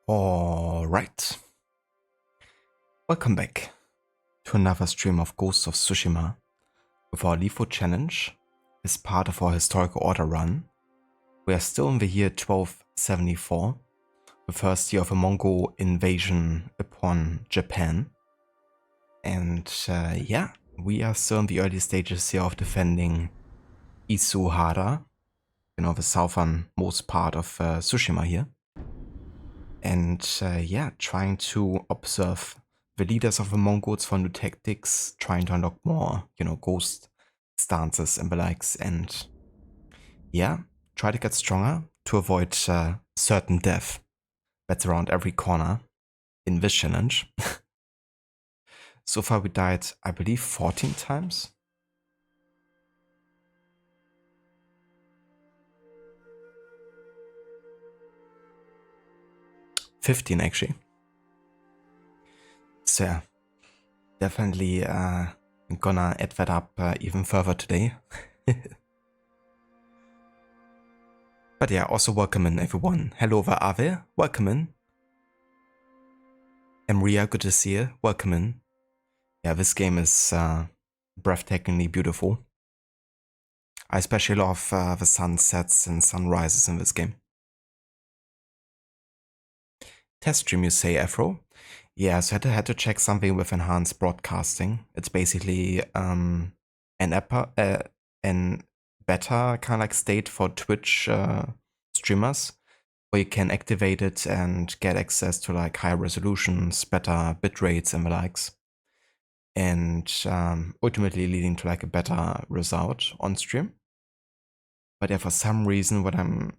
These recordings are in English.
Alright, welcome back to another stream of Ghost of Tsushima with our LIFO challenge as part of our historical order run. We are still in the year 1274, the first year of a Mongol invasion upon Japan. And yeah, we are still in the early stages here of defending Isuhara, the southernmost part of Tsushima here. And yeah, trying to observe the leaders of the Mongols for new tactics, trying to unlock more, ghost stances and the likes, and yeah, try to get stronger to avoid certain death that's around every corner in this challenge. So far we died, I believe, 14 times. $15 actually. So yeah, definitely gonna add that up even further today. But yeah, also welcome in everyone. Hello there, Ave, welcome in. Emria, good to see you, welcome in. Yeah, this game is breathtakingly beautiful. I especially love the sunsets and sunrises in this game. Test stream, you say, Afro? Yeah, so I had to check something with enhanced broadcasting. It's basically an beta kind of like state for Twitch streamers, where you can activate it and get access to like higher resolutions, better bit rates and the likes, and ultimately leading to like a better result on stream. But yeah, for some reason, when I'm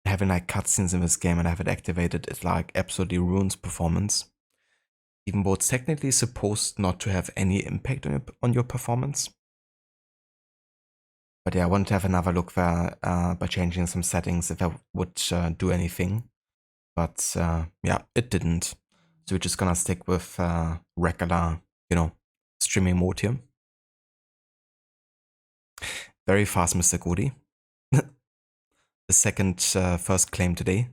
having like cutscenes in this game and I have it activated, it like absolutely ruins performance. Even though it's technically supposed not to have any impact on your performance. But yeah, I wanted to have another look there by changing some settings if I would do anything. But yeah, it didn't. So we're just gonna stick with regular, streaming mode here. Very fast, Mr. Goody. The second first claim today.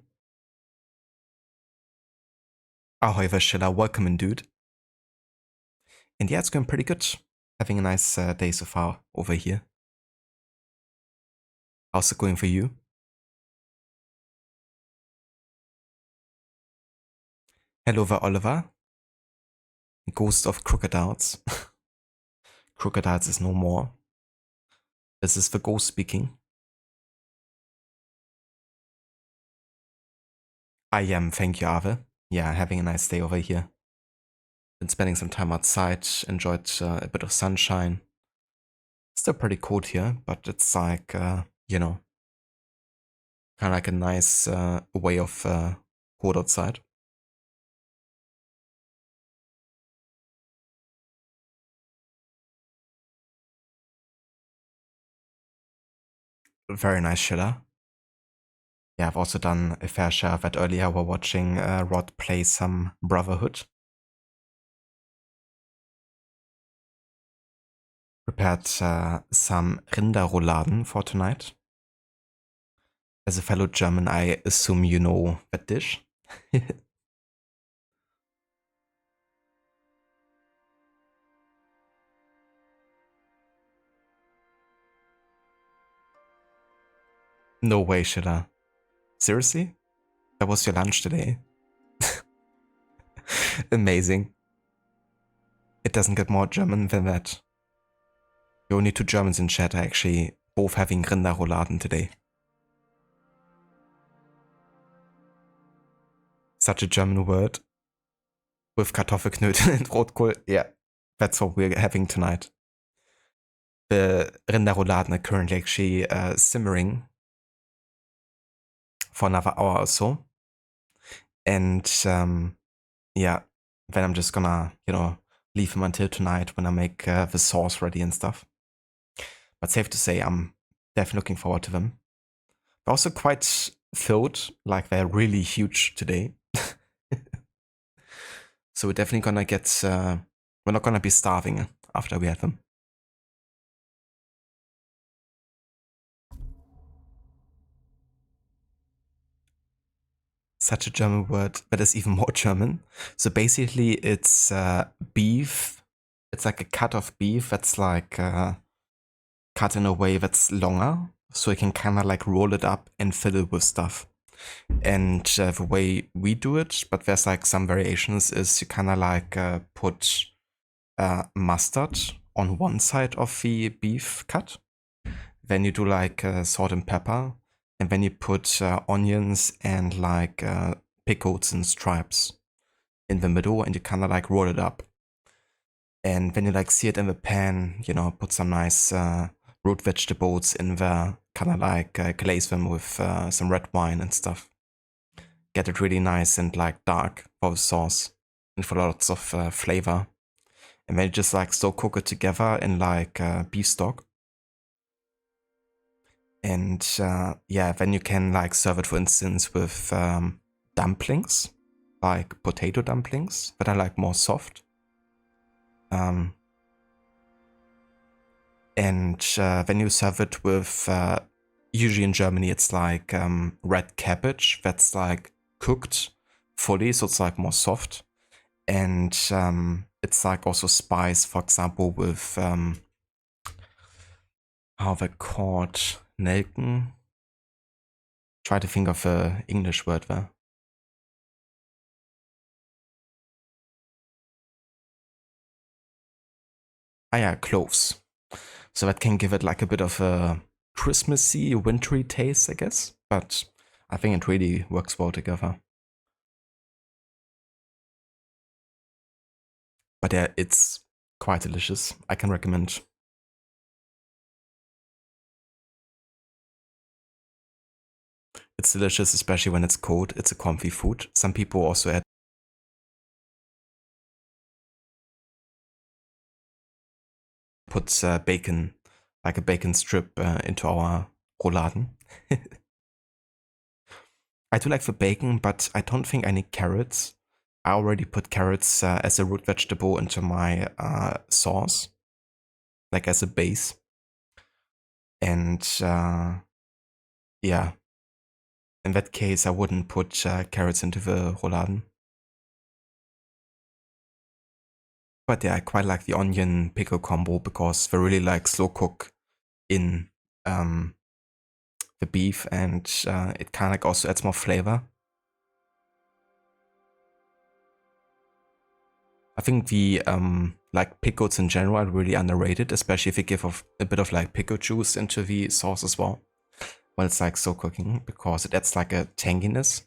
Ahoy Vashila, welcome in, dude. And yeah, it's going pretty good. Having a nice day so far over here. How's it going for you? Hello there, Oliver. Ghost of Crocodiles. Crocodiles is no more. This is the ghost speaking. I am, thank you, Ave. Yeah, having a nice day over here. Been spending some time outside, enjoyed a bit of sunshine. Still pretty cold here, but it's like, Kind of like a nice way of food outside. Very nice Schiller. Yeah, I've also done a fair share of it earlier while watching Rod play some Brotherhood. Prepared some Rinderrouladen for tonight. As a fellow German, I assume you know that dish. No way, Schiller. Seriously? That was your lunch today? Amazing. It doesn't get more German than that. The only two Germans in chat are actually both having Rinderrouladen today. Such a German word. With Kartoffelknödel and Rotkohl. Yeah, that's what we're having tonight. The Rinderrouladen are currently actually simmering for another hour or so. And yeah, then I'm just gonna, leave them until tonight when I make the sauce ready and stuff. But safe to say, I'm definitely looking forward to them. They're also quite filled, like they're really huge today. So we're definitely gonna get, we're not gonna be starving after we have them. Such a German word that is even more German. So basically, it's beef. It's like a cut of beef that's like cut in a way that's longer, so you can kind of like roll it up and fill it with stuff. And the way we do it, but there's like some variations, is you kind of like put mustard on one side of the beef cut. Then you do like salt and pepper, and then you put onions and like pickles in stripes in the middle, and you kind of like roll it up. And when you like see it in the pan, put some nice root vegetables in there, kind of like glaze them with some red wine and stuff. Get it really nice and like dark for the sauce and for lots of flavor. And then you just like slow cook it together in like beef stock. And yeah, then you can like serve it, for instance, with dumplings, like potato dumplings that are like more soft. And then you serve it with, usually in Germany, it's like red cabbage that's like cooked fully, so it's like more soft. And it's like also spiced, for example, with, how they're called, Nelken. Try to think of a English word there. Ah yeah, cloves. So that can give it like a bit of a Christmassy, wintry taste, I guess. But I think it really works well together. But yeah, it's quite delicious. I can recommend. It's delicious, especially when it's cold. It's a comfy food. Some people also add puts bacon, like a bacon strip, into our rouladen. I do like the bacon, but I don't think I need carrots. I already put carrots as a root vegetable into my sauce, like as a base. And yeah, in that case, I wouldn't put carrots into the rouladen. But yeah, I quite like the onion pickle combo because they really like slow cook in the beef, and it kind of like also adds more flavor. I think the like pickles in general are really underrated, especially if you give a bit of like pickle juice into the sauce as well. While it's like slow cooking, because it adds like a tanginess.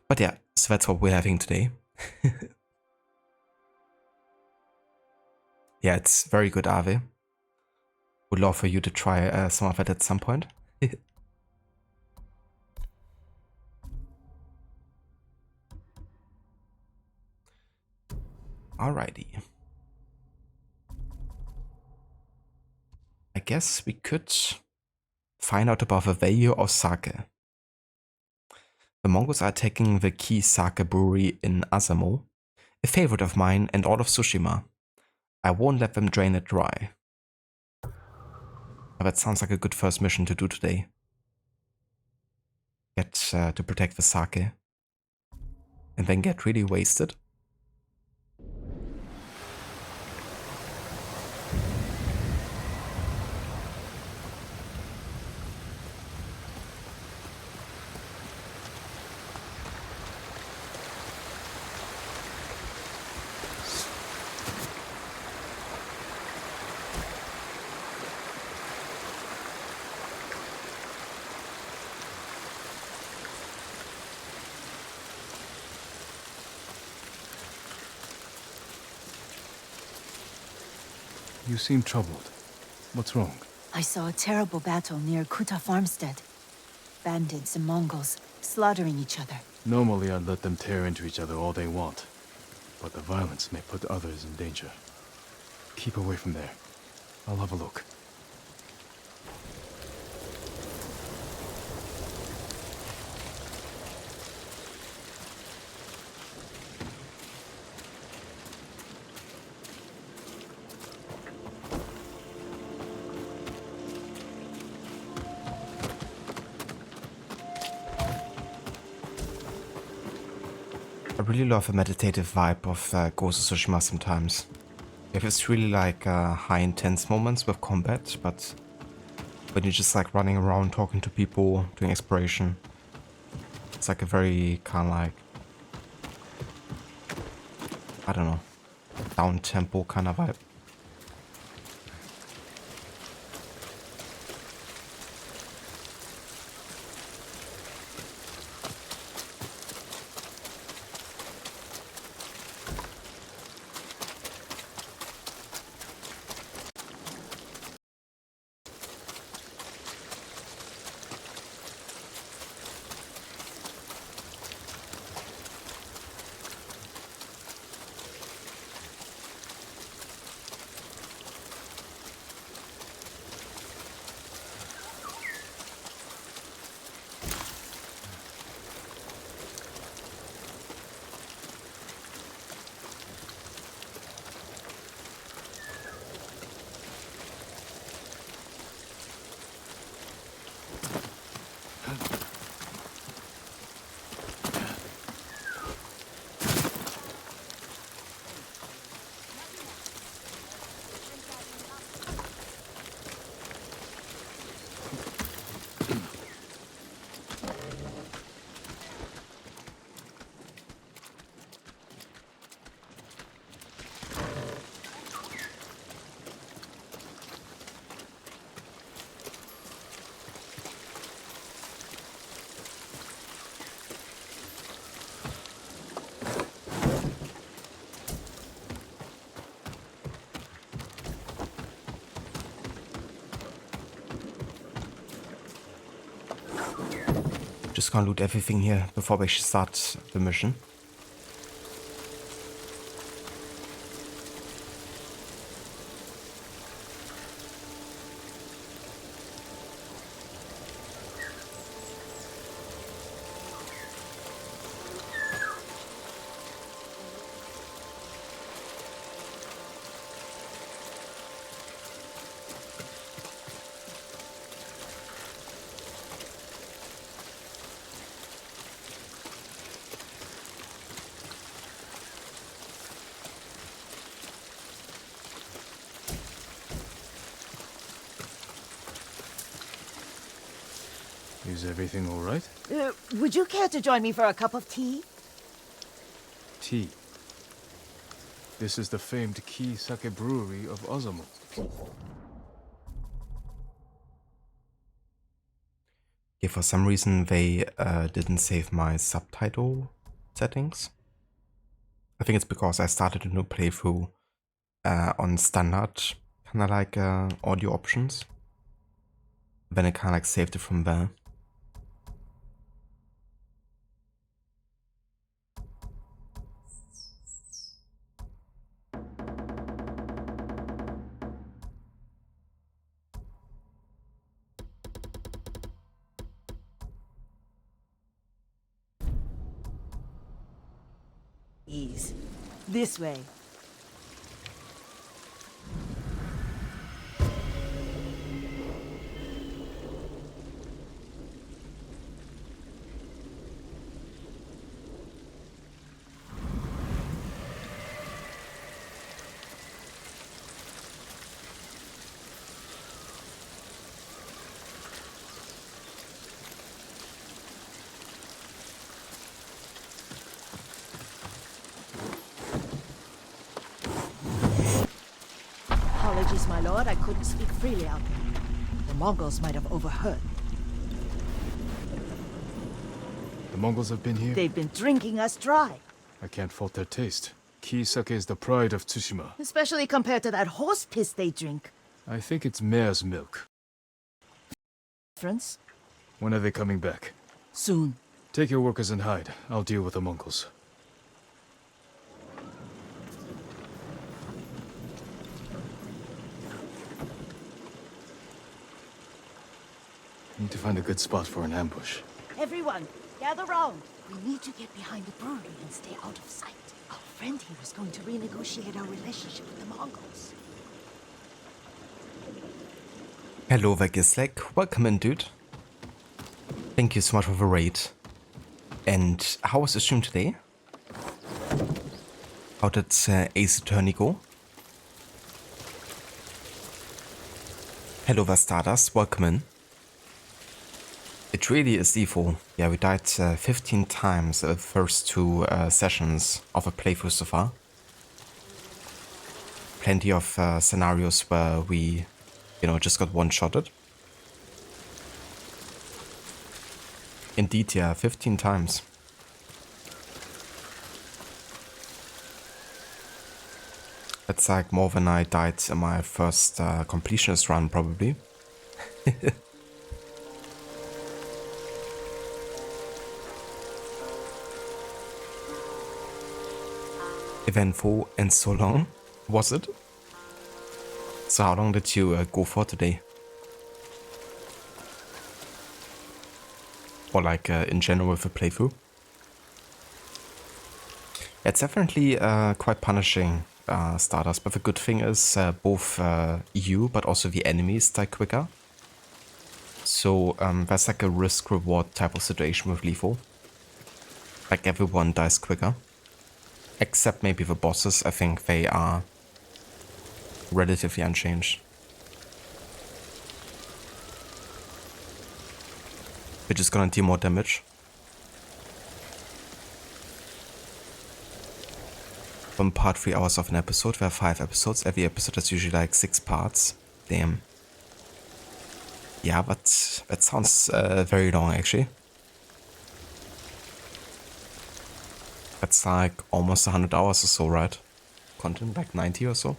But yeah, so that's what we're having today. Yeah, it's very good Ave. Would love for you to try some of it at some point. Alrighty. I guess we could find out about the value of sake. The Mongols are attacking the key sake brewery in Asamo, a favorite of mine and all of Tsushima. I won't let them drain it dry. That sounds like a good first mission to do today. Get to protect the sake. And then get really wasted. You seem troubled. What's wrong? I saw a terrible battle near Kuta farmstead. Bandits and Mongols slaughtering each other. Normally I'd let them tear into each other all they want. But the violence may put others in danger. Keep away from there. I'll have a look. I really love the meditative vibe of Ghost of Tsushima sometimes. You have this really like high intense moments with combat, but when you're just like running around talking to people, doing exploration, it's like a very kind of like, I don't know, down tempo kind of vibe. Just gonna loot everything here before we start the mission. Is everything all right? Would you care to join me for a cup of tea? Tea. This is the famed Key Sake Brewery of Ozumu. Yeah, for some reason they didn't save my subtitle settings. I think it's because I started a new playthrough on standard, kind of like audio options. Then I kind of like saved it from there. Ease. This way. Apologies, my lord. I couldn't speak freely out there. The Mongols might have overheard. The Mongols have been here? They've been drinking us dry. I can't fault their taste. Key sake is the pride of Tsushima. Especially compared to that horse piss they drink. I think it's mare's milk. Friends? When are they coming back? Soon. Take your workers and hide. I'll deal with the Mongols. Need to find a good spot for an ambush. Everyone, gather round. We need to get behind the brewery and stay out of sight. Our friend here is going to renegotiate our relationship with the Mongols. Hello, Vagislek. Welcome in, dude. Thank you so much for the raid. And how was the stream today? How did Ace Attorney go? Hello, Vastardust. Welcome in. It really is evil. Yeah, we died 15 times the first two sessions of a playthrough so far. Plenty of scenarios where we, you know, just got one-shotted. Indeed, yeah, 15 times. That's like more than I died in my first completionist run, probably. Eventful and so long, was it? So how long did you go for today? Or like in general with the playthrough? It's definitely quite punishing, Stardust, but the good thing is both you but also the enemies die quicker. So that's like a risk-reward type of situation with lethal. Like everyone dies quicker. Except maybe the bosses, I think they are relatively unchanged. We're just gonna deal more damage. From part 3 hours of an episode, there are 5 episodes. Every episode is usually like 6 parts. Damn. Yeah, but that sounds very long actually. That's like almost 100 hours or so, right? Content, like 90 or so.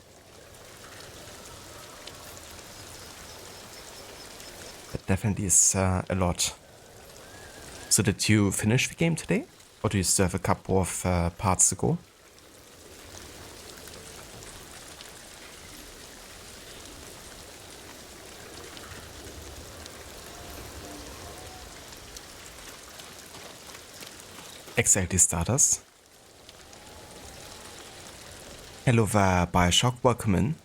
That definitely is a lot. So did you finish the game today? Or do you still have a couple of parts to go? Exactly, Stardust. Hello there, Bioshock, welcome in.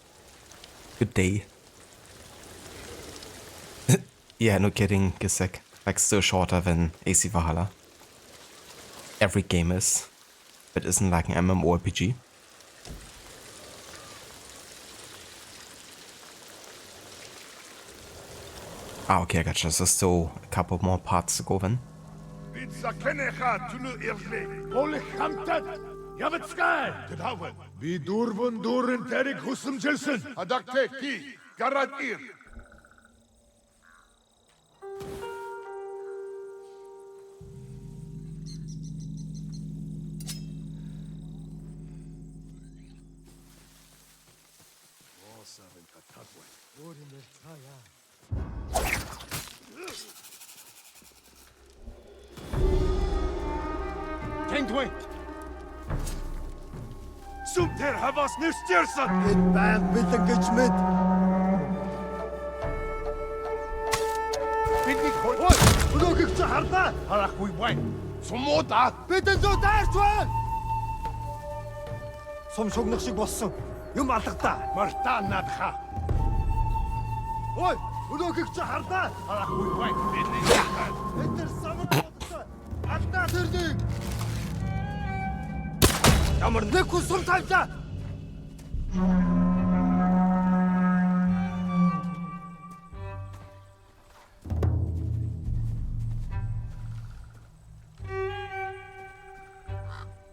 Good day. Yeah, no kidding, Gisek. Like, still shorter than AC Valhalla. Every game is. It isn't like an MMORPG. Ah, okay, I gotcha. So still a couple more parts to go then. Би дүүрбэн дүүрэн тариг хүсэмжилсэн. Адакте ки гараад ир. Tengdwing! Sumter havas nyrstjørsen! Ett band with engagement. Бидний хой. Ой, өнөөгч хардаа. Харахгүй байна. Сумуудаа. Бидэн зөө дайрч байна. Сум шугнах шиг болсон. Юм алгадаа. Мартаа надха. Ой, өнөөгч хардаа. Харахгүй байна. Бидний Бид нар самар бодсон. Алдаа тэрнийг. Ямар нэг хүн сум тавьлаа.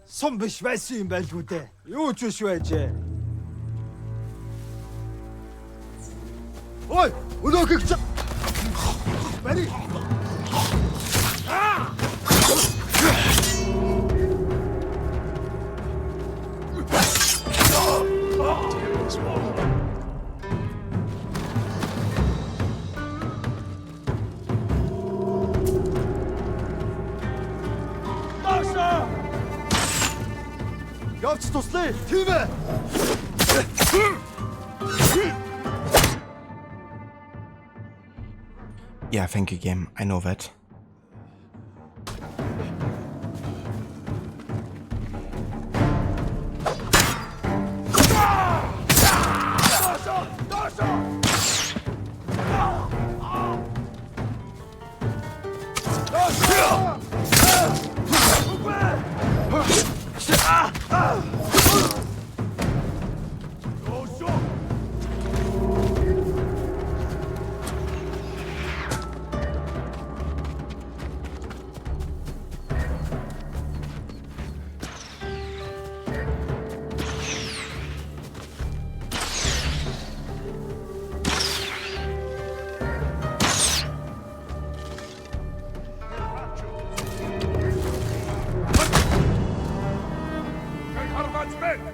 Сум биш байсан юм байлгүй дээ. Юу ч биш байжээ. Ой, өнөөгч. Бари. Явж туслая. Тийм ээ. Yeah, thank you, game. I know that.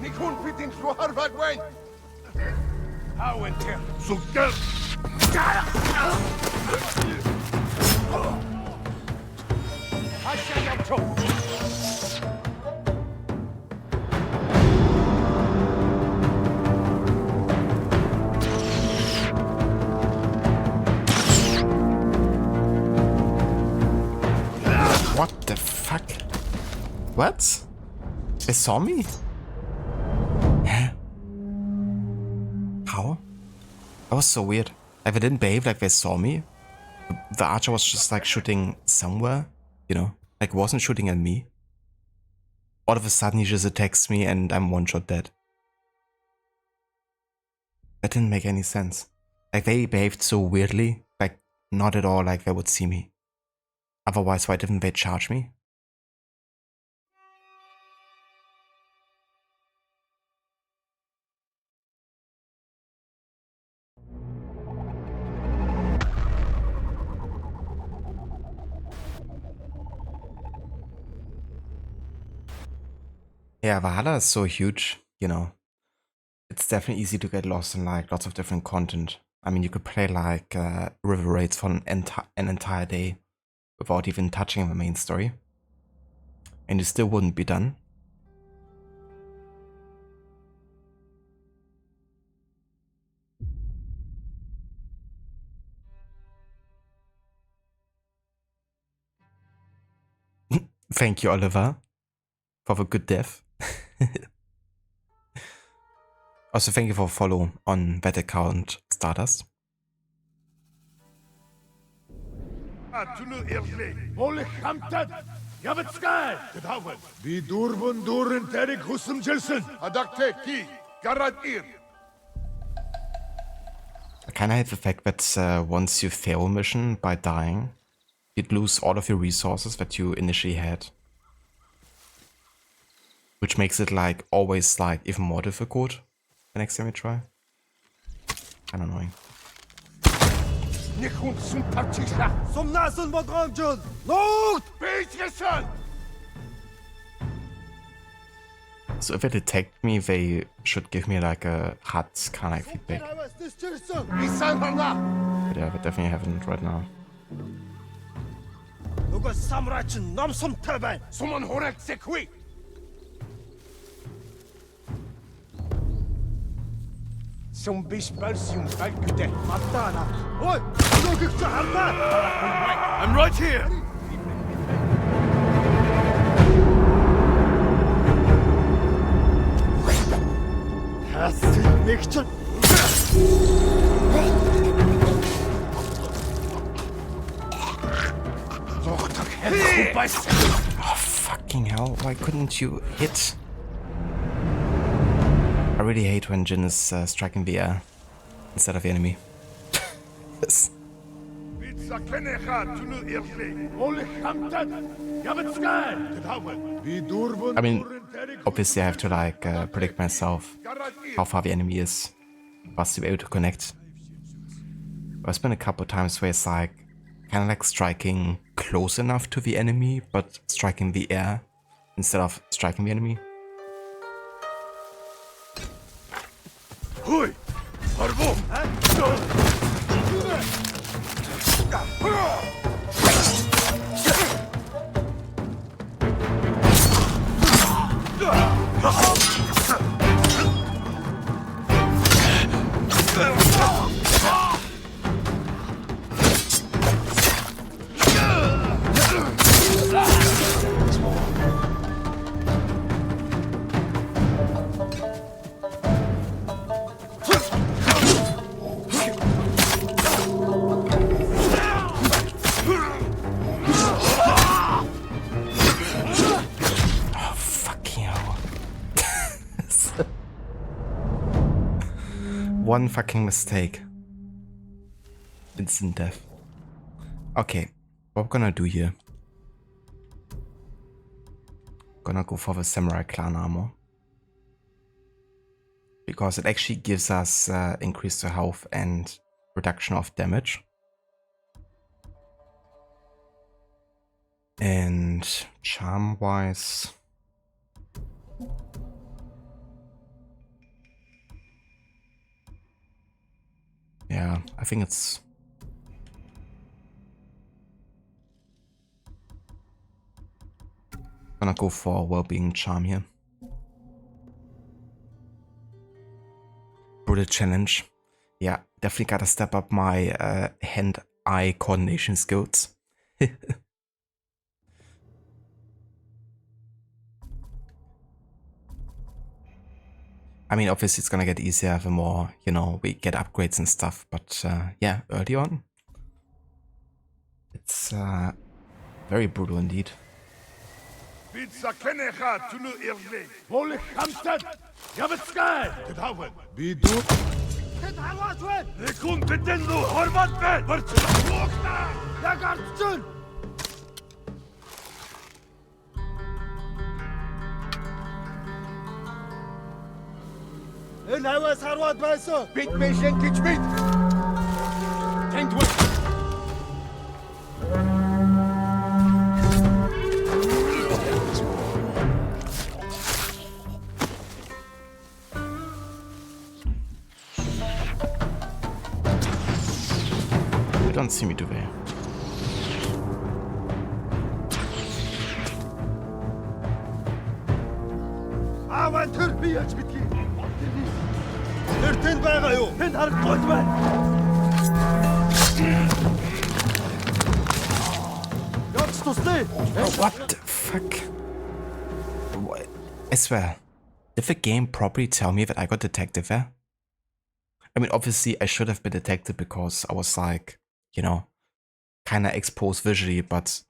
Nikun pitin through Harvard way. How and here. So get. I say I'm told. What the fuck? What? They saw me? Huh? How? That was so weird. Like, they didn't behave like they saw me. The archer was just like shooting somewhere, you know? Like, wasn't shooting at me. All of a sudden he just attacks me and I'm one shot dead. That didn't make any sense. Like, they behaved so weirdly, like not at all like they would see me. Otherwise, why didn't they charge me? Yeah, Valhalla is so huge, you know. It's definitely easy to get lost in like lots of different content. I mean, you could play like river raids for an entire day without even touching the main story, and you still wouldn't be done. Thank you, Oliver, for the good death. Also, thank you for follow on that account, Stardust. Би дөрвөн дөрөн тариг хүсэмжилсэн. Адакте ки гараад ир. I kinda hate the fact that once you fail a mission by dying, you'd lose all of your resources that you initially had. Which makes it like always like even more difficult the next time you try. Kinda annoying. Nikun sum tarчиглаа. Сумнаас нь болгоомжол. Нуугд! Бийцгэсэн. So if they detect me, they should give me like a hot kind of feedback. But yeah, they definitely haven't right now. Нөгөө самурай чинь ном сумтай байна. Суман хорэгцэхгүй. Сум биш барс юм байгүдэ. Мадаа. Ой, нөгөөг чи харлаа. I'm right here! Хасэл нэг чинь Oh, fucking hell. Why couldn't you hit? I really hate when Jin is striking the air instead of the enemy. Yes. I mean, obviously I have to like predict myself how far the enemy is for us to be able to connect. There's been a couple of times where it's like kind of like striking close enough to the enemy, but striking the air instead of striking the enemy. Hui! Harbo! One fucking mistake. Instant death. Okay, what we're gonna do here. Gonna go for the Samurai Clan armor. Because it actually gives us increase to health and reduction of damage. And charm wise. Yeah, I think it's gonna go for well-being charm here. Brutal challenge. Yeah, definitely gotta step up my hand-eye coordination skills. I mean, obviously it's gonna get easier the more, you know, we get upgrades and stuff, but yeah, early on, it's very brutal indeed. энэ хаваас харваад байсан. Бид мэшэн гэж бид. Тэнд үл. You don't see me, do they? Аван төр би яаж битгий. Тэр тэнд байгаа юу? Тэнд харагдахгүй байна. Яаж туслая? What the fuck? What? I swear, did the game properly tell me that I got detected there? I mean, obviously I should have been detected because I was like, you know, kind of exposed visually, but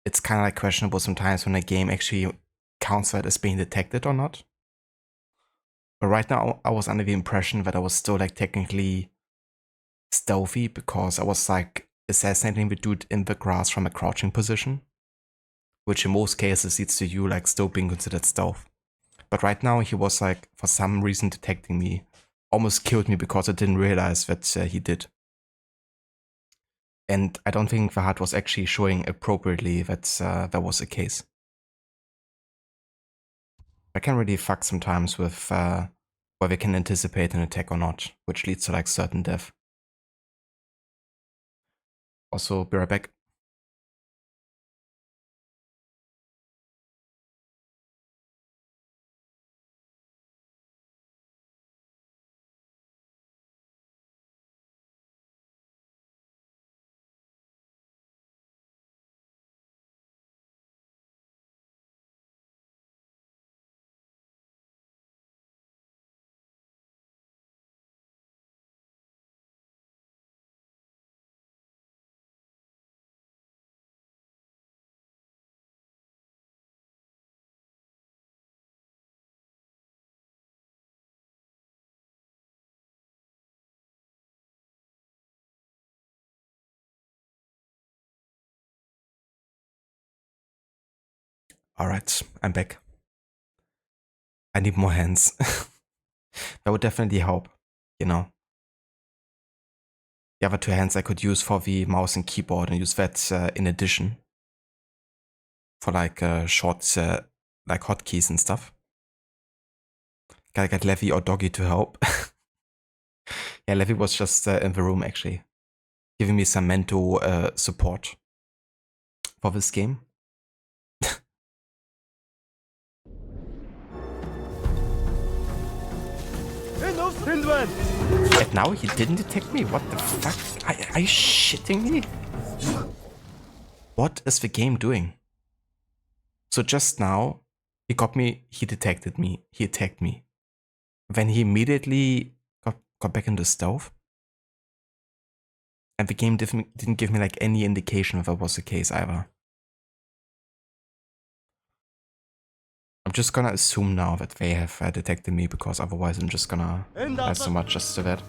it's kind of like questionable sometimes when a game actually counts that as being detected or not. But right now I was under the impression that I was still like technically stealthy because I was like assassinating the dude in the grass from a crouching position, which in most cases leads to you like still being considered stealth. But right now he was like for some reason detecting me, almost killed me because I didn't realize that he did. And I don't think the HUD was actually showing appropriately that that was the case. I can really fuck sometimes with whether we can anticipate an attack or not, which leads to like certain death. Also, be right back. Alright, I'm back. I need more hands. That would definitely help, you know. The other 2 hands I could use for the mouse and keyboard and use that in addition. For like short, like hotkeys and stuff. Gotta get Levi or Doggy to help. Yeah, Levi was just in the room actually. Giving me some mental support for this game. And now he didn't detect me? What the fuck? Are you shitting me? What is the game doing? So just now, he got me, he detected me, he attacked me. Then he immediately got back in the stove. And the game didn't give me like any indication if that was the case either. I'm just gonna assume now that they have detected me, because otherwise I'm just gonna die so much just to that.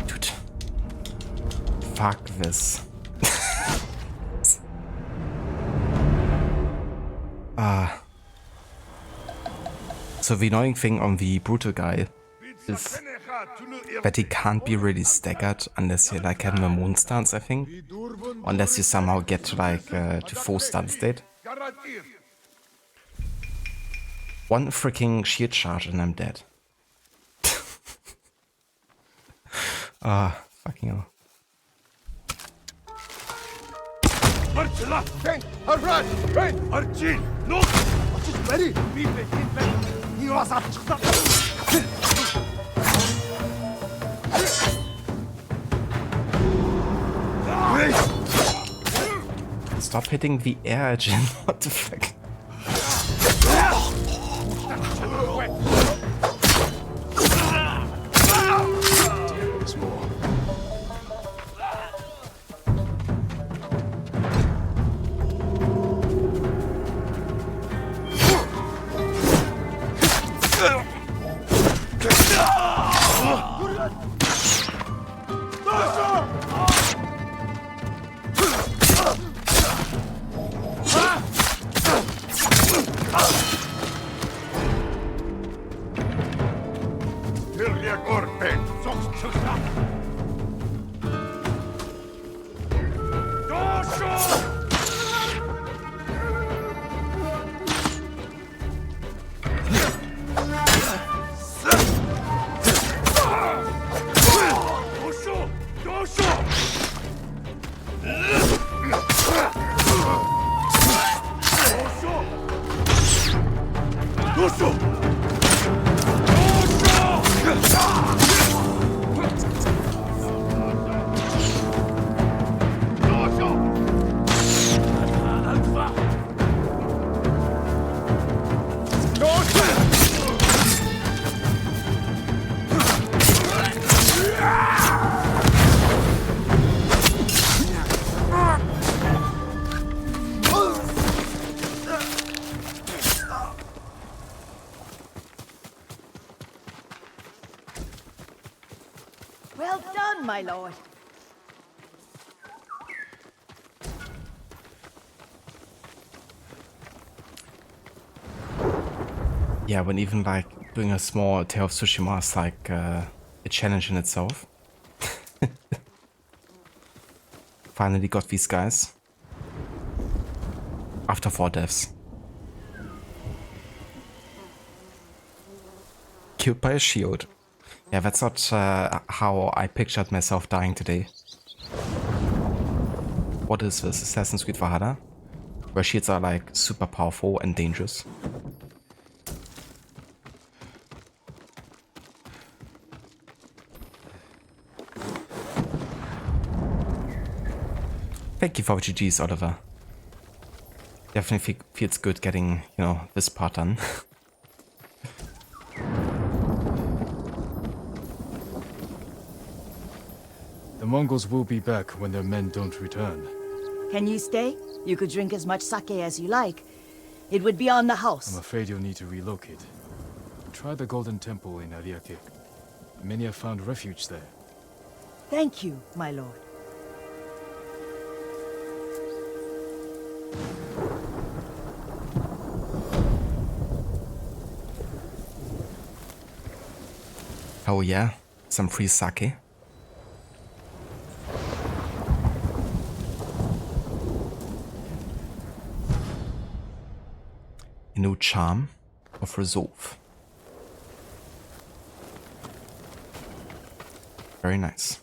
Dude. Fuck this. So the annoying thing on the brutal guy is that he can't be really staggered unless you like have him a moon stance, I think. Unless you somehow get to like to full stun state. One freaking shield charge and I'm dead. Fucking hell. Stop hitting the air, Jin. What the fuck? There's more. Well done, my lord. Yeah, when even like doing a small Tale of Tsushima is like a challenge in itself. Finally got these guys. After 4 deaths. Killed by a shield. Yeah, that's not how I pictured myself dying today. What is this? Assassin's Creed Valhalla? Where shields are like super powerful and dangerous. Thank you for GG's, Oliver. Definitely feels good getting, you know, this part done. The Mongols will be back when their men don't return. Can you stay? You could drink as much sake as you like. It would be on the I'm house. afraid you'll need to relocate. Try the Golden Temple in Ariake. Many have found refuge there. Thank you, my lord. Oh yeah, some free sake. A new charm of resolve. Very nice.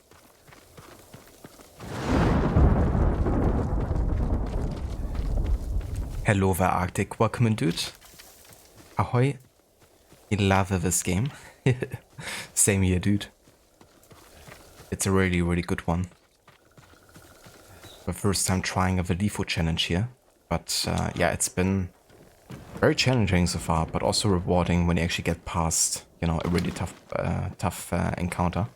Hello there, Arctic. Welcome in, dude. Ahoy. I love this game. Same here, dude. It's a really, really good one. The first time trying a LIFO challenge here. But yeah, it's been very challenging so far, but also rewarding when you actually get past, you know, a really tough encounter.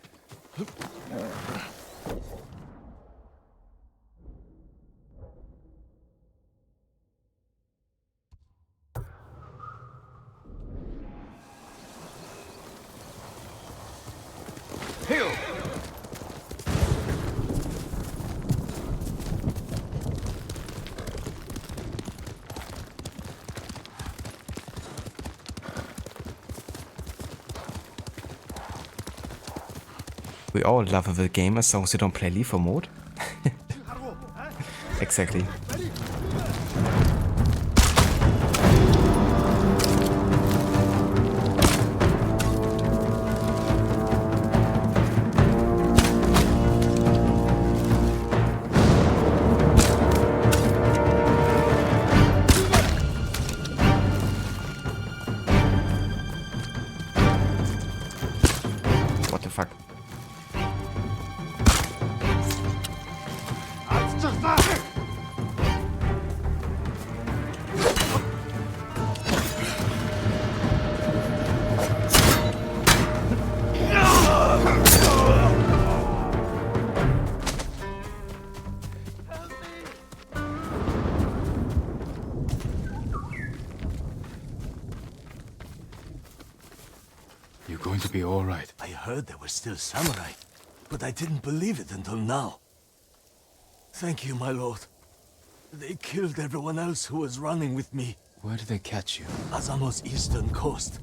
We all love the game as long as you don't play LIFO mode. Exactly. What the fuck? You're going to be all right. I heard there were still samurai, but I didn't believe it until now. Thank you, my lord. They killed everyone else who was running with me. Where did they catch you? Azamo's eastern coast.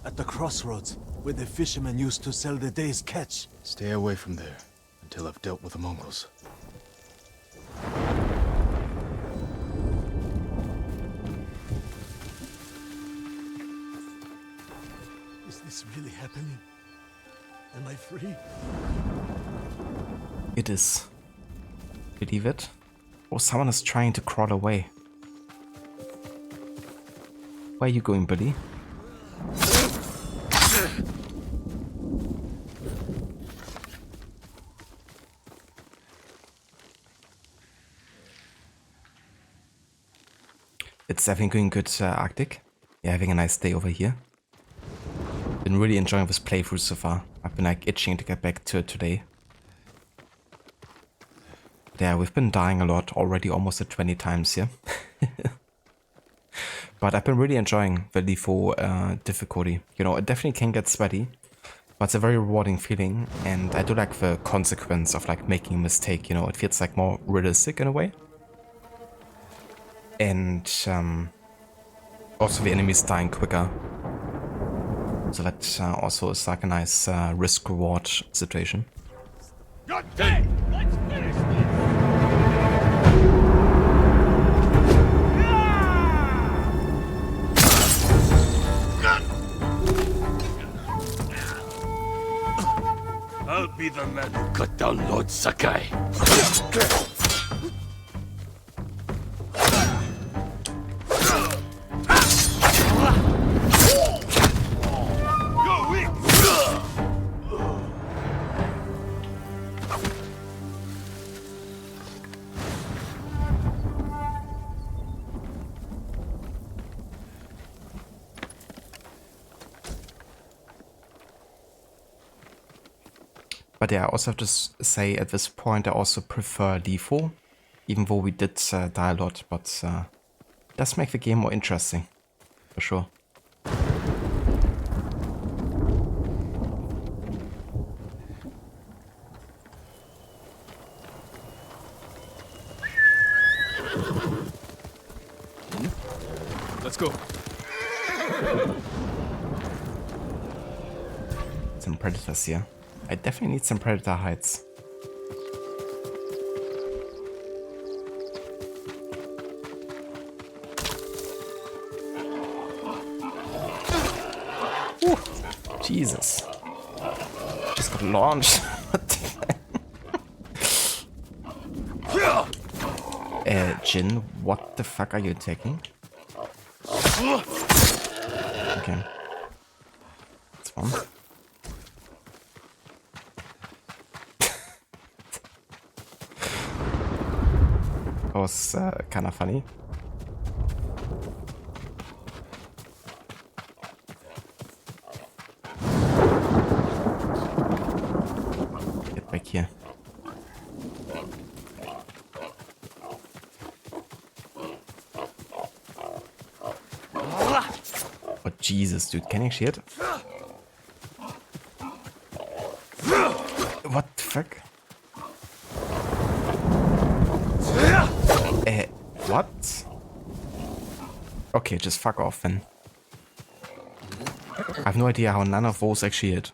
At the crossroads, where the fishermen used to sell the day's catch. Stay away from there until I've dealt with the Mongols. Is this really happening? Am I free? It is. Believe it? Oh, someone is trying to crawl away. Where are you going, buddy? It's definitely going good, Arctic. Yeah, having a nice day over here. Been really enjoying this playthrough so far. I've been like itching to get back to it today. Yeah, we've been dying a lot already, almost at 20 times here. But I've been really enjoying the LeFou difficulty. You know, it definitely can get sweaty, but it's a very rewarding feeling, and I do like the consequence of like making a mistake, you know, it feels like more realistic in a way. And also the enemies dying quicker. So that also is like a nice risk-reward situation. Let's finish this! I'll be the man who cut down Lord Sakai. Go, weak! But yeah, I also have to say at this point I also prefer LeFou, even though we did die a lot, but it does make the game more interesting, for sure. Let's go. Some predators here. I definitely need some predator hides. Ooh, Jesus. Just got launched. What the heck? Jin, what the fuck are you attacking? Okay. That's one. That was kind of funny. Get back here. Oh Jesus, dude, can you actually hit? What the fuck? What? Okay, just fuck off then. I have no idea how none of those actually hit.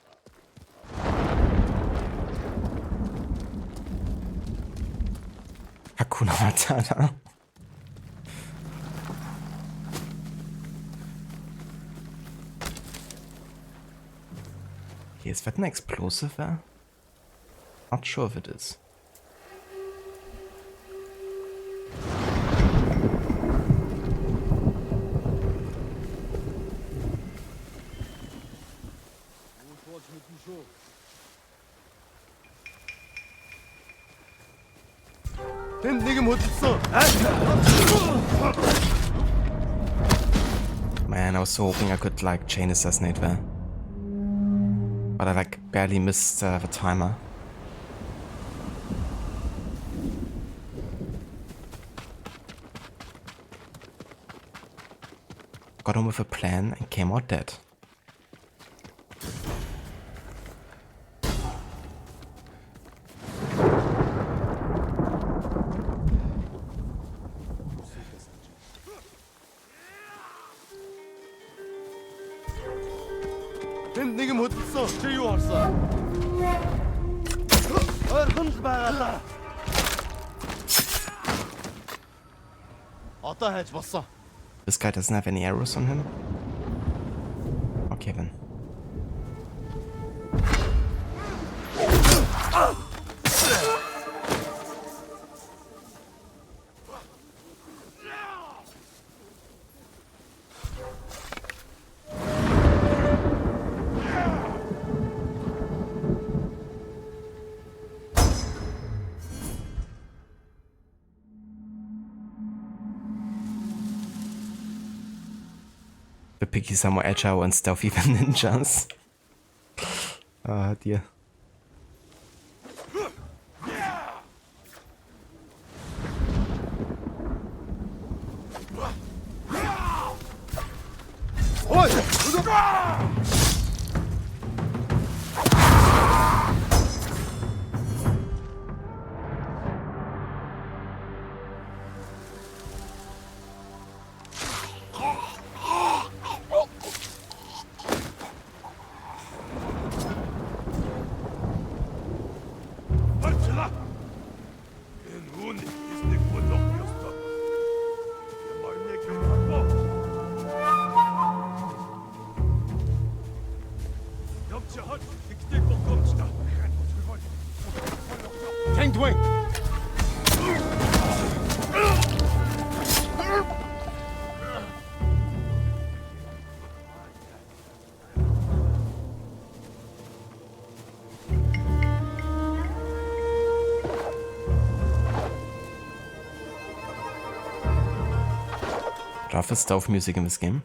Hakuna Matata. Okay, is that an explosive there? Not sure if it is. Man, I was so hoping I could like chain assassinate there. But I like barely missed the timer. Got on with a plan and came out dead. This guy doesn't have any arrows on him. Okay then. The piggies are more agile and stealthy than ninjas. Ah, dear. Rough stealth music in this game.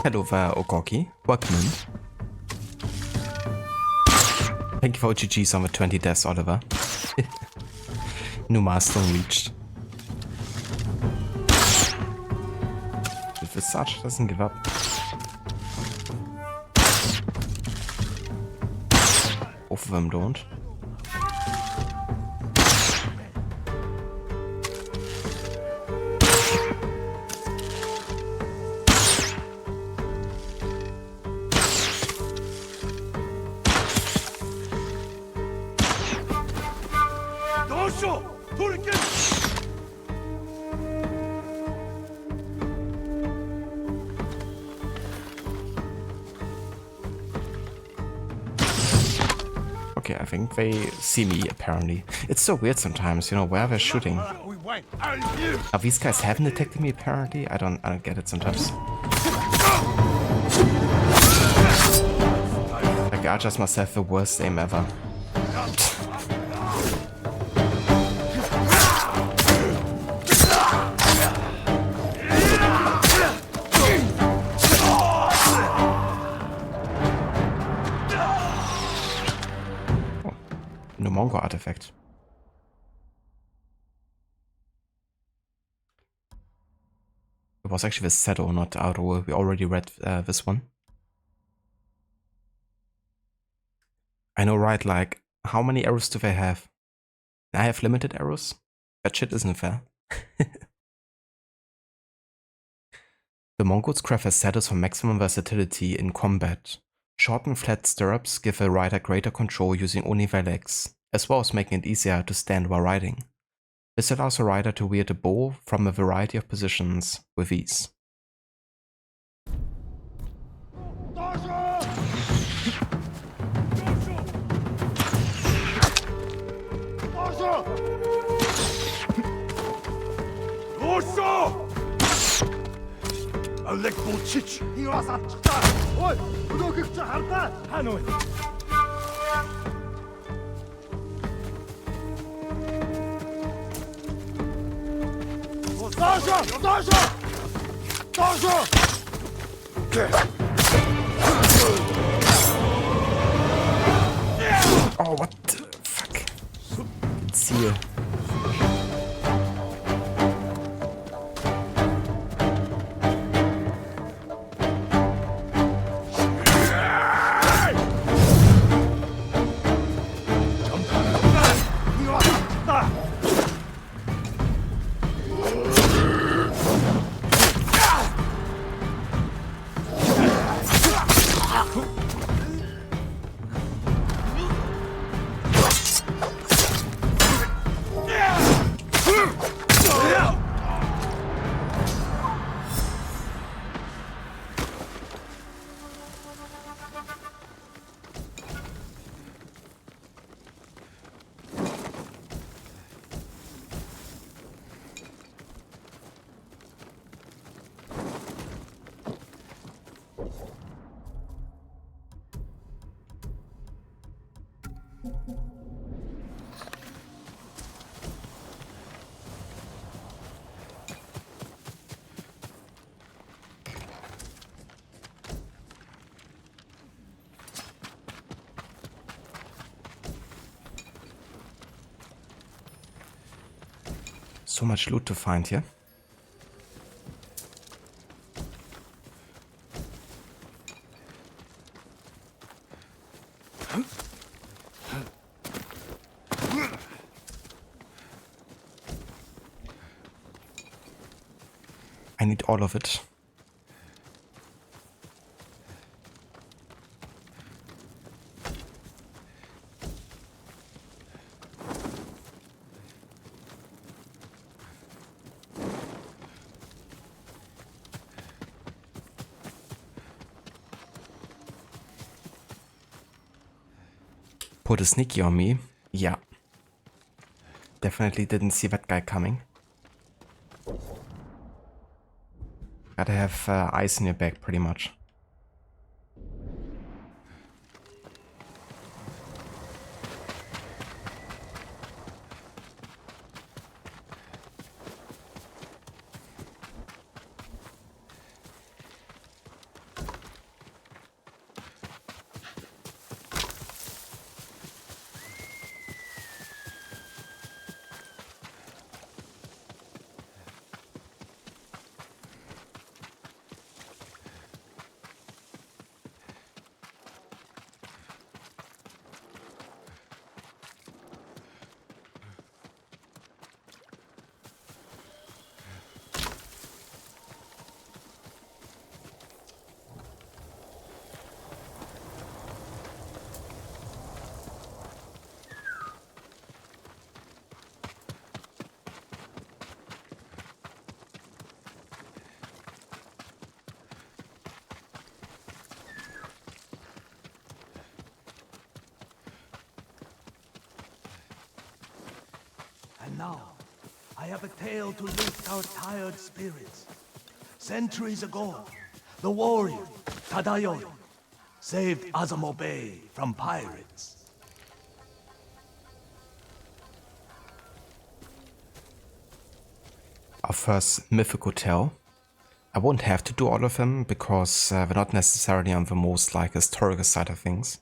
Hello there, Okoki. Welcome in. Thank you for GG's on the 20 deaths, Oliver. New milestone reached. The Visage doesn't give up. Both of them don't. Okay, I think they see me, apparently. It's so weird sometimes, you know, where they're shooting. Are these guys haven't detected me, apparently? I don't get it sometimes. Like, I just must have the worst aim ever. Mongo artifact. It was actually the Seto, not Auro. We already read this one. I know, right? Like, how many arrows do they have? I have limited arrows? That shit isn't fair. The Mongols craft as saddles for maximum versatility in combat. Short and flat stirrups give a rider greater control using only their legs, as well as making it easier to stand while riding. This allows a rider to wield a bow from a variety of positions with ease. Oh, what the fuck? Ziel. So much loot to find here. I need all of it. Put a sneaky on me. Yeah. Definitely didn't see that guy coming. Gotta have eyes in your back, pretty much. And now, I have a tale to lift our tired spirits. Centuries ago, the warrior, Tadayori, saved Azamo Bay from pirates. Our first mythical tale. I won't have to do all of them because they're not necessarily on the most like historical side of things.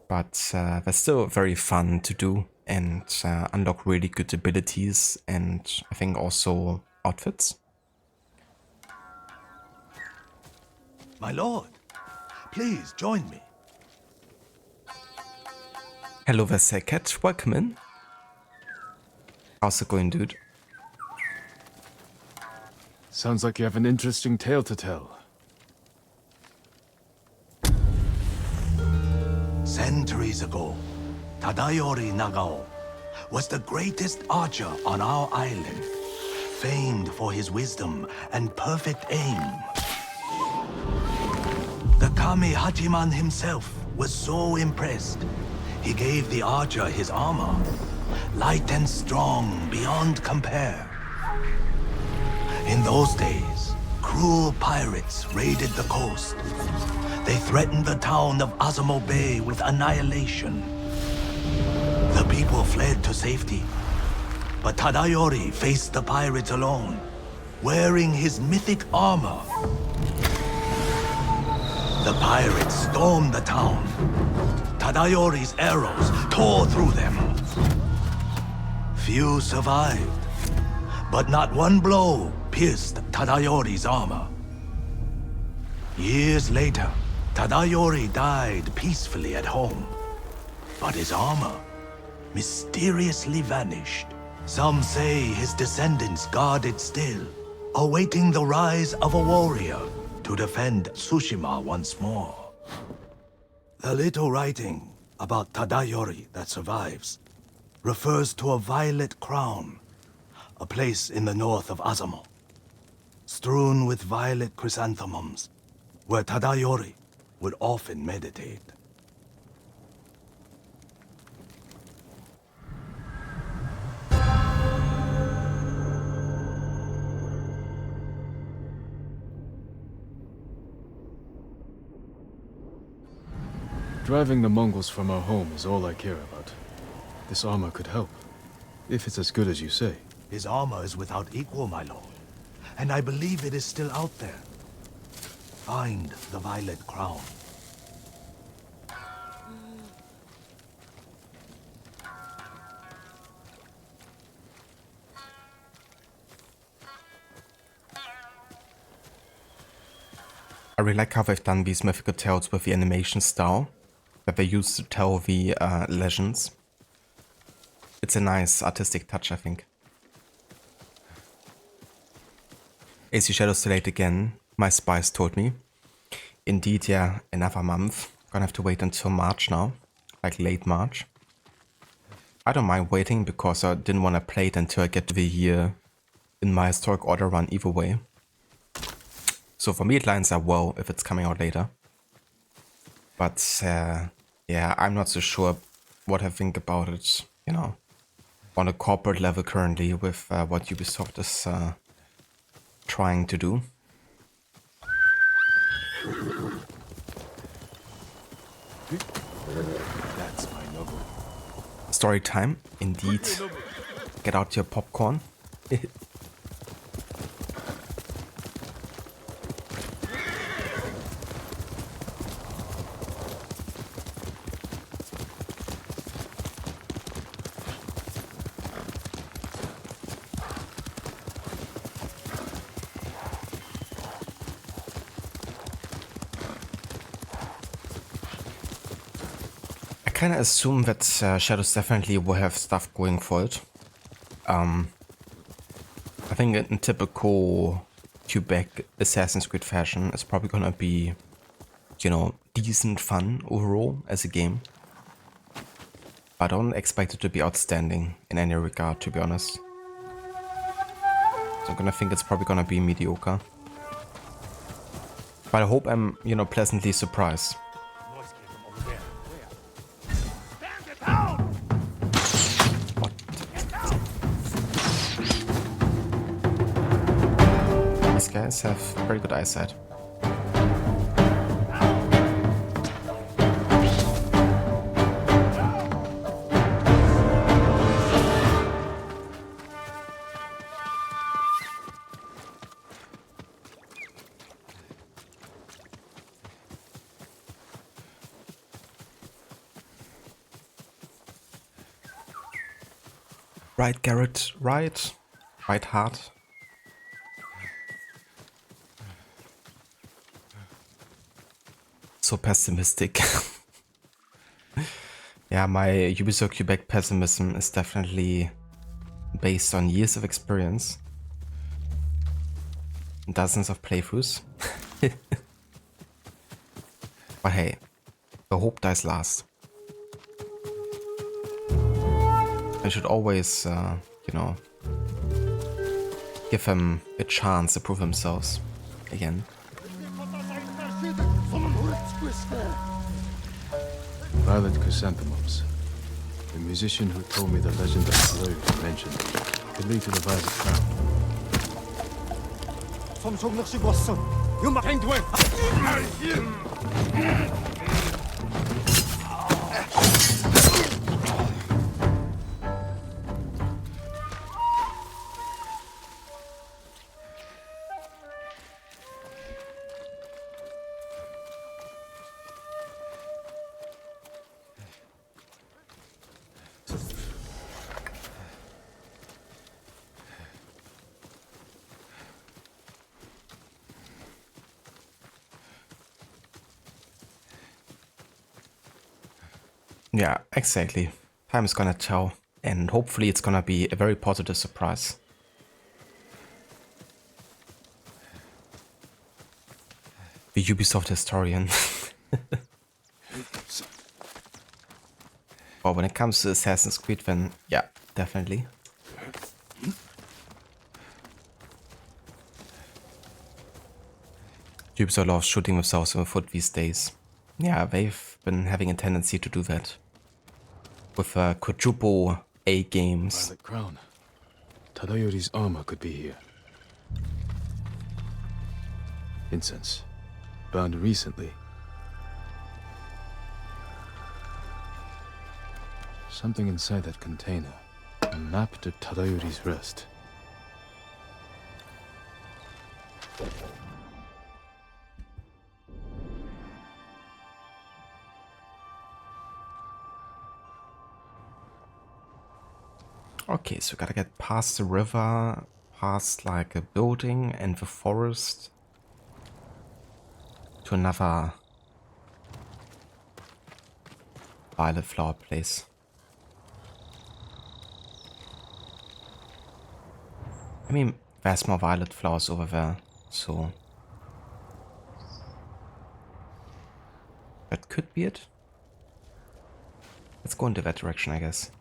But they're still very fun to do and unlock really good abilities and I think also outfits. My lord, please join me. Hello there, Cat. Welcome in. How's it going, dude? Sounds like you have an interesting tale to tell. Centuries ago, Tadayori Nagao was the greatest archer on our island, famed for his wisdom and perfect aim. The Kami Hachiman himself was so impressed, he gave the archer his armor, light and strong beyond compare. In those days, cruel pirates raided the coast. They threatened the town of Azamo Bay with annihilation. The people fled to safety, but Tadayori faced the pirates alone, wearing his mythic armor. The pirates stormed the town. Tadayori's arrows tore through them. Few survived, but not one blow pierced Tadayori's armor. Years later, Tadayori died peacefully at home, but his armor mysteriously vanished. Some say his descendants guard it still, awaiting the rise of a warrior to defend Tsushima once more. The little writing about Tadayori that survives refers to a violet crown, a place in the north of Azamo, strewn with violet chrysanthemums, where Tadayori would often meditate. Driving the Mongols from our home is all I care about. This armor could help, if it's as good as you say. His armor is without equal, my lord, and I believe it is still out there. Find the violet crown. I really like how they've done these mythical tales with the animation style that they used to tell the legends. It's a nice artistic touch, I think. AC Shadows delayed again, my spies told me. Indeed, yeah, another month. Gonna have to wait until March now, like late March. I don't mind waiting because I didn't want to play it until I get to the year in my historic order run either way. So for me it lines up well if it's coming out later. But yeah, I'm not so sure what I think about it, you know, on a corporate level currently with what Ubisoft is trying to do. That's my noble. Story time, indeed. Get out your popcorn. I kind of assume that Shadows definitely will have stuff going for it. I think in typical Quebec Assassin's Creed fashion, it's probably gonna be, you know, decent fun overall as a game. I don't expect it to be outstanding in any regard, to be honest. So I'm gonna think it's probably gonna be mediocre. But I hope I'm, you know, pleasantly surprised. These guys have very good eyesight. Right, Garrett, right. Right heart. So pessimistic. Yeah, my Ubisoft Quebec pessimism is definitely based on years of experience. Dozens of playthroughs. But hey, the hope dies last. I should always, you know, give them a chance to prove themselves again. Violet chrysanthemums. The musician who told me the legend of Tadayori mentioned could lead to the violet crown. Yeah, exactly. Time is gonna tell, and hopefully it's gonna be a very positive surprise. The Ubisoft historian. Well, when it comes to Assassin's Creed, then yeah, definitely. Ubisoft loves shooting themselves in the foot these days. Yeah, they've been having a tendency to do that. With quadruple A games. Violet crown. Tadayori's armor could be here. Incense. Found recently. Something inside that container. A map to Tadayori's rest. Okay, so we gotta get past the river, past like a building and the forest. to another violet flower place. I mean, there's more violet flowers over there, so that could be it. Let's go into that direction, I guess.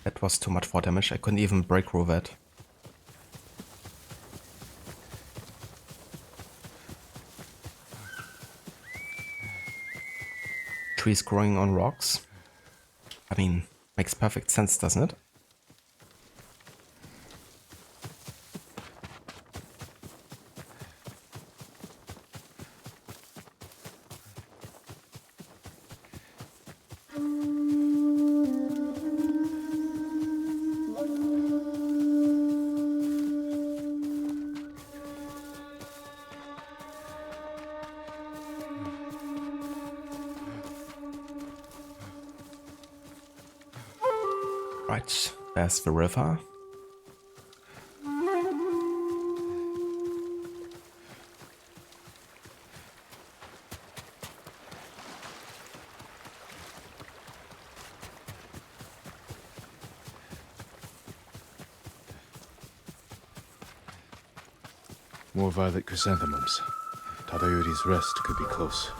That was too much for damage. I couldn't even break through that. Trees growing on rocks. I mean, makes perfect sense, doesn't it? Right, there's the river. More violet chrysanthemums. Tadayori's rest could be close.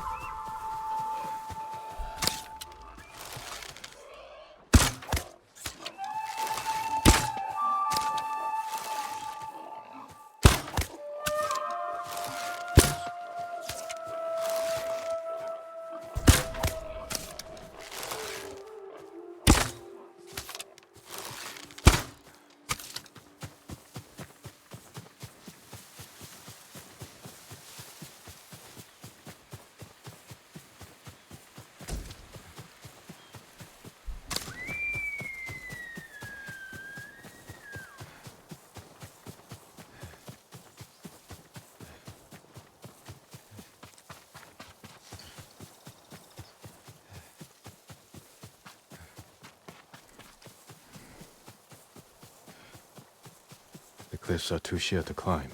The cliffs are too sheer to climb.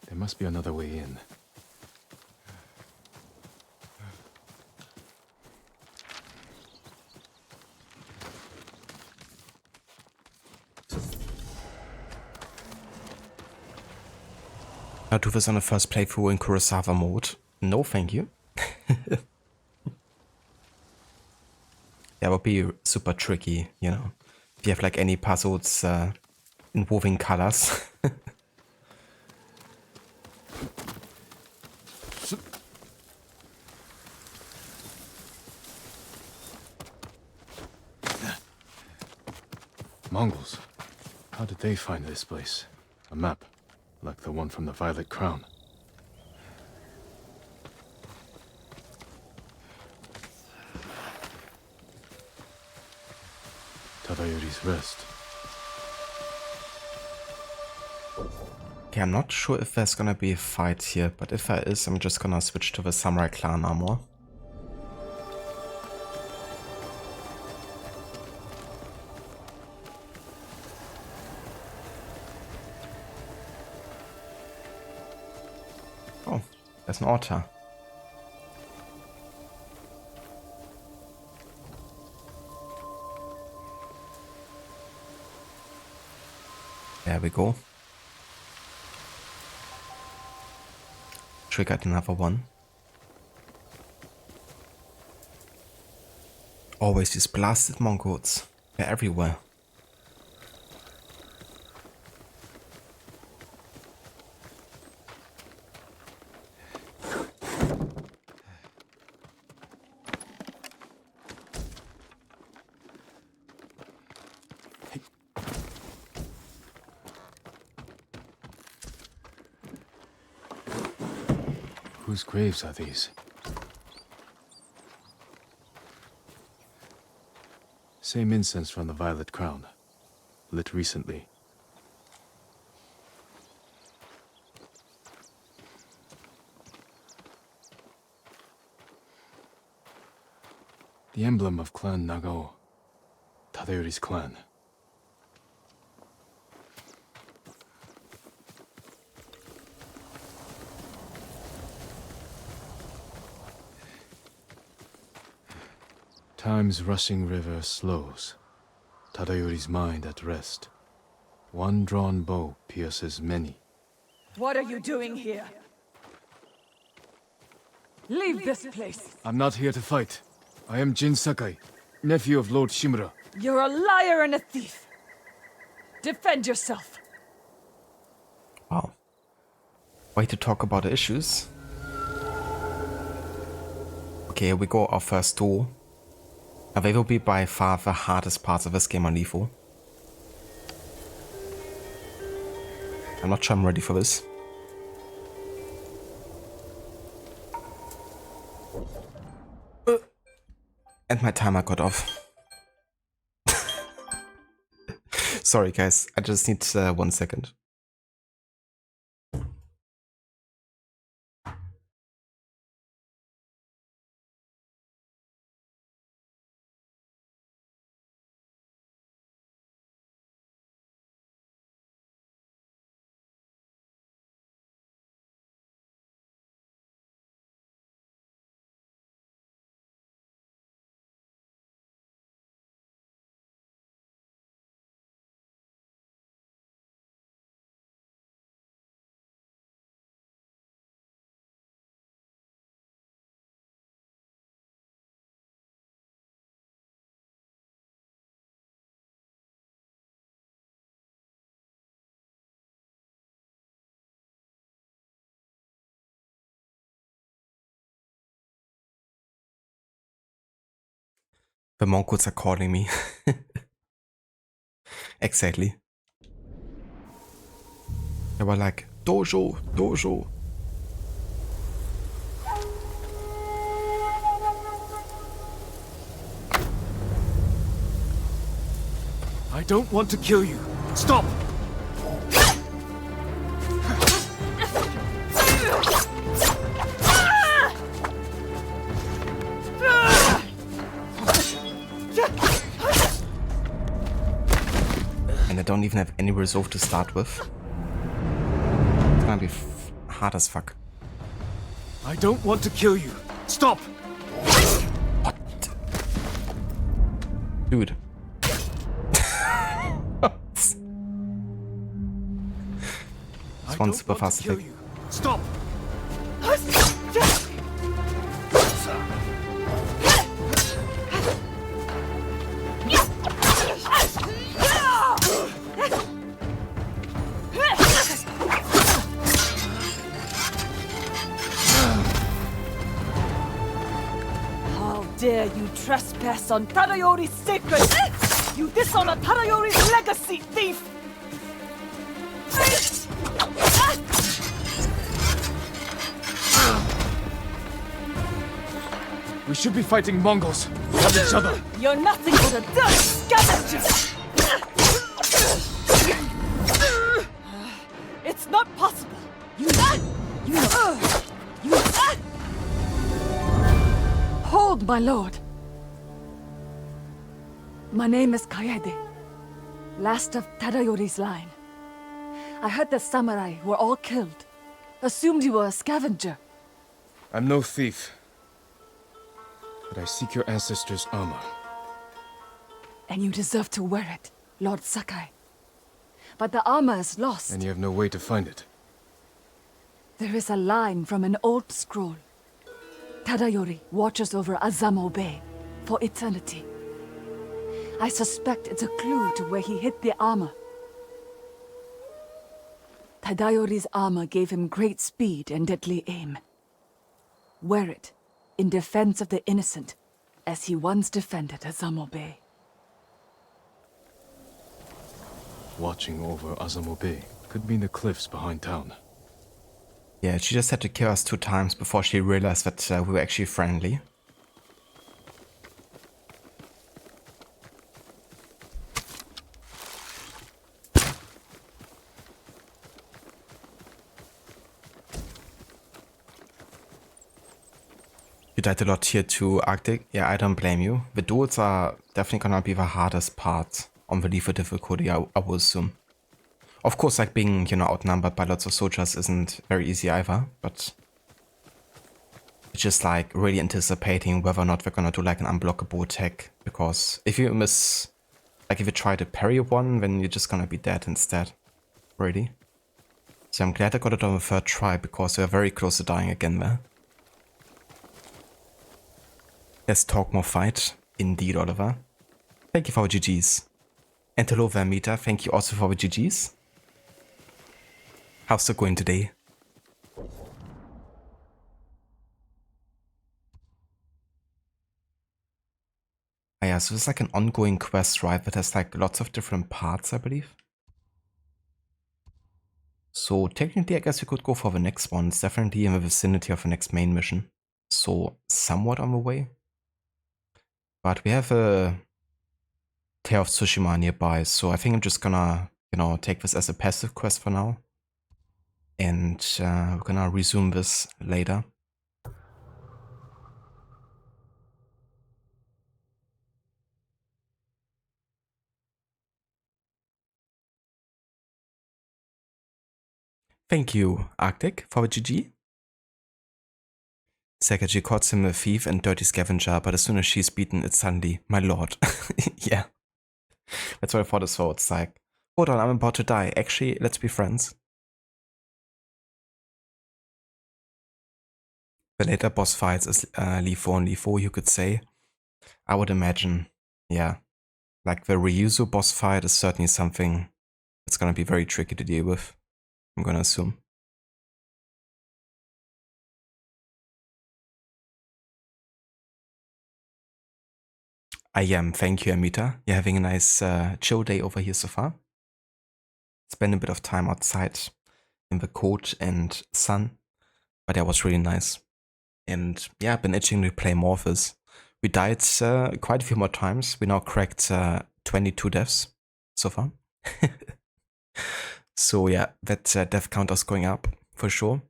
There must be another way in. I'll do this on the first playthrough in Kurosawa mode. No, thank you. That would be super tricky, you know. If you have like any puzzles involving colors. Mongols. How did they find this place? A map, like the one from the Violet Crown. Tadayori's rest. Okay, I'm not sure if there's gonna be a fight here, but if there is, I'm just gonna switch to the Samurai Clan armor. Oh, there's an altar. There we go. triggered another one. Always these blasted Mongols. They're everywhere. Whose graves are these? Same incense from the Violet Crown, lit recently. The emblem of Clan Nagao, Tadayori's clan. Time's rushing river slows, Tadayori's mind at rest. One drawn bow pierces many. What are you doing here? Leave this place! I'm not here to fight. I am Jin Sakai, nephew of Lord Shimura. You're a liar and a thief! Defend yourself! Wow. Way to talk about the issues. Okay, here we go, our first duel. Now, they will be by far the hardest parts of this game on LeFou. I'm not sure I'm ready for this. And my timer got off. Sorry guys, I just need 1 second. The Mongols are calling me. Exactly. They were like, dojo, dojo. I don't want to kill you. Stop! And I don't even have any resolve to start with. It's gonna be hard as fuck. I don't want to kill you. Stop! What? Dude. This one's super fast attack. Stop! How dare you trespass on Tadayori's sacred! You dishonor Tadayori's legacy, thief! We should be fighting Mongols, not each other. You're nothing but a dirty scavenger! It's not possible! Hold, my lord! My name is Kaede, last of Tadayori's line. I heard the samurai were all killed. Assumed you were a scavenger. I'm no thief. But I seek your ancestors' armor. And you deserve to wear it, Lord Sakai. But the armor is lost. And you have no way to find it. There is a line from an old scroll. Tadayori watches over Azamo Bay for eternity. I suspect it's a clue to where he hid the armor. Tadayori's armor gave him great speed and deadly aim. Wear it in defense of the innocent, as he once defended Azamo Bay. Watching over Azamo Bay could mean the cliffs behind town. Yeah, she just had to kill us 2 times before she realized that we were actually friendly. You died a lot here too, Arctic. Yeah, I don't blame you. The duels are definitely gonna be the hardest part on the Leafer difficulty, I will assume. Of course, like being, you know, outnumbered by lots of soldiers isn't very easy either, but it's just like really anticipating whether or not they're gonna do like an unblockable attack, because if you miss, like if you try to parry one, then you're just gonna be dead instead, really. So I'm glad I got it on the 3rd try, because we are very close to dying again there. Let's talk more fight. Indeed, Oliver. Thank you for the GGs. And hello Vermita, thank you also for the GGs. How's it going today? Ah, yeah, so it's like an ongoing quest, right? That has like lots of different parts, I believe. So technically, I guess we could go for the next one. It's definitely in the vicinity of the next main mission. So somewhat on the way. But we have a Tale of Tsushima nearby, so I think I'm just gonna, you know, take this as a passive quest for now. And we're gonna resume this later. Thank you, Arctic, for the GG. Sakaji calls him a thief and dirty scavenger, but as soon as she's beaten, it's suddenly, my lord. Yeah. That's what I thought as well. It's like, hold on, I'm about to die. Actually, let's be friends. The later boss fights is Lifo and Lifo, you could say. I would imagine, yeah. Like the Ryuzu boss fight is certainly something that's gonna be very tricky to deal with, I'm gonna assume. I am, thank you, Amita. You're having a nice chill day over here so far. Spend a bit of time outside in the cold and sun, but that was really nice. And yeah, I've been itching to play more of this. We died quite a few more times. We now cracked 22 deaths so far. So yeah, that death count is going up for sure.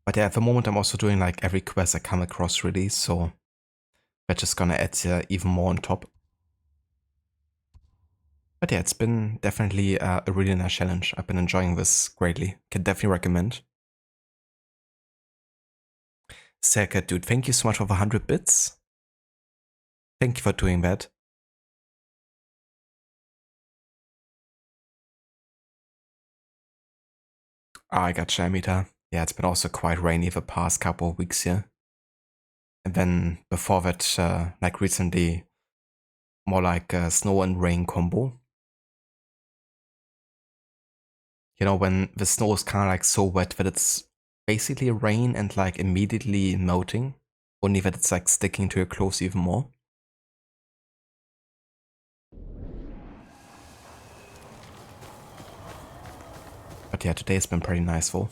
But yeah, at the moment I'm also doing like every quest I come across really, so we're just gonna add even more on top. But yeah, it's been definitely a really nice challenge. I've been enjoying this greatly. Can definitely recommend. Serka, dude, thank you so much for the 100 bits. Thank you for doing that. I got Amita. Yeah, it's been also quite rainy the past couple of weeks here. And then before that, like recently, more like a snow and rain combo. You know, when the snow is kind of like so wet that it's basically rain and like immediately melting, only that it's like sticking to your clothes even more. But yeah, today's been pretty nice though.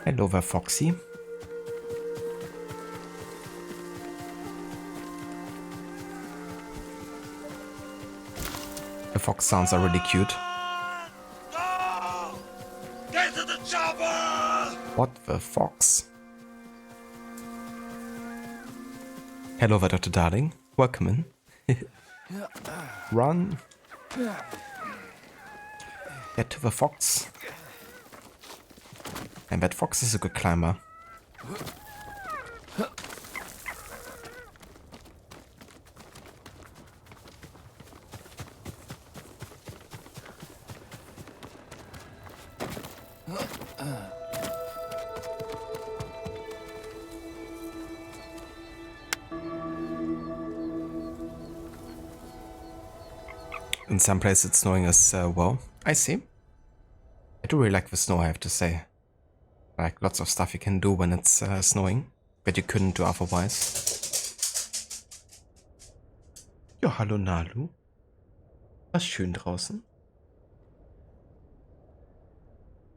Hello there, Foxy. The fox sounds are really cute. No! Get to the chopper! What the fox? Hello there, Dr. Darling. Welcome in. Run. Get to the fox. And that fox is a good climber. In some places it's snowing as well. I see. I do really like the snow, I have to say. Like lots of stuff you can do when it's snowing, that you couldn't do otherwise. Ja, hallo Nalu. Was schön draußen.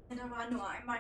Da war nur einmal.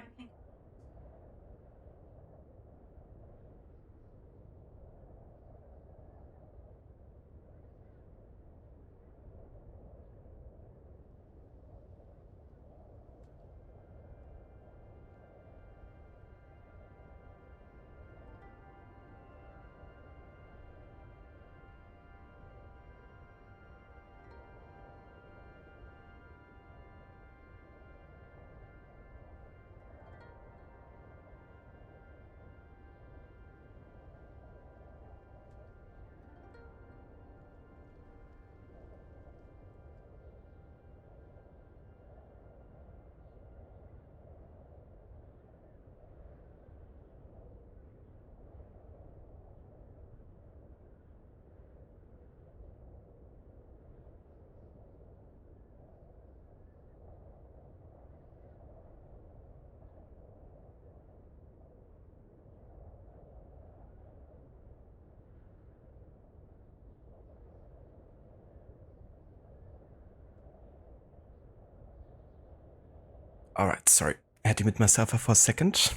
Alright, sorry. I had to mute myself for a second.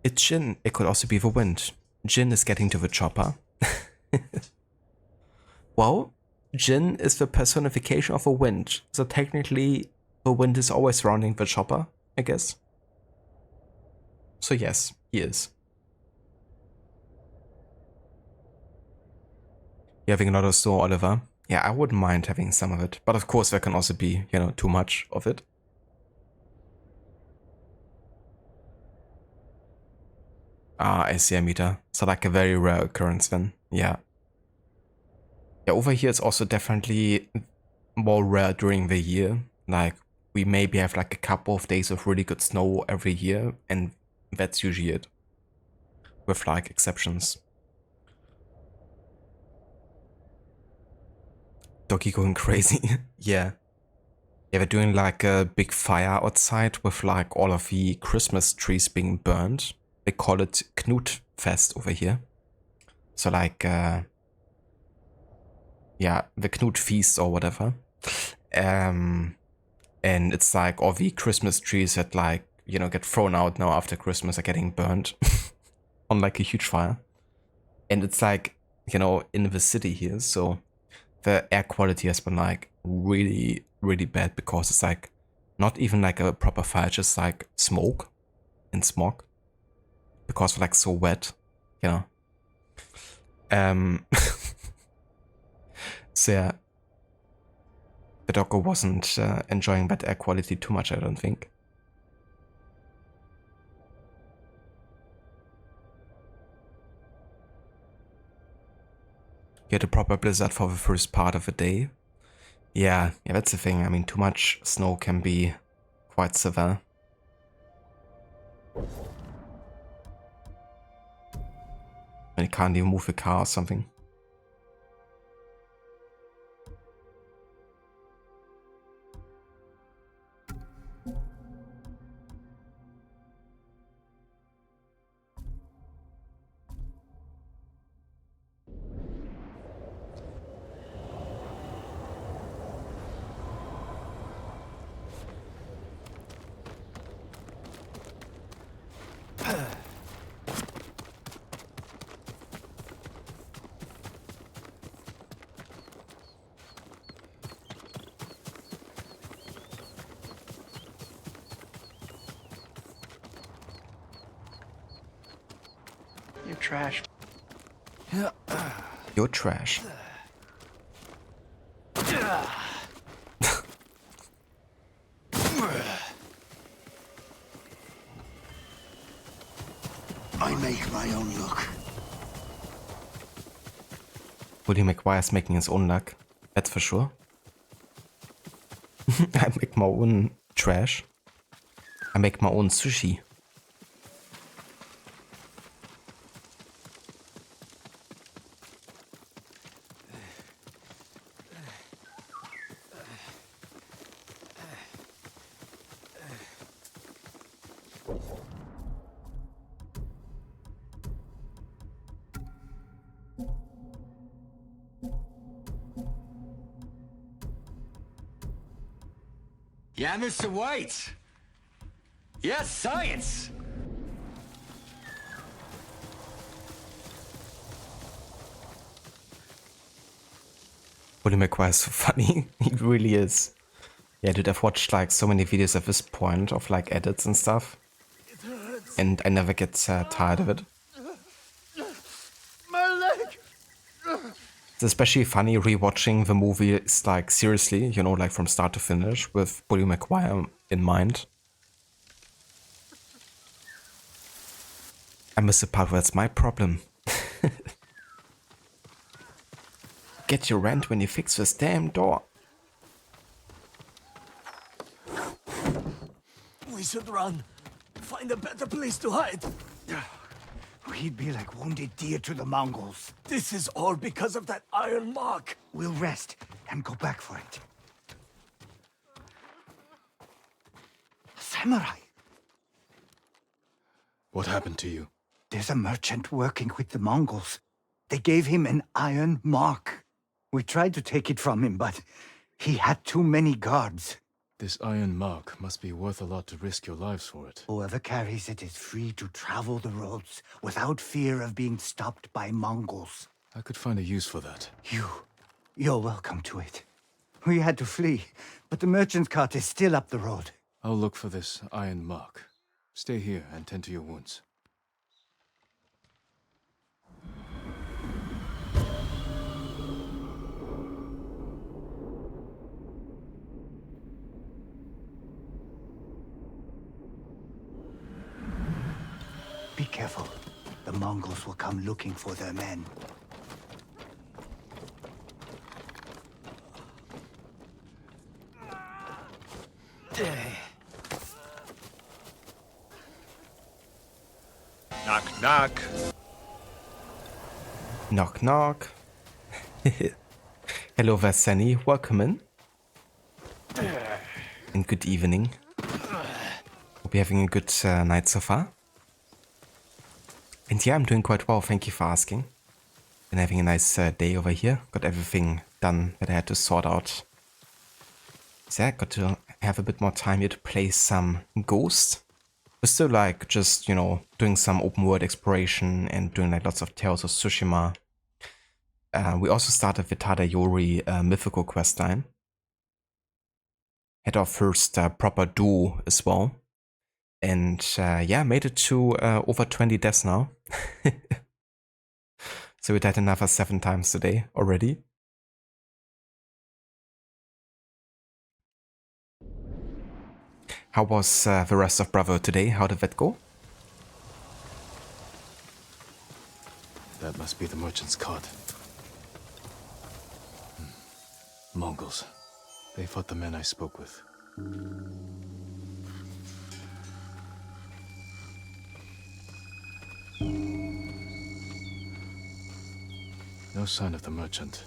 It's Jin. It could also be the wind. Jin is getting to the chopper. Well, Jin is the personification of the wind. So technically, the wind is always surrounding the chopper, I guess. So yes, he is. You're having a lot of snow, Oliver. Yeah, I wouldn't mind having some of it. But of course, there can also be, you know, too much of it. Ah, I see, Amita. So like a very rare occurrence then. Yeah. Yeah, over here it's also definitely more rare during the year. Like, we maybe have like a couple of days of really good snow every year, and that's usually it. With like exceptions. Doggy going crazy. Yeah. Yeah, they're doing like a big fire outside with like all of the Christmas trees being burned. They call it Knut Fest over here. So like, yeah, the Knut Feast or whatever. And it's like all the Christmas trees that like, you know, get thrown out now after Christmas are getting burned on like a huge fire. And it's like, you know, in the city here, so the air quality has been like really, really bad because it's like not even like a proper fire, just like smoke and smog because we're like so wet, you know. So yeah, the doggo wasn't enjoying that air quality too much, I don't think. You had a proper blizzard for the first part of the day. Yeah, that's the thing. I mean, too much snow can be quite severe. And you can't even move a car or something. You're trash. You're trash. I make my own luck. William McGuire's making his own luck. That's for sure. I make my own trash. I make my own sushi. Yeah, Mr. White. Yes, science. William McGuire is so funny. He really is. Yeah, dude, I've watched like so many videos at this point of like edits and stuff. And I never get tired of it. My leg! It's especially funny rewatching the movie. It's like seriously, you know, like from start to finish with William McGuire in mind. I miss the part where it's my problem. Get your rent when you fix this damn door. We should run. Find a better place to hide. We'd be like wounded deer to the Mongols. This is all because of that iron mark. We'll rest and go back for it. A samurai. What happened to you? There's a merchant working with the Mongols. They gave him an iron mark. We tried to take it from him, but he had too many guards. This iron mark must be worth a lot to risk your lives for it. Whoever carries it is free to travel the roads without fear of being stopped by Mongols. I could find a use for that. You're welcome to it. We had to flee, but the merchant's cart is still up the road. I'll look for this iron mark. Stay here and tend to your wounds. Be careful. The Mongols will come looking for their men. Knock, knock. Knock, knock. Hello there, Sunny. Welcome in. And good evening. Hope you're having a good night so far. And yeah, I'm doing quite well, thank you for asking. Been having a nice day over here. Got everything done that I had to sort out. So yeah, got to have a bit more time here to play some Ghost. We're still like just, you know, doing some open world exploration and doing like lots of Tales of Tsushima. We also started the Tadayori mythical questline. Had our first proper duo as well. And yeah, made it to over 20 deaths now. So we died another 7 times today already. How was the rest of Brotherhood today? How did that go? That must be the merchant's cot. Mongols. They fought the men I spoke with. No sign of the merchant.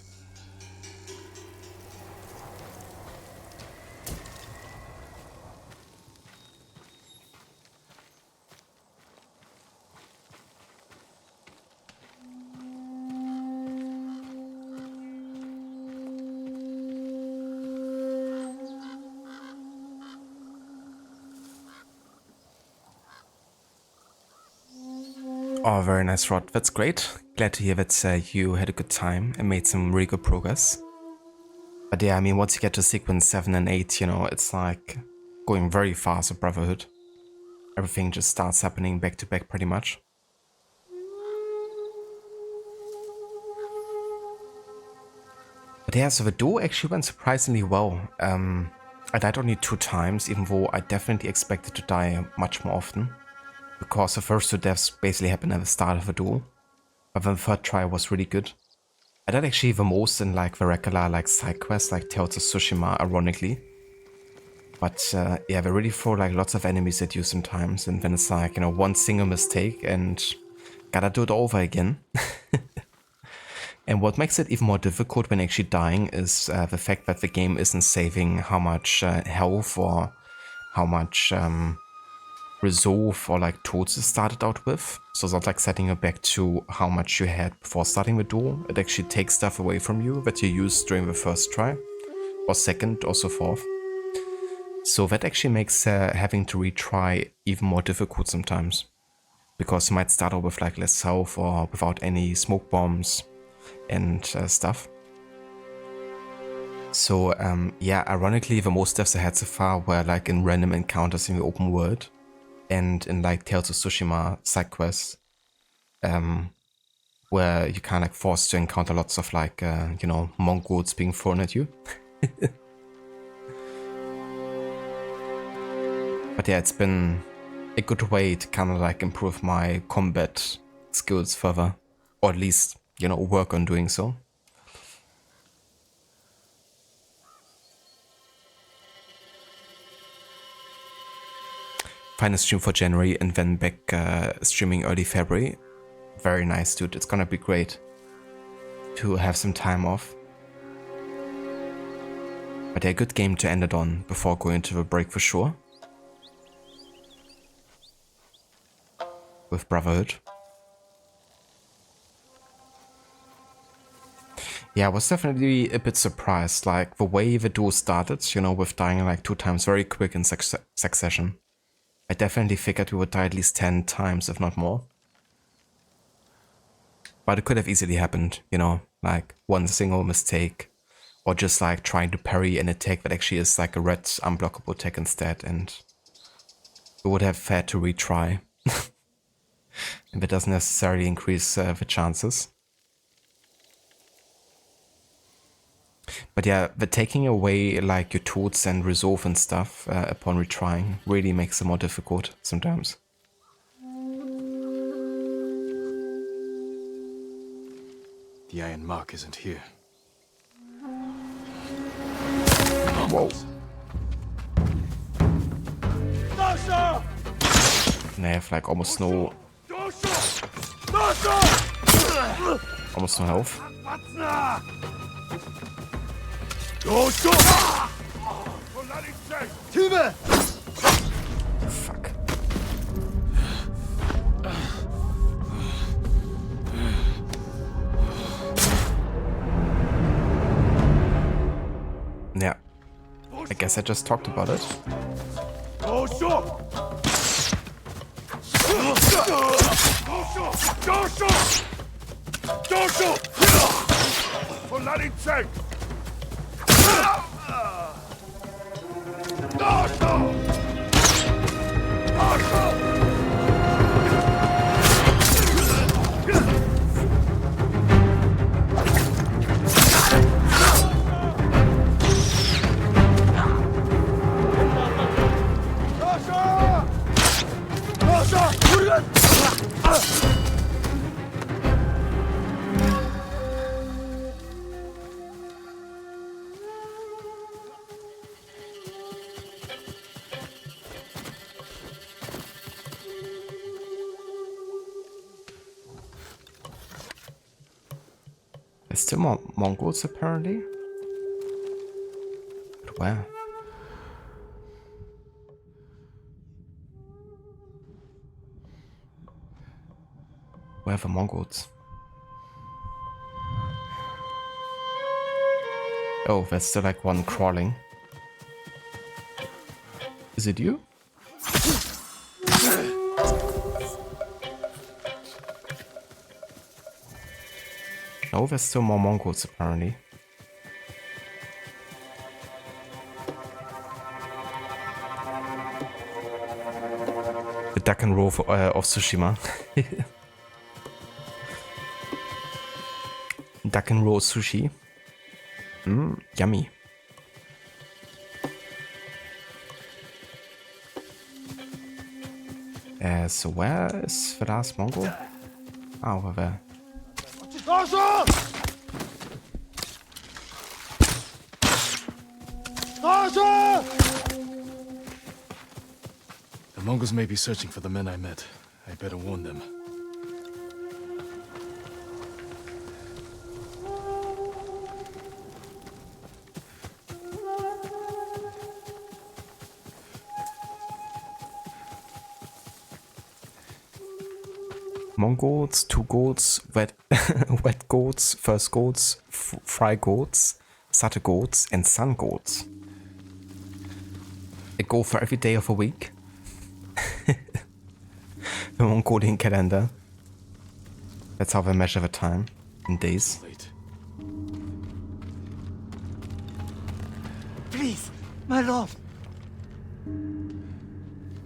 Oh, very nice, Rod. That's great. Glad to hear that you had a good time and made some really good progress. But yeah, I mean, once you get to sequence 7 and 8, you know, it's like going very fast with Brotherhood. Everything just starts happening back to back pretty much. But yeah, so the duo actually went surprisingly well. I died only 2 times, even though I definitely expected to die much more often. Because the first 2 deaths basically happened at the start of the duel. But then the third try was really good. I died actually the most in like the regular like side quests like Tales of Tsushima, ironically. But yeah, they really throw like lots of enemies at you sometimes, and then it's like, you know, one single mistake and gotta do it over again. And what makes it even more difficult when actually dying is the fact that the game isn't saving how much health or how much resolve or like tools you started out with. So it's not like setting you back to how much you had before starting the duel. It actually takes stuff away from you that you used during the first try, or second, or so forth. So that actually makes having to retry even more difficult sometimes. Because you might start out with like less health or without any smoke bombs and stuff. So yeah, ironically the most deaths I had so far were like in random encounters in the open world. And in like Tales of Tsushima side quests, where you kind of like forced to encounter lots of like, you know, Mongols being thrown at you. But yeah, it's been a good way to kind of like improve my combat skills further, or at least, you know, work on doing so. Final stream for January and then back streaming early February. Very nice, dude. It's gonna be great to have some time off. But yeah, a good game to end it on before going to the break for sure. With Brotherhood. Yeah, I was definitely a bit surprised, like the way the duel started, you know, with dying like 2 times very quick in succession. I definitely figured we would die at least 10 times, if not more. But it could have easily happened, you know, like one single mistake, or just like trying to parry an attack that actually is like a red unblockable attack instead, and we would have had to retry. And that doesn't necessarily increase the chances. But yeah, the taking away like your tools and resolve and stuff upon retrying really makes it more difficult sometimes. The iron mark isn't here. Whoa. And I have like almost no health. Fuck. Yeah. I guess I just talked about it. There's still more Mongols apparently. But where? Where are the Mongols? Oh, there's still like one crawling. Is it you? No, there's still more Mongols apparently. The duck and roll of Tsushima. Duck and roll sushi. Yummy. So where is the last Mongol? Ah, over there. The Mongols may be searching for the men I met. I better warn them. Mongols, 2 goats, wet wet goats, first goats, fry goats, sate goats, and sun goats. A goal for every day of a week. The Mongolian calendar. That's how they measure the time in days. Late. Please, my lord.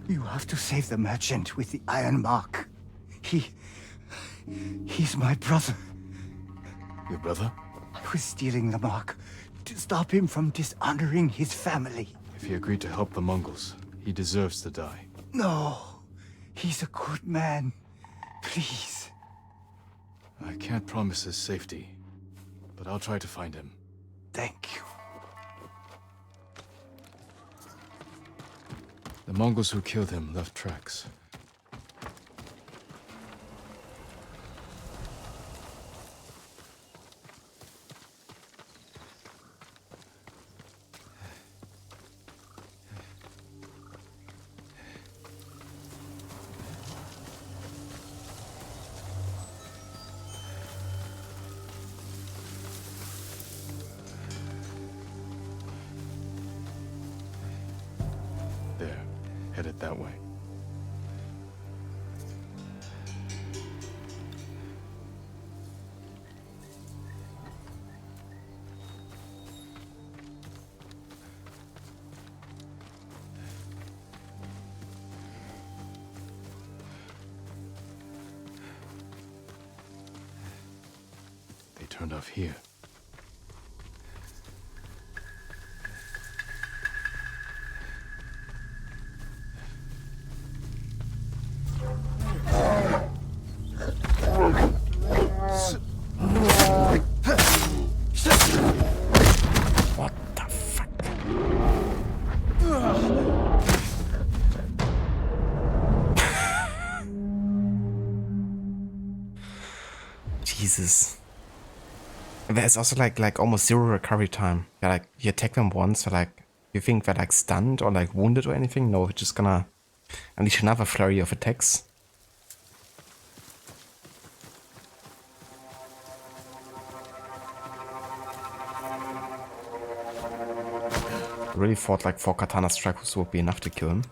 You have to save the merchant with the iron mark. He's my brother. Your brother? I was stealing the mark to stop him from dishonoring his family. If he agreed to help the Mongols, he deserves to die. No, he's a good man. Please. I can't promise his safety, but I'll try to find him. Thank you. The Mongols who killed him left tracks. There, headed that way. They turned off here. What the fuck? Jesus. There's also like almost 0 recovery time. Yeah, like you attack them once, so like you think they're like stunned or like wounded or anything. No, it's just gonna unleash another flurry of attacks. I really thought like 4 katana strikes would be enough to kill him.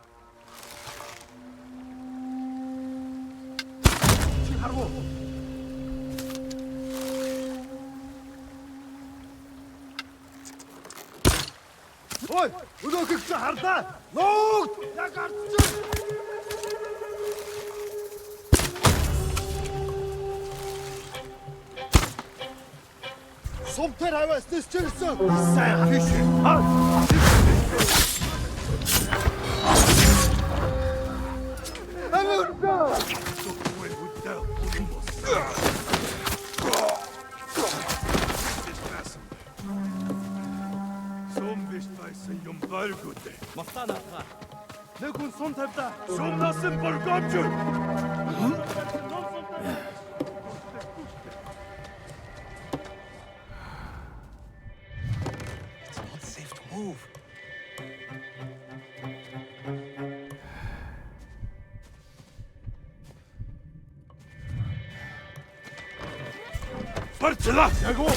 Parcela! Yago!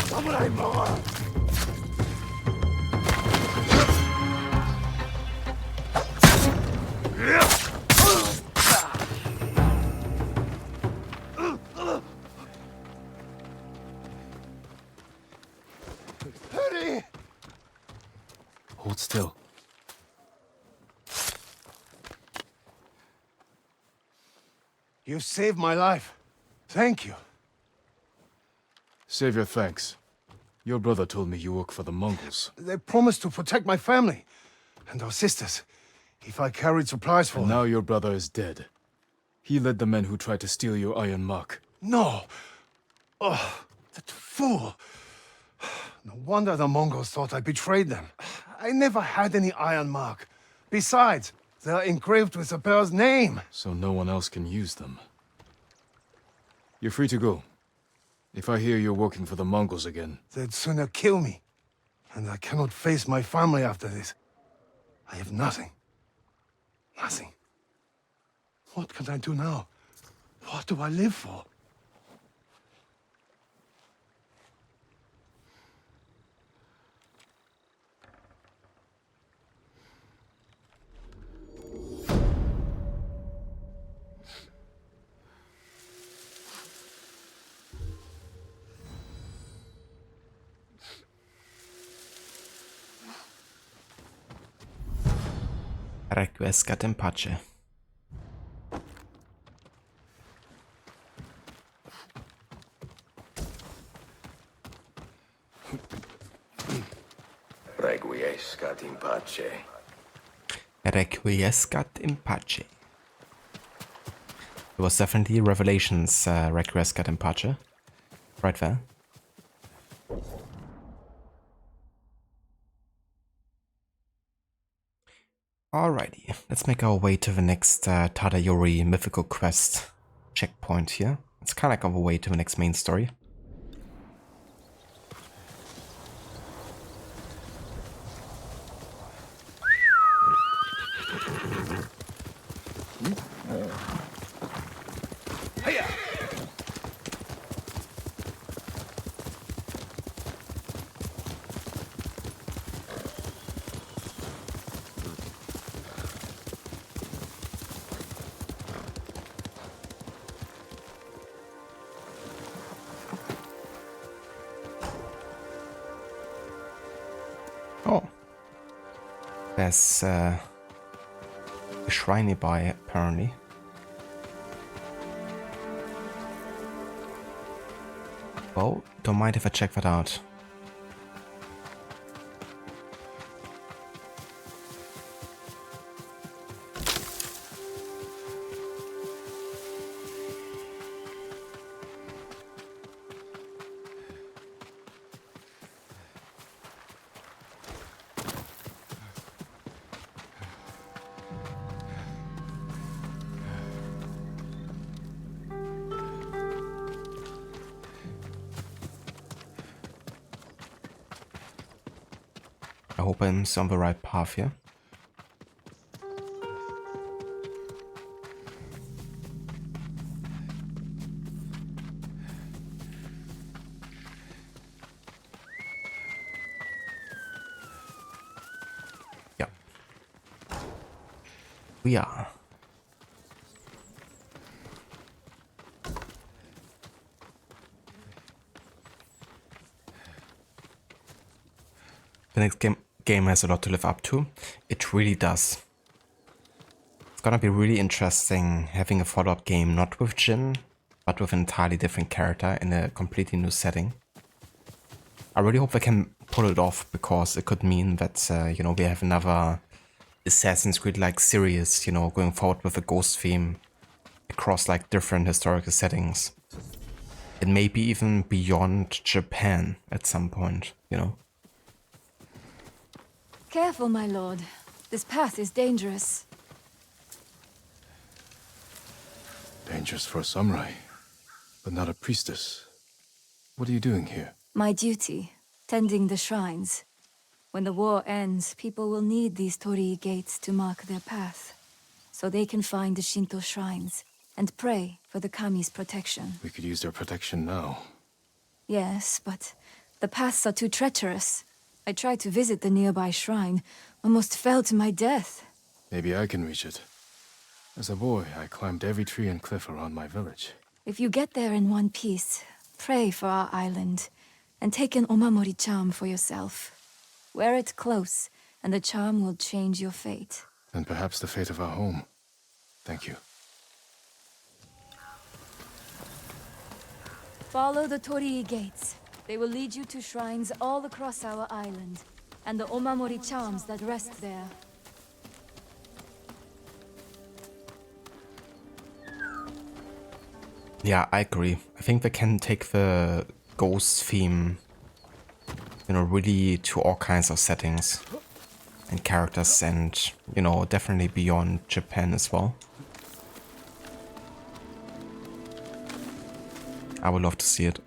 Samurai Mama! Hurry! Hold still. You saved my life. Thank you. Save your thanks. Your brother told me you work for the Mongols. They promised to protect my family and our sisters if I carried supplies for And them. now your brother is dead. He led the men who tried to steal your iron mark. No! Oh, that fool! No wonder the Mongols thought I betrayed them. I never had any iron mark. Besides, they are engraved with the bear's name. So no one else can use them. You're free to go. If I hear you're working for the Mongols again... They'd sooner kill me. And I cannot face my family after this. I have nothing. Nothing. What can I do now? What do I live for? Requiescat in pace. Requiescat in pace. Requiescat in pace. It was definitely Revelations Requiescat in pace. Right there. Alrighty, let's make our way to the next Tadayori mythical quest checkpoint here. It's kind of like our way to the next main story. Oh, there's a shrine nearby apparently. Well, don't mind if I check that out. I hope I'm on the right path here. Yep. We are. The next game has a lot to live up to. It really does. It's gonna be really interesting having a follow-up game not with Jin, but with an entirely different character in a completely new setting. I really hope they can pull it off, because it could mean that, you know, we have another Assassin's Creed-like series, you know, going forward with a ghost theme across like different historical settings. And maybe even beyond Japan at some point, you know. Careful, my lord. This path is dangerous. Dangerous for a samurai, but not a priestess. What are you doing here? My duty, tending the shrines. When the war ends, people will need these torii gates to mark their path, so they can find the Shinto shrines and pray for the kami's protection. We could use their protection now. Yes, but the paths are too treacherous. I tried to visit the nearby shrine, almost fell to my death. Maybe I can reach it. As a boy, I climbed every tree and cliff around my village. If you get there in one piece, pray for our island, and take an Omamori charm for yourself. Wear it close, and the charm will change your fate. And perhaps the fate of our home. Thank you. Follow the Torii gates. They will lead you to shrines all across our island, and the Omamori charms that rest there. Yeah, I agree. I think they can take the ghost theme, you know, really to all kinds of settings and characters and, you know, definitely beyond Japan as well. I would love to see it.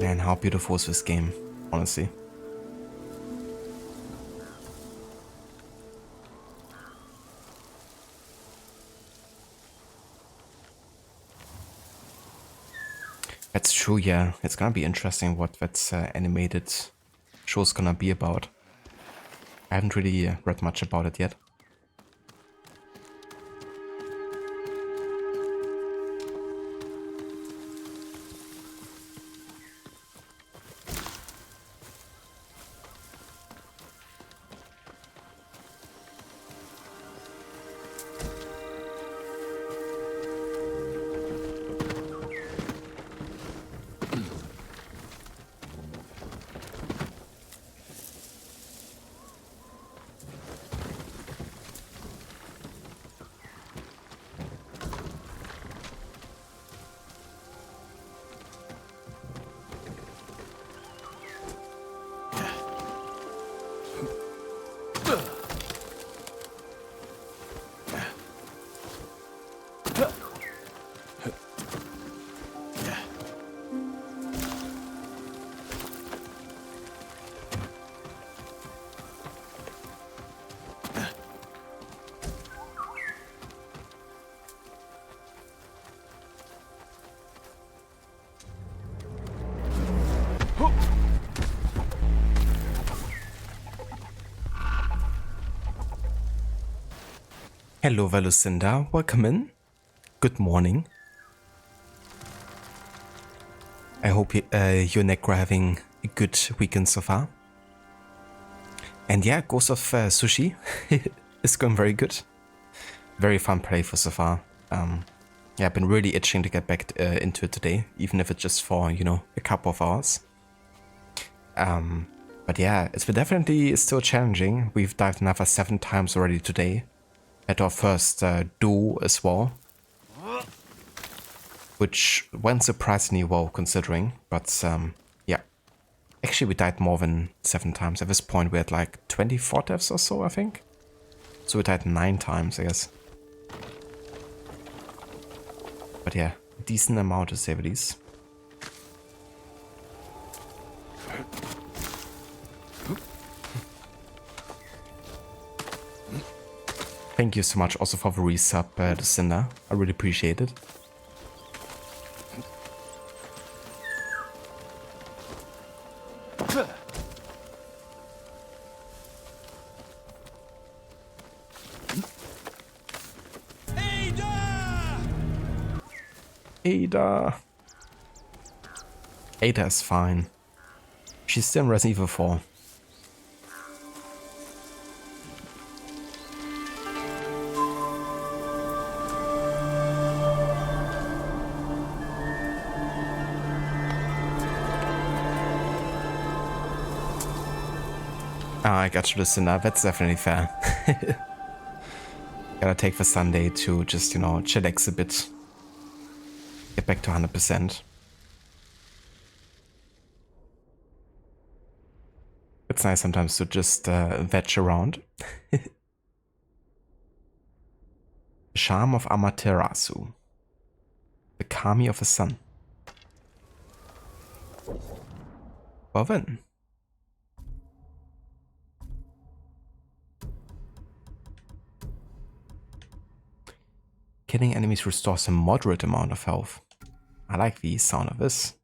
Man, how beautiful is this game, honestly. That's true, yeah. It's gonna be interesting what that animated show's gonna be about. I haven't really read much about it yet. Hello, Valucinda. Welcome in. Good morning. I hope you and Nick are having a good weekend so far. And yeah, Ghost of Sushi is going very good. Very fun playthrough so far. Yeah, I've been really itching to get back into it today, even if it's just for, you know, a couple of hours. But yeah, it's been definitely still challenging. We've dived another 7 times already today. At our first duo as well. Which went surprisingly well considering, but yeah. Actually we died more than 7 times. At this point we had like 24 deaths or so, I think. So we died 9 times, I guess. But yeah, decent amount to say the least. Thank you so much also for the resub, Lucinda. I really appreciate it. Ada! Ada is fine. She's still in Resident Evil 4. I got you, Lucinda. That's definitely fair. Gotta take the Sunday to just, you know, chillax a bit. Get back to 100%. It's nice sometimes to just veg around. Charm of Amaterasu. The Kami of the Sun. Well then. Killing enemies restores a moderate amount of health. I like the sound of this.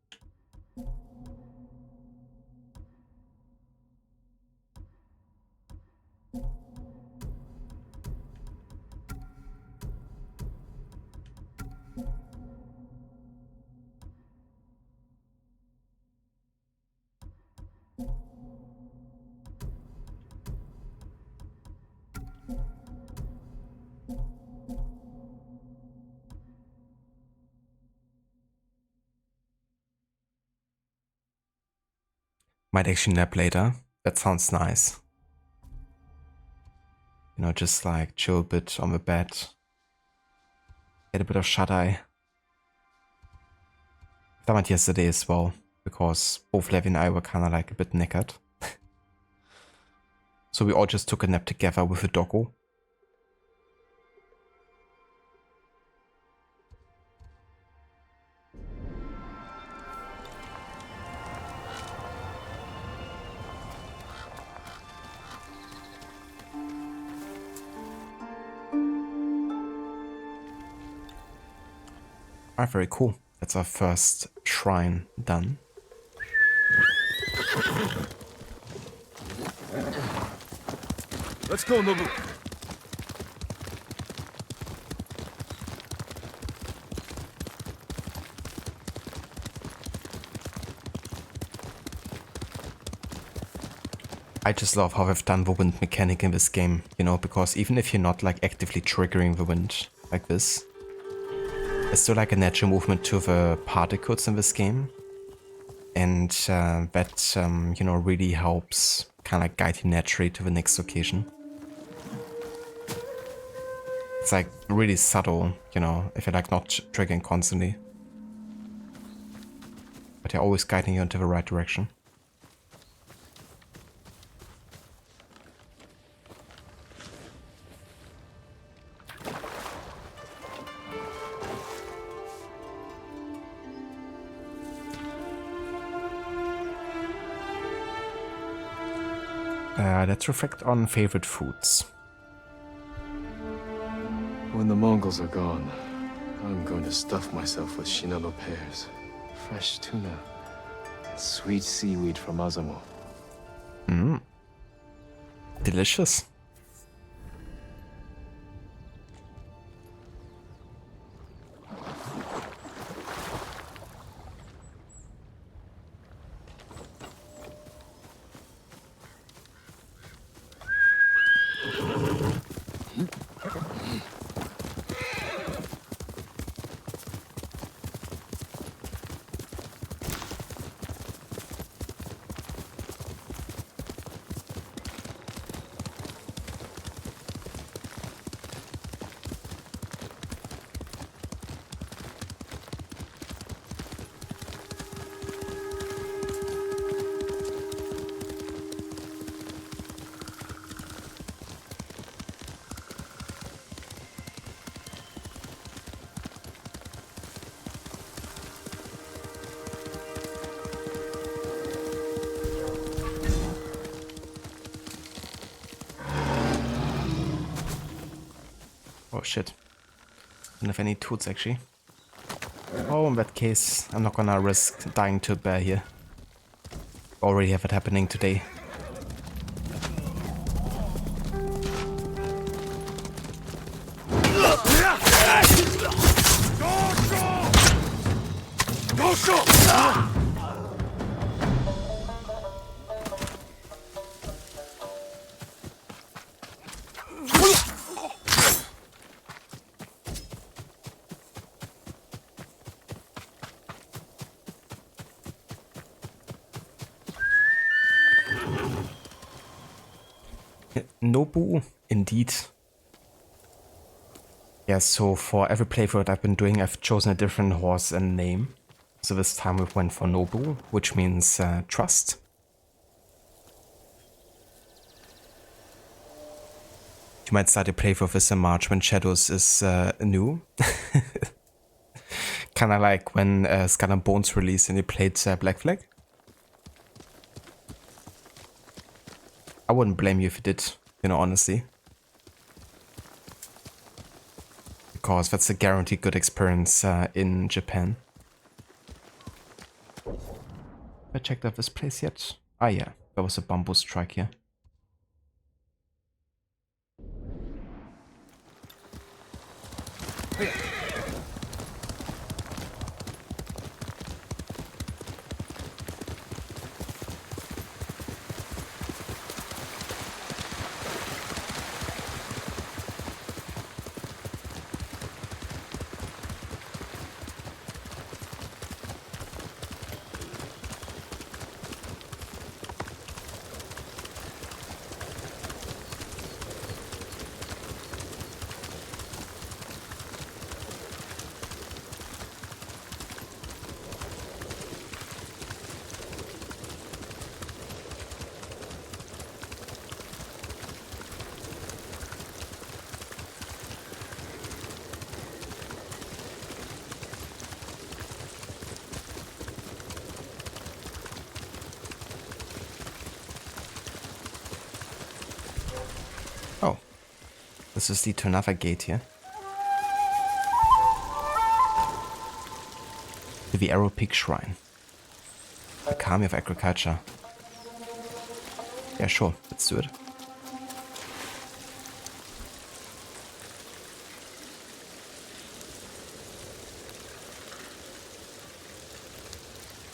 Might actually nap later. That sounds nice. You know, just like chill a bit on the bed. Get a bit of shut-eye. That went yesterday as well, because both Levi and I were kind of like a bit knackered. So we all just took a nap together with the doggo. Alright, very cool. That's our first shrine done. Let's go, Nobu. I just love how they've done the wind mechanic in this game, you know, because even if you're not like actively triggering the wind like this, there's still like a natural movement to the particles in this game. And that, you know, really helps kind of like guide you naturally to the next location. It's like really subtle, you know, if you're like not triggering constantly. But they're always guiding you into the right direction. Let's reflect on favorite foods. When the Mongols are gone, I'm going to stuff myself with Shinano pears, fresh tuna, and sweet seaweed from Azamo. Delicious. Oh shit. Don't have any tools actually. Oh, in that case, I'm not gonna risk dying to a bear here. Already have it happening today. Nobu, indeed. Yeah, so for every playthrough that I've been doing, I've chosen a different horse and name. So this time we went for Nobu, which means trust. You might start a playthrough with in March when Shadows is new. Kinda like when Skull and Bones released and you played Black Flag. I wouldn't blame you if you did, you know, honestly. course. That's a guaranteed good experience in Japan. Have I checked out this place yet? Ah, yeah. There was a bamboo strike here. Oh, this is the to another gate here. To the Arrow Peak Shrine. The Kami of Agriculture. Yeah, sure, let's do it.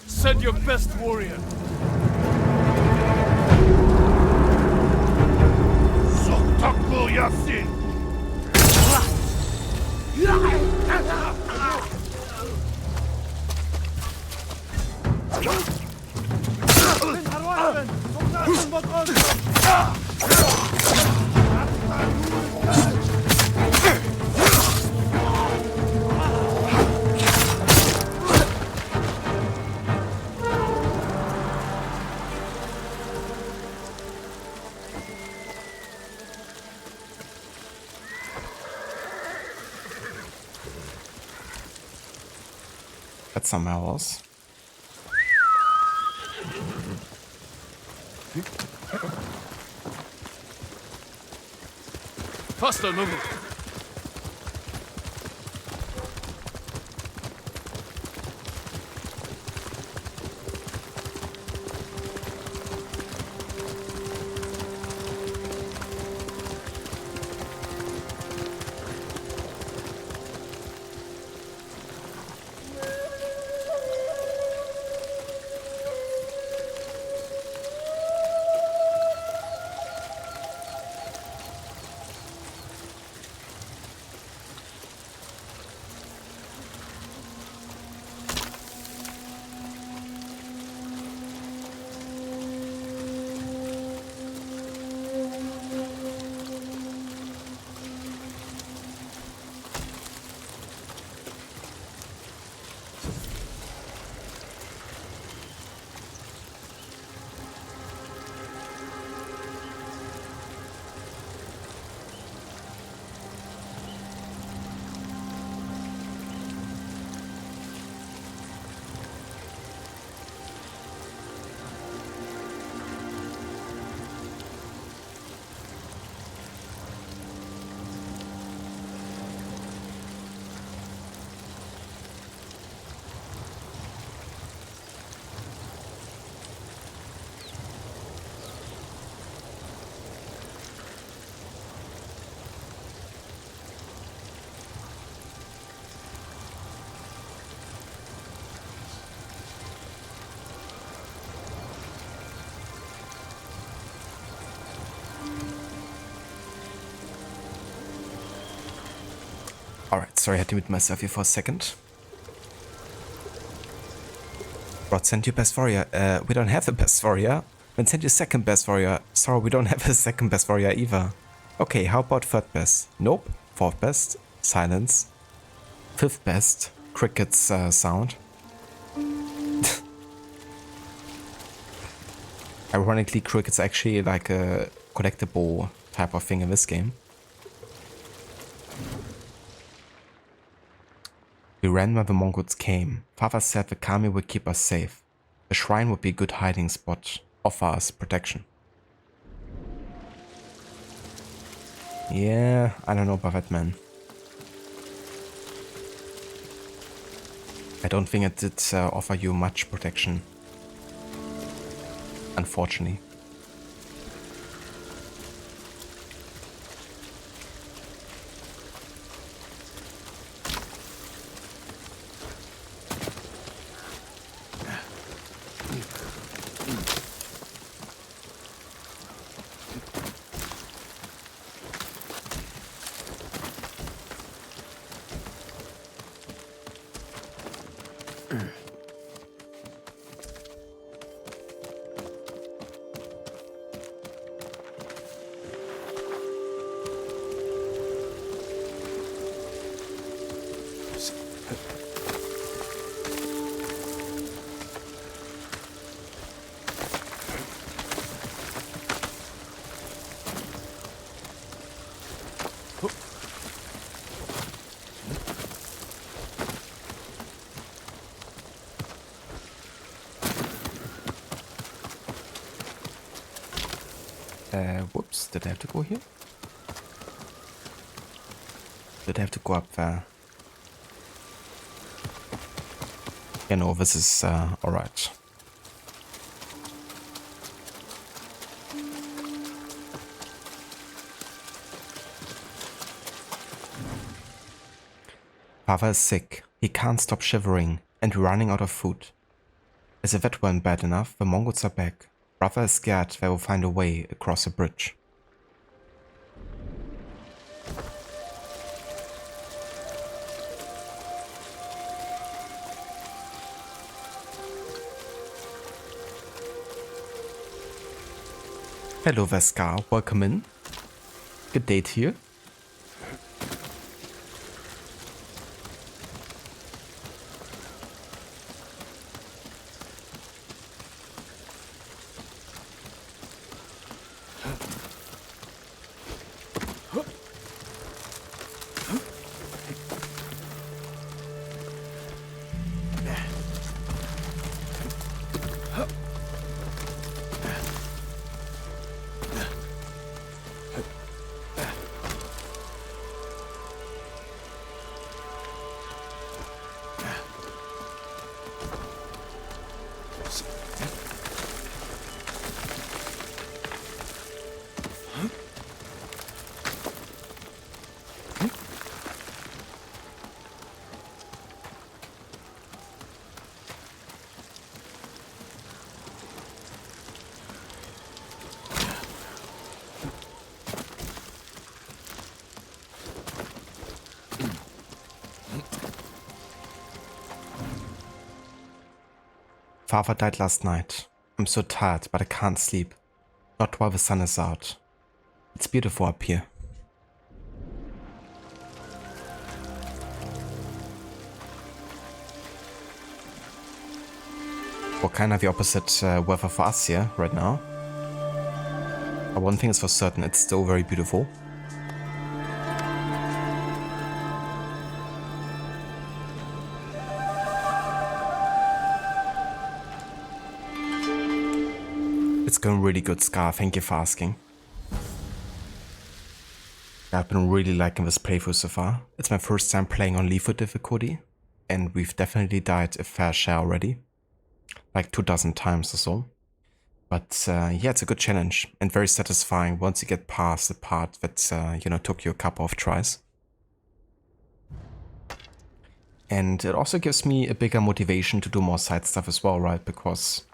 Send your best warrior. That's somewhere else. Faster, Nobu. Alright, sorry, I had to mute myself here for a second. Rod, send your best warrior. We don't have the best warrior. Then send your second best warrior. Sorry, we don't have a second best warrior either. Okay, how about third best? Nope. Fourth best? Silence. Fifth best? Crickets sound. Ironically, crickets actually like a collectible type of thing in this game. We ran where the Mongols came. Father said the Kami would keep us safe. The shrine would be a good hiding spot. Offer us protection. Yeah, I don't know about that, man. I don't think it did offer you much protection. Unfortunately. Whoops, did I have to go here? Did I have to go up there? Yeah, no, this is alright. Father is sick. He can't stop shivering and running out of food. As if that weren't bad enough, the Mongols are back. Brother is scared they will find a way across the bridge. Hello Veskar, welcome in. Good day to you. Father died last night. I'm so tired, but I can't sleep. Not while the sun is out. It's beautiful up here. Well, kind of the opposite weather for us here right now. But one thing is for certain, it's still very beautiful. It's going really good, Scar. Thank you for asking. I've been really liking this playthrough so far. It's my first time playing on lethal difficulty, and we've definitely died a fair share already. Like 2,000 times or so. But yeah, it's a good challenge and very satisfying once you get past the part that, you know, took you a couple of tries. And it also gives me a bigger motivation to do more side stuff as well, right? Because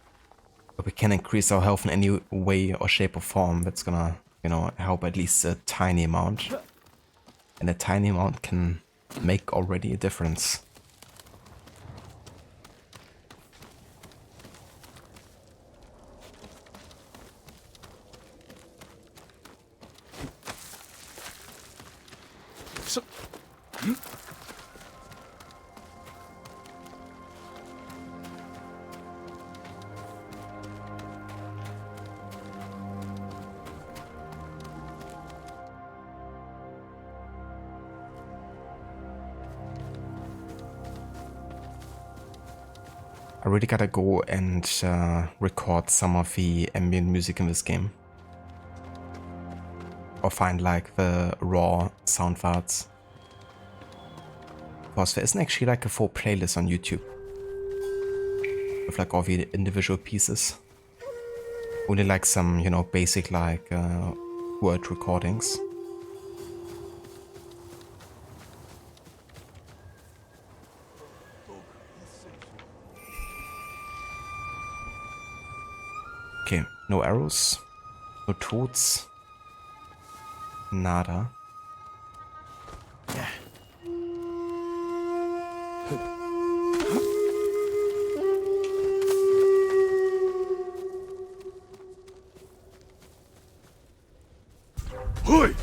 we can increase our health in any way or shape or form. That's gonna, you know, help at least a tiny amount. And a tiny amount can make already a difference. I really gotta go and record some of the ambient music in this game. Or find like the raw sound files. Because there isn't actually like a full playlist on YouTube. with like all the individual pieces. Only like some, you know, basic like word recordings. Okay, no arrows, no toads, nada. Hui!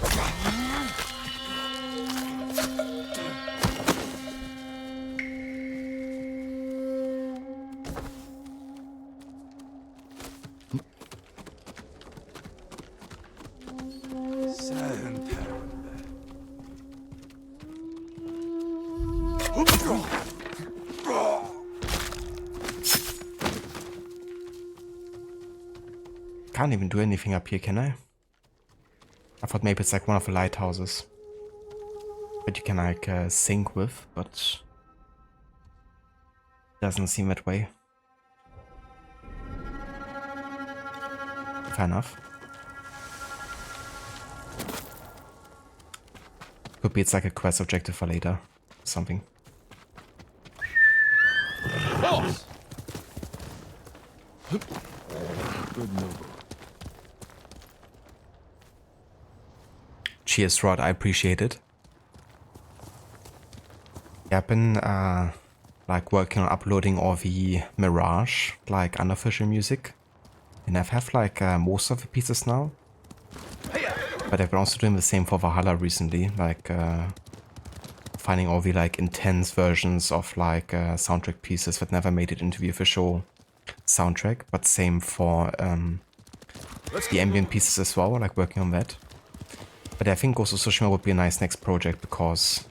Can't even do anything up here, can I? I thought maybe it's like one of the lighthouses that you can like sync with, but doesn't seem that way. Fair enough. Could be it's like a quest objective for later. Something. Vost! Good noble. Cheers, Rod. I appreciate it. Yeah, I've been like working on uploading all the Mirage, like unofficial music. And I've had like most of the pieces now. But I've been also doing the same for Valhalla recently, like finding all the like intense versions of like soundtrack pieces that never made it into the official soundtrack. But same for the ambient pieces as well, like working on that. But I think also Tsushima would be a nice next project because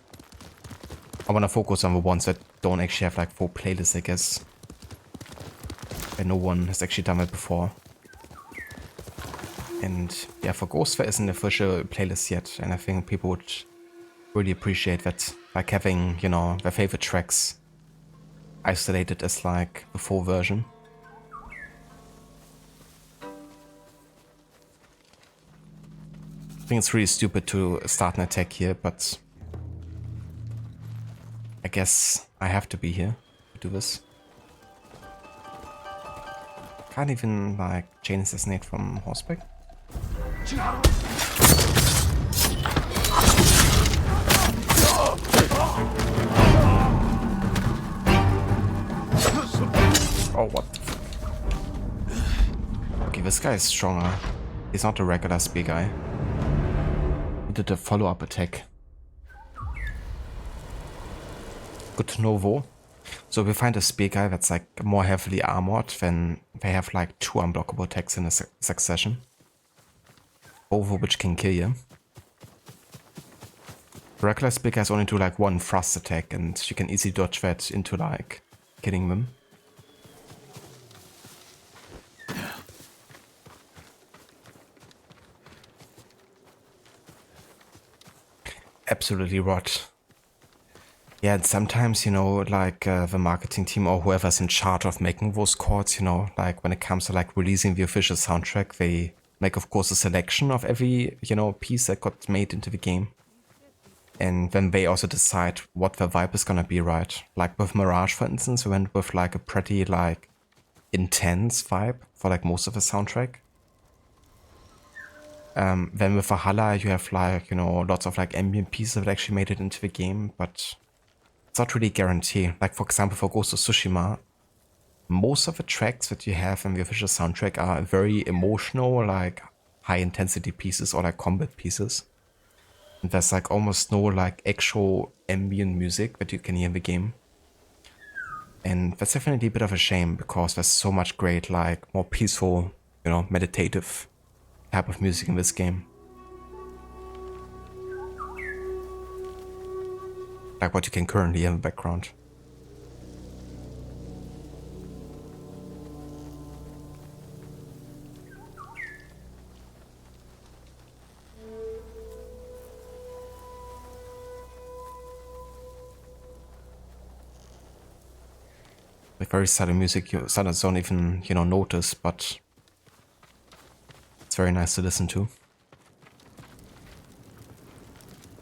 I want to focus on the ones that don't actually have like full playlists, I guess. And no one has actually done that before. And yeah, for Ghost there isn't an official playlist yet, and I think people would really appreciate that, like having, you know, their favorite tracks isolated as like the full version. I think it's really stupid to start an attack here, but I guess I have to be here to do this. Can't even like chain assassinate from horseback. Oh, what the fuck? Okay, this guy is stronger. He's not a regular spear guy. He did a follow-up attack. Good to know, though. So we find a spear guy that's like more heavily armored, then they have like 2 unblockable attacks in a succession. Both of which can kill you. Regular spear guys only do like 1 thrust attack, and you can easily dodge that into like killing them. Absolutely rot. Yeah, and sometimes, you know, like the marketing team or whoever's in charge of making those chords, you know, like when it comes to like releasing the official soundtrack, they make, of course, a selection of every, you know, piece that got made into the game. And then they also decide what the vibe is gonna be, right? Like with Mirage, for instance, we went with like a pretty like intense vibe for like most of the soundtrack. Then with Valhalla, you have like, you know, lots of like ambient pieces that actually made it into the game, but it's not really guaranteed. Like for example, for Ghost of Tsushima, most of the tracks that you have in the official soundtrack are very emotional, like high intensity pieces or like combat pieces. And there's like almost no like actual ambient music that you can hear in the game. And that's definitely a bit of a shame because there's so much great, like more peaceful, you know, meditative type of music in this game. Like what you can currently hear in the background. The like very subtle music you sometimes don't even, you know, notice, but it's very nice to listen to.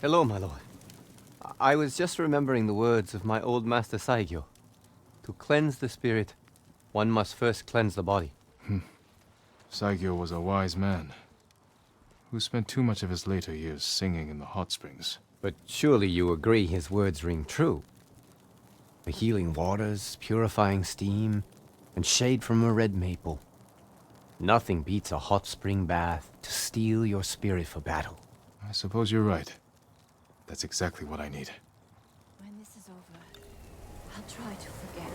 Hello, my lord. I was just remembering the words of my old master Saigyo. To cleanse the spirit, one must first cleanse the body. Saigyo was a wise man who spent too much of his later years singing in the hot springs. But surely you agree his words ring true. The healing waters, purifying steam, and shade from a red maple. Nothing beats a hot spring bath to steel your spirit for battle. I suppose you're right. That's exactly what I need. When this is over, I'll try to forget.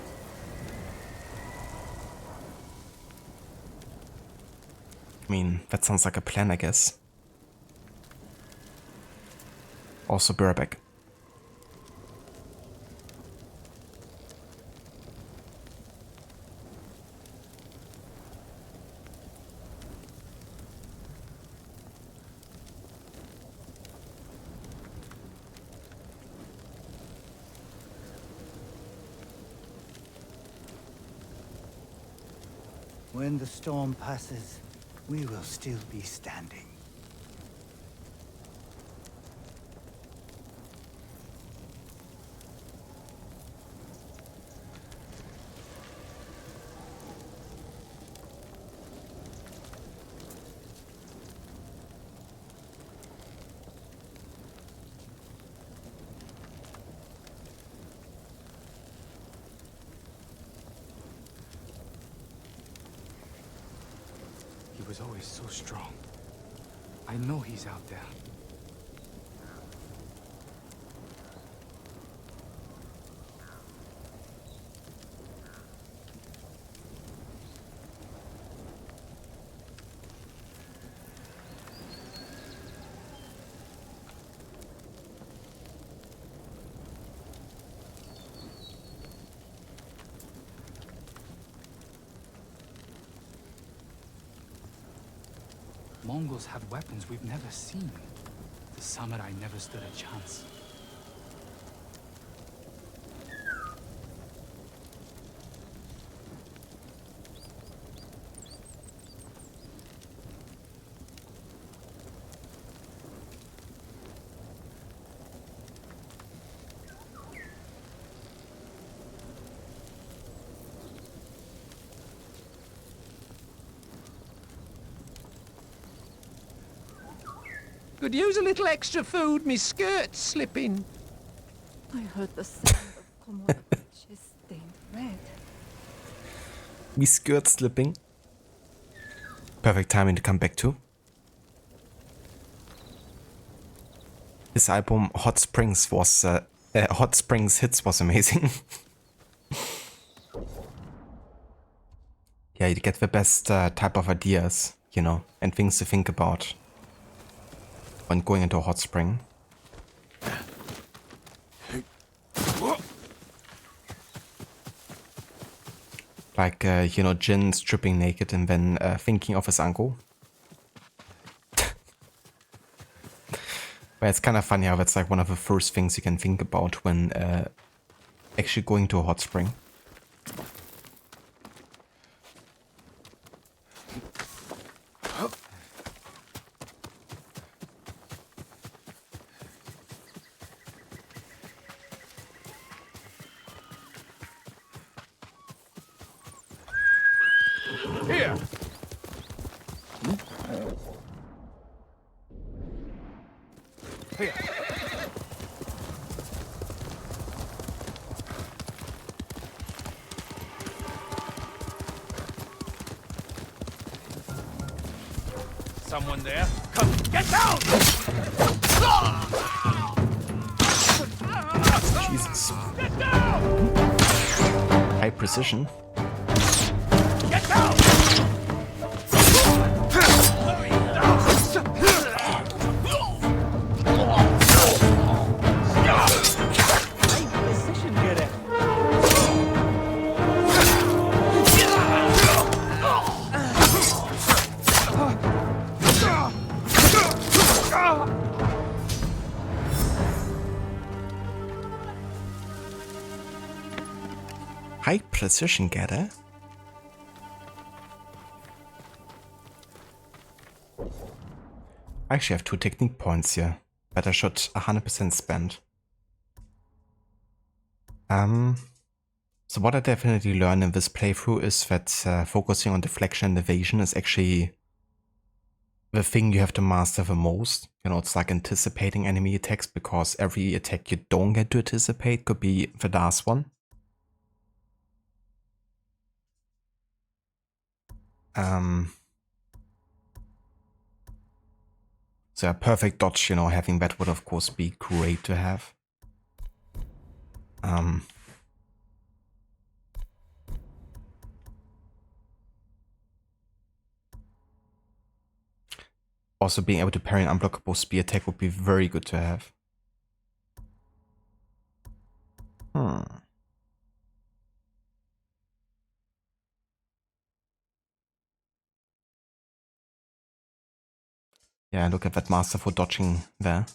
I mean, that sounds like a plan, I guess. Also Burbeck. When the storm passes, we will still be standing. He was always so strong. I know he's out there. Mongols have weapons we've never seen. The samurai never stood a chance. Could use a little extra food, me skirt's slipping. I heard the sound of Komodo's stained red. Me skirt slipping. Perfect timing to come back to. His album Hot Springs was Hot Springs Hits was amazing. Yeah, you get the best type of ideas, you know, and things to think about when going into a hot spring. Like, you know, Jin stripping naked and then thinking of his uncle. But it's kind of funny how that's like one of the first things you can think about when actually going to a hot spring. Here! Here. Someone there? Come, get down! Jesus. Get down! High precision. Get down! high precision getter. I actually have 2 technique points here, but I should 100% spend. So what I definitely learned in this playthrough is that focusing on deflection and evasion is actually the thing you have to master the most. You know, it's like anticipating enemy attacks, because every attack you don't get to anticipate could be the last one. So a perfect dodge, you know, having that would of course be great to have. Also being able to parry an unblockable spear attack would be very good to have. Yeah, look at that masterful dodging there.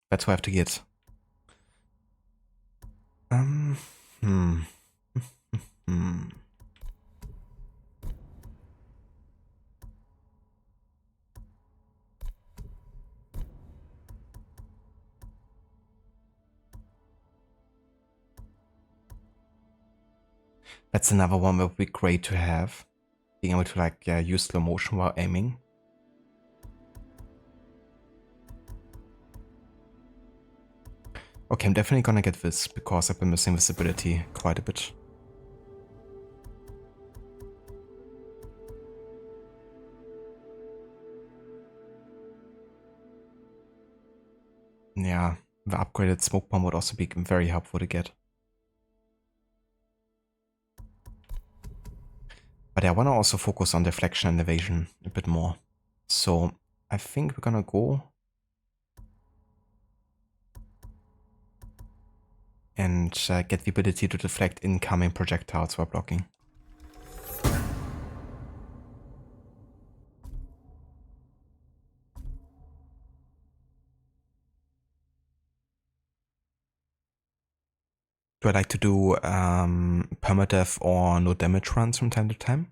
That's what I have to get. That's another one that would be great to have. Being able to like use slow motion while aiming. Okay, I'm definitely gonna get this because I've been missing visibility quite a bit. Yeah, the upgraded smoke bomb would also be very helpful to get. But I want to also focus on deflection and evasion a bit more. So I think we're gonna go and get the ability to deflect incoming projectiles while blocking. Do I like to do permadeath or no damage runs from time to time?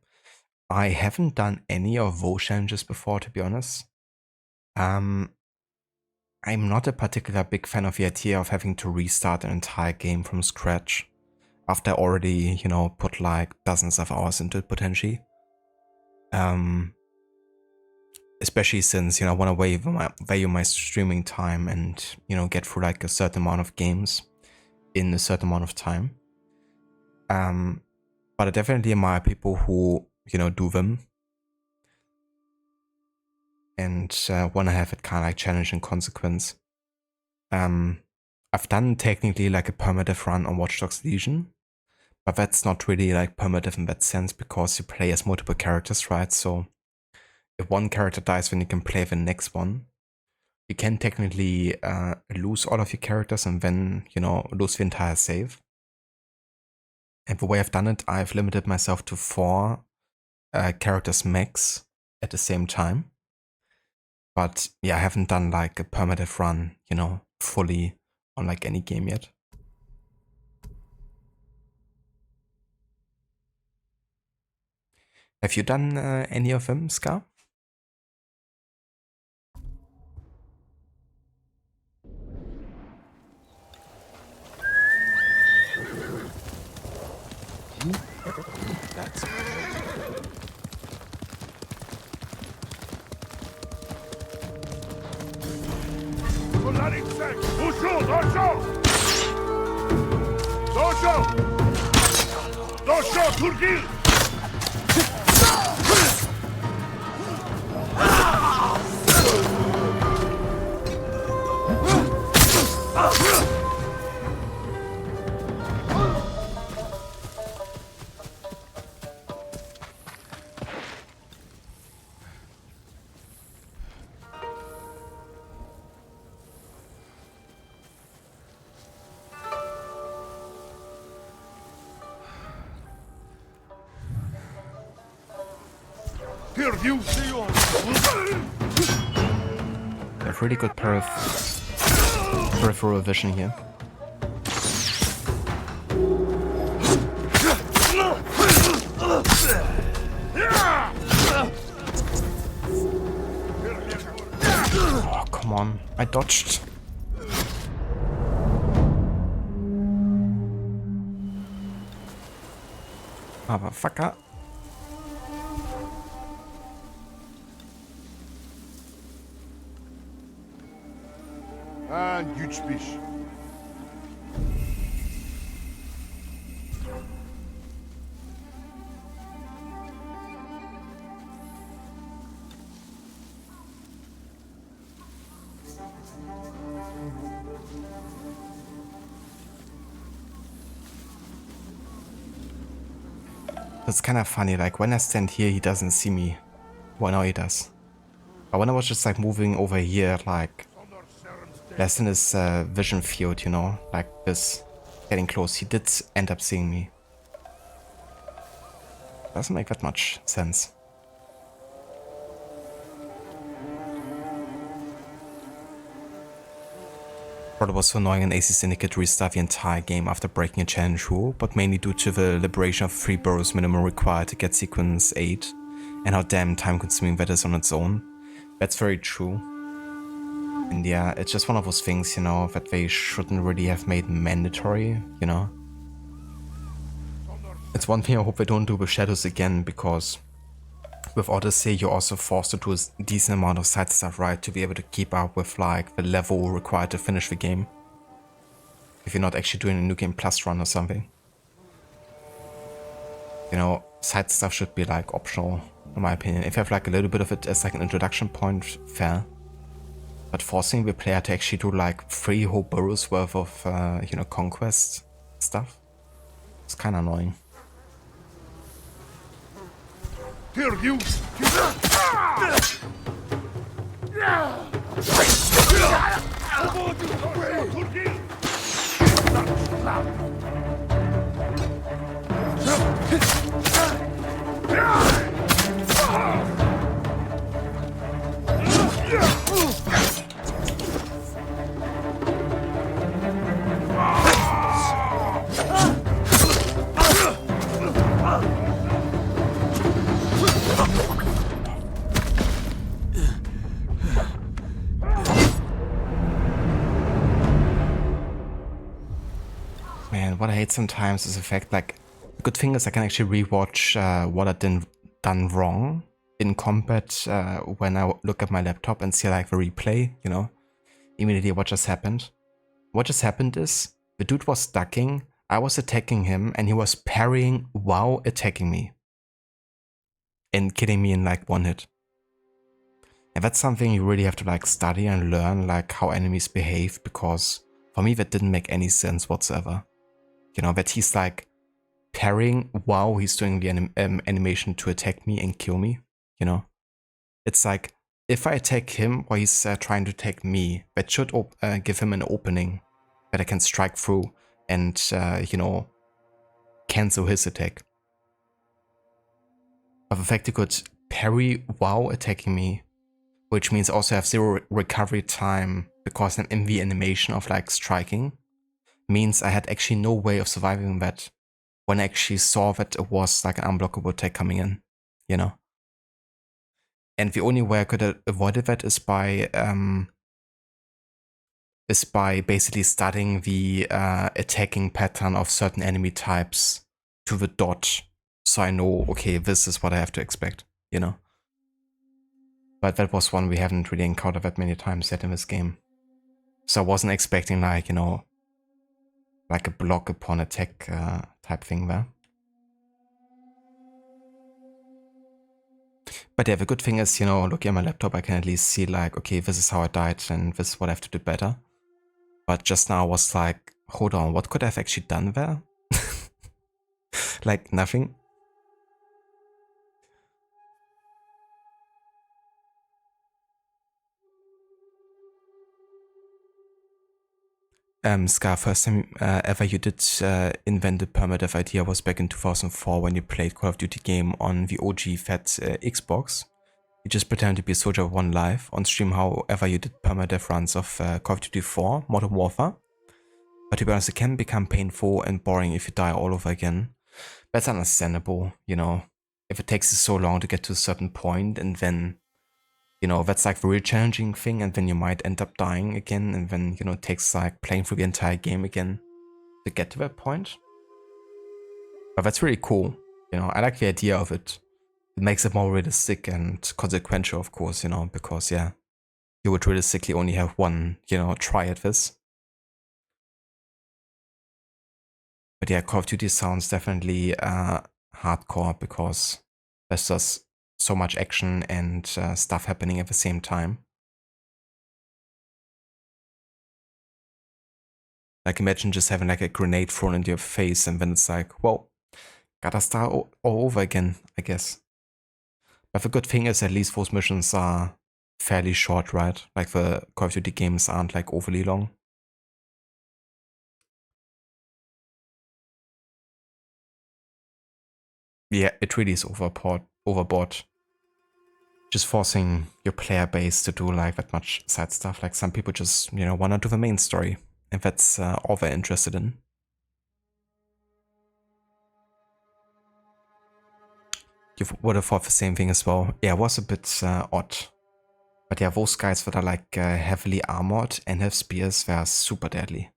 I haven't done any of those challenges before, to be honest. I'm not a particular big fan of the idea of having to restart an entire game from scratch after I already, you know, put like dozens of hours into it potentially. Especially since, you know, I want to value my streaming time and, you know, get through like a certain amount of games in a certain amount of time. But I definitely admire people who, you know, do them. And want to have it kind of like challenge and consequence. I've done technically like a permadeath run on Watch Dogs Legion, but that's not really like permadeath in that sense because you play as multiple characters, right? So if one character dies, then you can play the next one. You can technically lose all of your characters and then, you know, lose the entire save. And the way I've done it, I've limited myself to 4 characters max at the same time. But yeah, I haven't done like a permadeath run, you know, fully on like any game yet. Have you done any of them, Scar? That's They have really good peripheral vision here. Oh, come on. I dodged. Motherfucker. And güç bir. It's kind of funny, like when I stand here he doesn't see me. Well, now he does. But when I was just like moving over here, like less in his vision field, you know, like this, getting close, he did end up seeing me. Doesn't make that much sense. Thought it was so annoying in AC Syndicate to restart the entire game after breaking a challenge rule, but mainly due to the liberation of 3 burrows minimum required to get sequence 8, and how damn time consuming that is on its own. That's very true. And yeah, it's just one of those things, you know, that they shouldn't really have made mandatory, you know. It's one thing I hope they don't do with Shadows again, because with Odyssey you're also forced to do a decent amount of side stuff, right, to be able to keep up with like the level required to finish the game. If you're not actually doing a New Game Plus run or something. You know, side stuff should be like optional, in my opinion. If you have like a little bit of it as like an introduction point, fair. But forcing the player to actually do like 3 whole burrows worth of, you know, conquest stuff, it's kind of annoying. Here you! Man, what I hate sometimes is the fact, like, the good thing is I can actually rewatch what I done wrong in combat when I look at my laptop and see like the replay, you know, immediately what just happened. What just happened is the dude was ducking, I was attacking him, and he was parrying while attacking me and killing me in like 1 hit. And that's something you really have to like study and learn, like how enemies behave, because for me that didn't make any sense whatsoever. You know, that he's like parrying while he's doing the animation to attack me and kill me, you know. It's like, if I attack him while he's trying to attack me, that should give him an opening that I can strike through and, you know, cancel his attack. But the fact he could parry while attacking me, which means also have 0 recovery time because I'm in the animation of like striking, means I had actually no way of surviving that when I actually saw that it was like an unblockable attack coming in, you know. And the only way I could have avoided that is by basically studying the attacking pattern of certain enemy types to the dot, so I know, okay, this is what I have to expect, you know. But that was one we haven't really encountered that many times yet in this game. So I wasn't expecting like, you know, like a block upon attack type thing there. But yeah, the good thing is, you know, looking at my laptop, I can at least see like, okay, this is how I died and this is what I have to do better. But just now I was like, hold on, what could I have actually done there? Like nothing. Scar, first time ever you did invent the permadeath idea was back in 2004 when you played Call of Duty game on the OG fat Xbox. You just pretended to be a soldier of 1 life. On stream, however, you did permadeath runs of Call of Duty 4, Modern Warfare. But to be honest, it can become painful and boring if you die all over again. That's understandable, you know. if it takes you so long to get to a certain point, and then, you know, that's like the real challenging thing, and then you might end up dying again, and then, you know, it takes like playing through the entire game again to get to that point. But that's really cool, you know, I like the idea of it. It makes it more realistic and consequential, of course, you know, because, yeah, you would realistically only have one, you know, try at this. But yeah, Call of Duty sounds definitely hardcore because there's just so much action and stuff happening at the same time. Like imagine just having like a grenade thrown into your face and then it's like, well, gotta start all over again, I guess. But the good thing is at least those missions are fairly short, right? Like the Call of Duty games aren't like overly long. Yeah, it really is overboard. Just forcing your player base to do like that much side stuff. Like some people just, you know, want to do the main story. And that's all they're interested in. You would have thought the same thing as well. Yeah, it was a bit odd. But yeah, those guys that are like heavily armored and have spears, they are super deadly.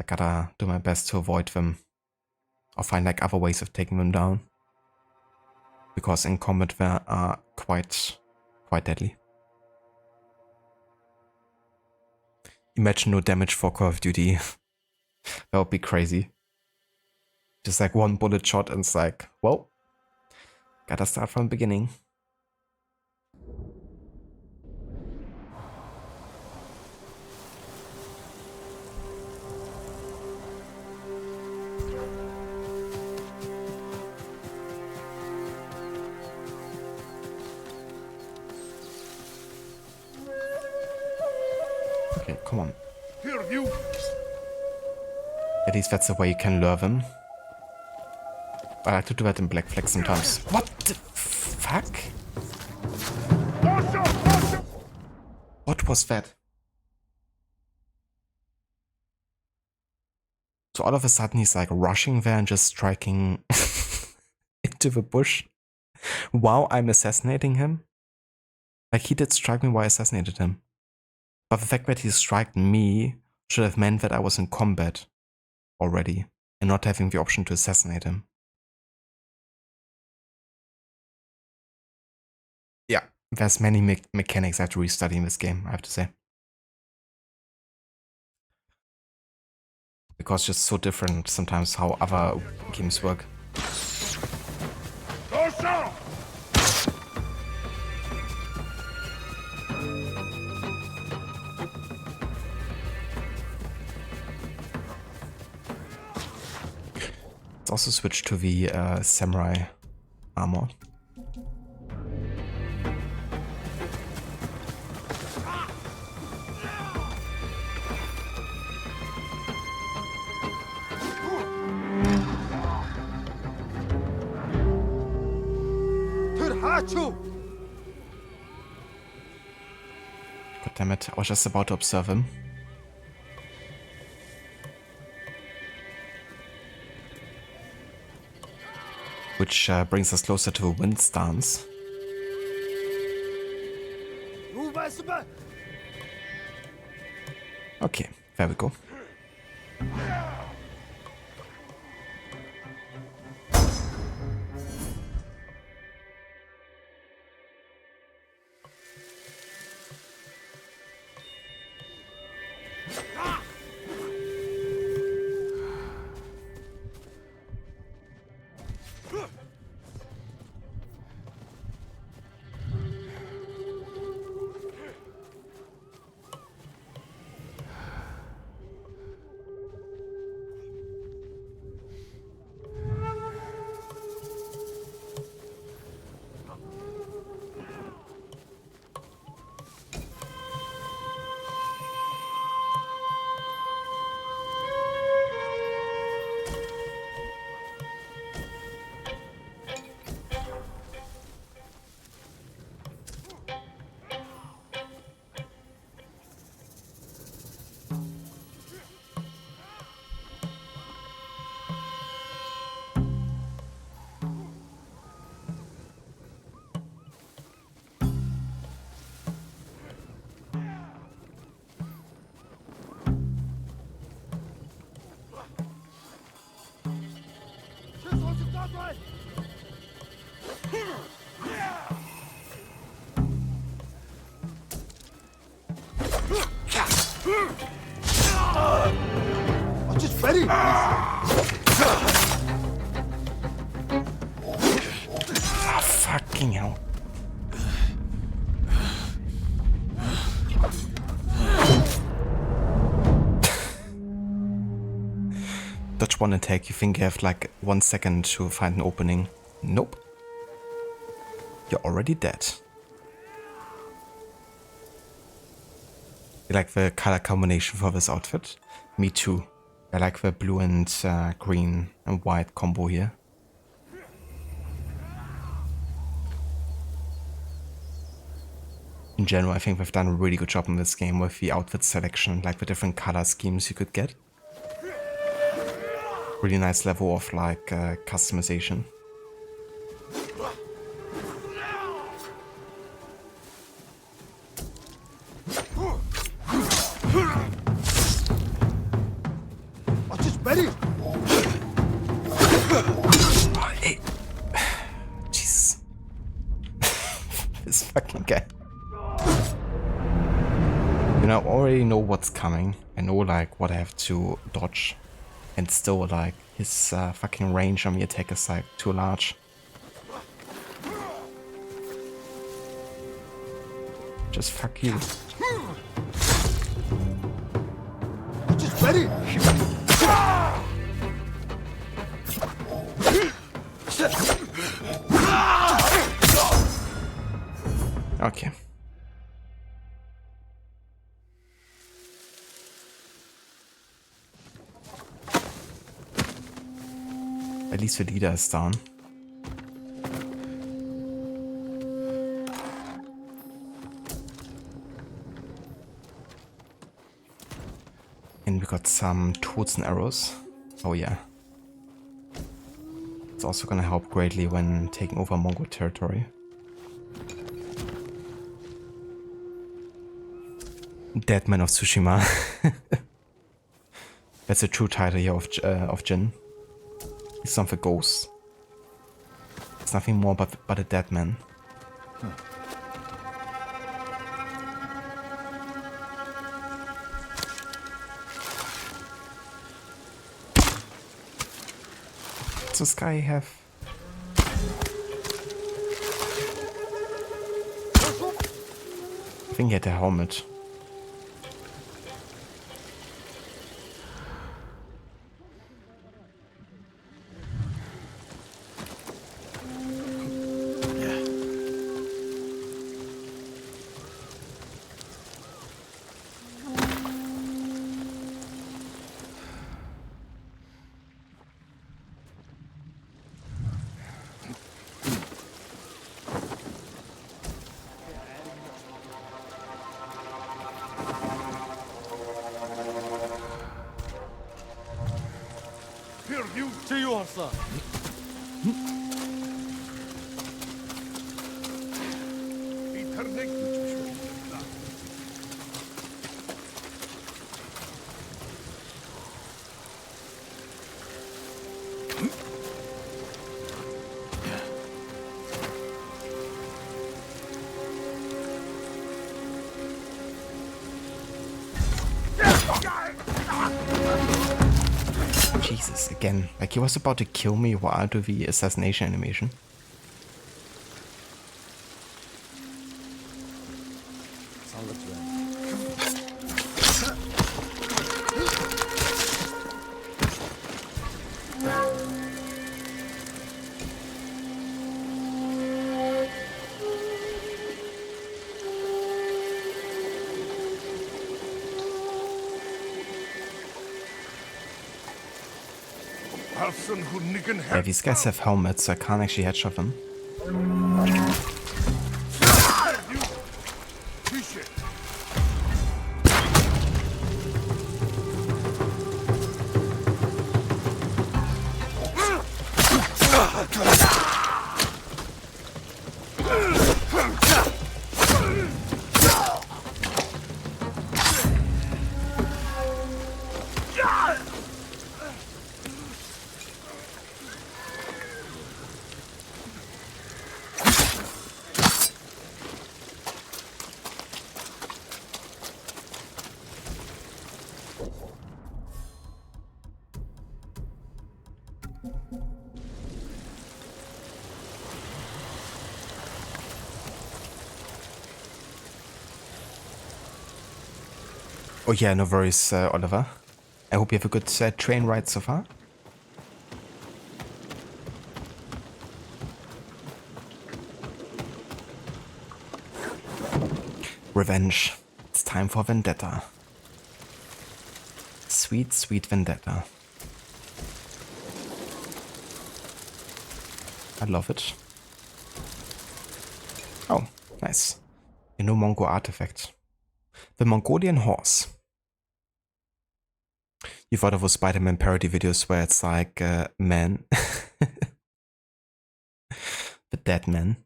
I gotta do my best to avoid them. Or find like other ways of taking them down. Because in combat they are quite deadly. Imagine no damage for Call of Duty. That would be crazy. Just like one bullet shot and it's like, well, gotta start from the beginning. Okay, come on. Here, you. At least that's the way you can lure them. I like to do that in Black Flag sometimes. What the fuck? What was that? So all of a sudden he's like rushing there and just striking into the bush while I'm assassinating him? Like he did strike me while I assassinated him. But the fact that he struck me should have meant that I was in combat already and not having the option to assassinate him. Yeah, there's many mechanics I have to restudy in this game, I have to say. Because it's just so different sometimes how other games work. Let's also switch to the samurai armor. God damn it, I was just about to observe him. Which brings us closer to a wind stance. Okay, there we go. Fucking hell. Dodge one attack, you think you have like 1 second to find an opening. Nope. You're already dead. You like the color combination for this outfit? Me too. I like the blue and green and white combo here. In general, I think we've done a really good job in this game with the outfit selection, like the different color schemes you could get. Really nice level of like customization. Oh, hey. Jesus. This fucking guy. You know, I already know what's coming. I know like what I have to dodge. And still like his fucking range on the attack is like too large. Just fuck you. Just ready. Okay. At least the leader is down. And we got some tools and arrows. Oh yeah. It's also gonna help greatly when taking over Mongol territory. Dead Man of Tsushima. That's a true title here of Jin. He's not the ghost. It's nothing more but a dead man. Does this guy have? I think he had a helmet. Jesus, again. Like he was about to kill me while I do the assassination animation. Yeah, these guys have helmets, so I can't actually headshot them. Oh yeah, no worries, Oliver. I hope you have a good train ride so far. Revenge. It's time for vendetta. Sweet, sweet vendetta. I love it. Oh, nice. A new Mongol artifact. The Mongolian horse. You've heard of those Spider-Man parody videos where it's like, man. The dead man.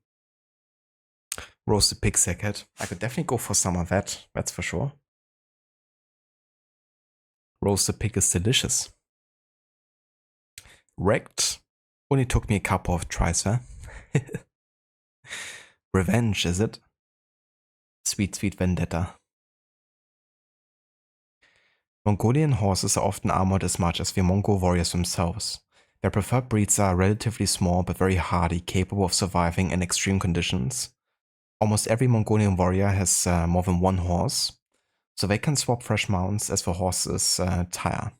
Roasted pig sackhead. I could definitely go for some of that, that's for sure. Roasted pig is delicious. Wrecked. Only took me a couple of tries, huh? Revenge, is it? Sweet, sweet vendetta. Mongolian horses are often armored as much as the Mongol warriors themselves. Their preferred breeds are relatively small but very hardy, capable of surviving in extreme conditions. Almost every Mongolian warrior has more than one horse, so they can swap fresh mounts as the horses tire.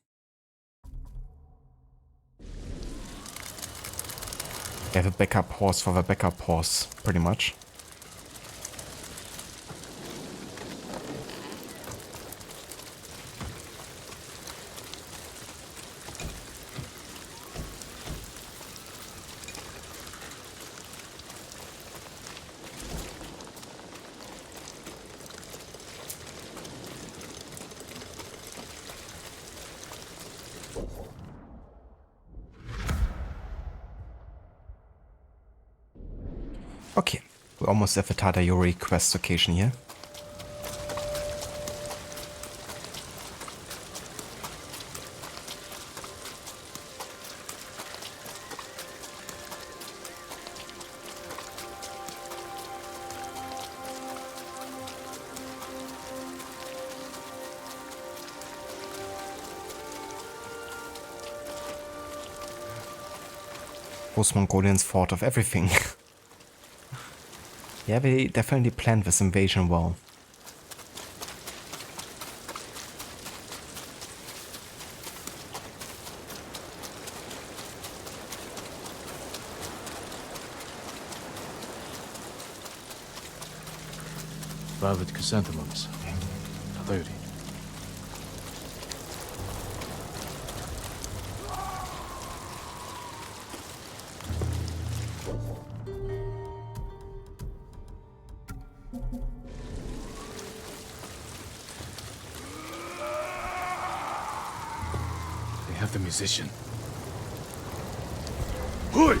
They have a backup horse for the backup horse, pretty much. Okay, we're almost at the Tadayori quest location here. Most Mongolians thought of everything. Yeah, they definitely planned this invasion well. Violet chrysanthemums. Tadayori. They have the musician. Hui!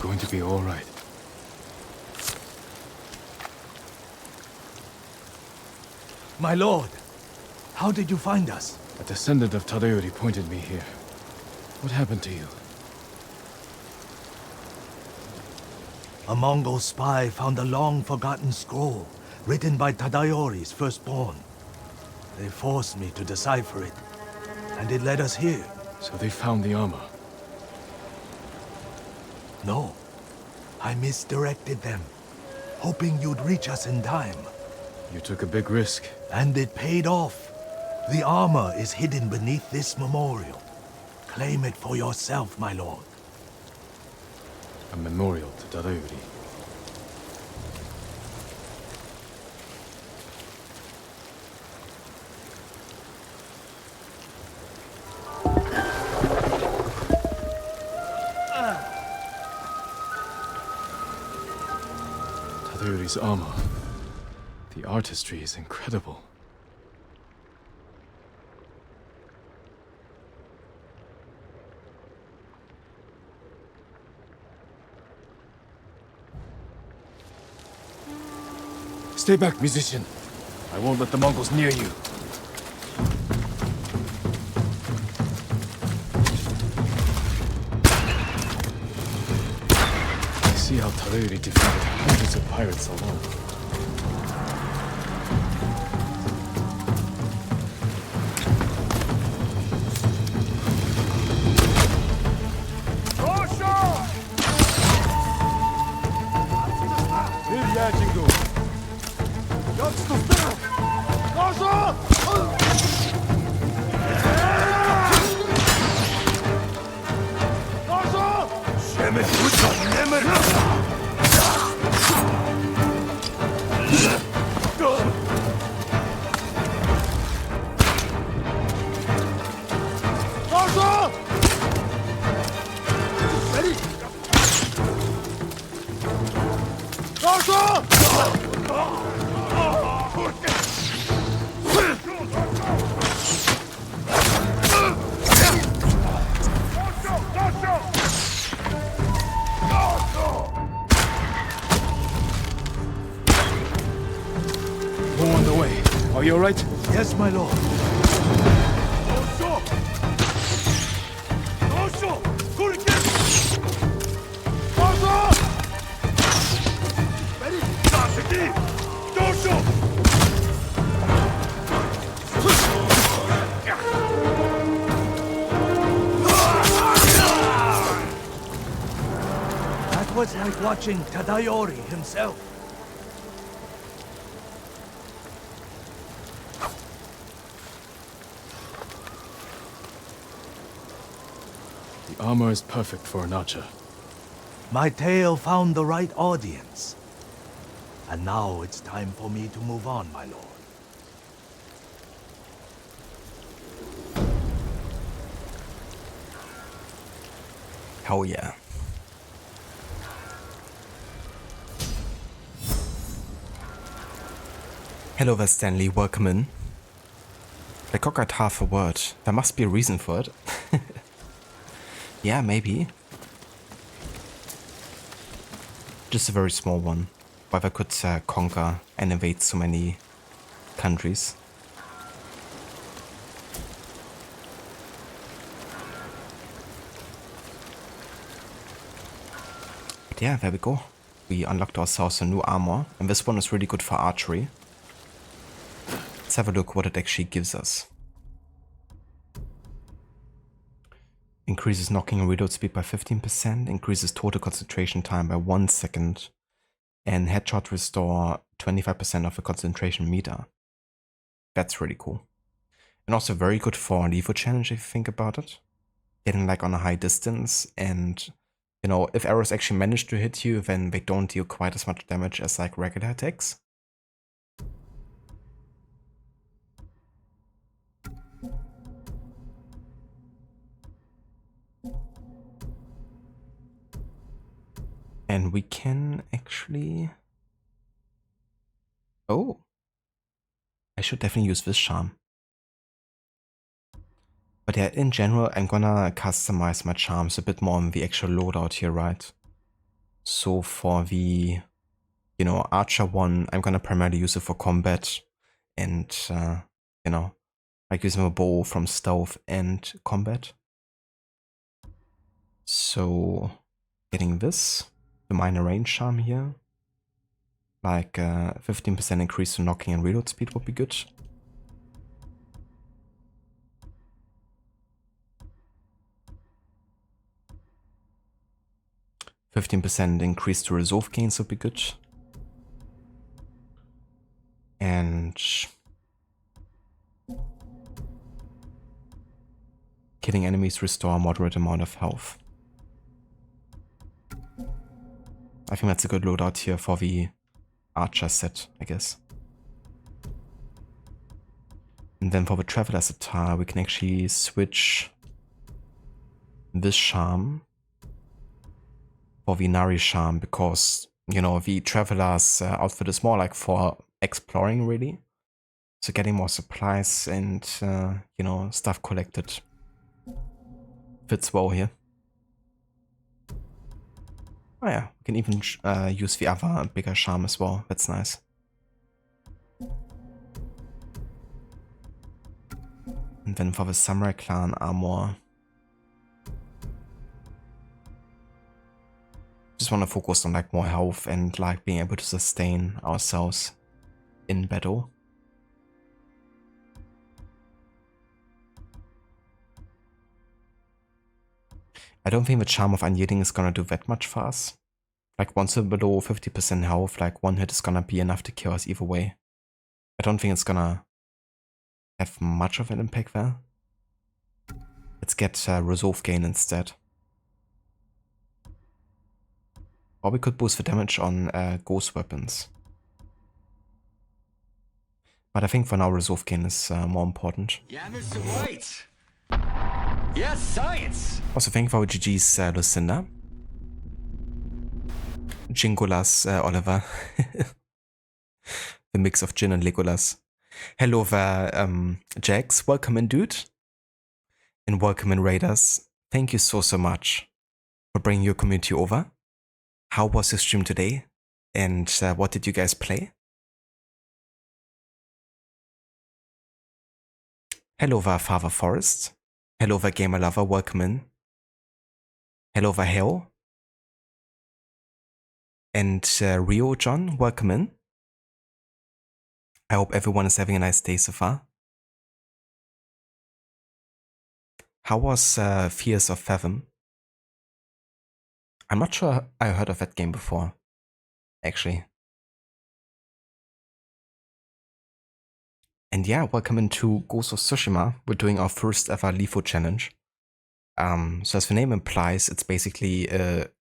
Going to be all right. My lord, how did you find us? A descendant of Tadayori pointed me here. What happened to you? A Mongol spy found a long-forgotten scroll written by Tadayori's firstborn. They forced me to decipher it, and it led us here. So they found the armor. No, I misdirected them, hoping you'd reach us in time. You took a big risk. And it paid off. The armor is hidden beneath this memorial. Claim it for yourself, my lord. A memorial to Tadayori. Tadayori's armor. The artistry is incredible. Stay back, musician. I won't let the Mongols near you. I see how Tadayori defeated hundreds of pirates alone. More on the way. Are you alright? Yes, my lord. That was like watching Tadayori himself. The armor is perfect for an archer. My tale found the right audience. And now it's time for me to move on, my lord. Hell yeah. Hello there, Stanley. Welcome in. I cockeyed half a word. There must be a reason for it. Yeah, maybe. Just a very small one. Whether I could conquer and invade so many countries. But yeah, there we go. We unlocked ourselves a new armor, and this one is really good for archery. Let's have a look what it actually gives us. Increases knocking and reload speed by 15%, increases total concentration time by 1 second, and headshot restore 25% of the concentration meter. That's really cool. And also very good for Levo challenge if you think about it. Getting like on a high distance, and you know, if arrows actually manage to hit you, then they don't deal quite as much damage as like regular attacks. And we can actually... Oh! I should definitely use this charm. But yeah, in general, I'm gonna customize my charms a bit more on the actual loadout here, right? So for the, you know, archer one, I'm gonna primarily use it for combat and, you know, like using a bow from stealth and combat. So getting this, the minor range charm here, like 15% increase to knocking and reload speed would be good. %15% increase to resolve gains would be good. And killing enemies restore a moderate amount of health. I think that's a good loadout here for the archer set, I guess. And then for the traveler's attire, we can actually switch this charm for the Nari charm, because, you know, the traveler's outfit is more like for exploring, really. So getting more supplies and, you know, stuff collected fits well here. Oh yeah, we can even use the other bigger charm as well. That's nice. And then for the Samurai Clan armor, just want to focus on like more health and like being able to sustain ourselves in battle. I don't think the Charm of Unyielding is gonna do that much for us. Like once we're below 50% health, like one hit is gonna be enough to kill us either way. I don't think it's gonna have much of an impact there. Let's get resolve gain instead. Or we could boost the damage on ghost weapons. But I think for now resolve gain is more important. Yeah, Mr. White. Yes, science. Also thank you for GG's Lucinda. Jingolas Oliver. The mix of Jin and Legolas. Hello there, Jax. Welcome in, dude. And welcome in, Raiders. Thank you so much for bringing your community over. How was your stream today? And what did you guys play? Hello there, Father Forest. Hello there, Gamer Lover. Welcome in. Hello there, Hell. And Rio John, welcome in. I hope everyone is having a nice day so far. How was Fears of Fathom? I'm not sure I heard of that game before, actually. And yeah, welcome into Ghost of Tsushima. We're doing our first ever LIFO challenge. So as the name implies, it's basically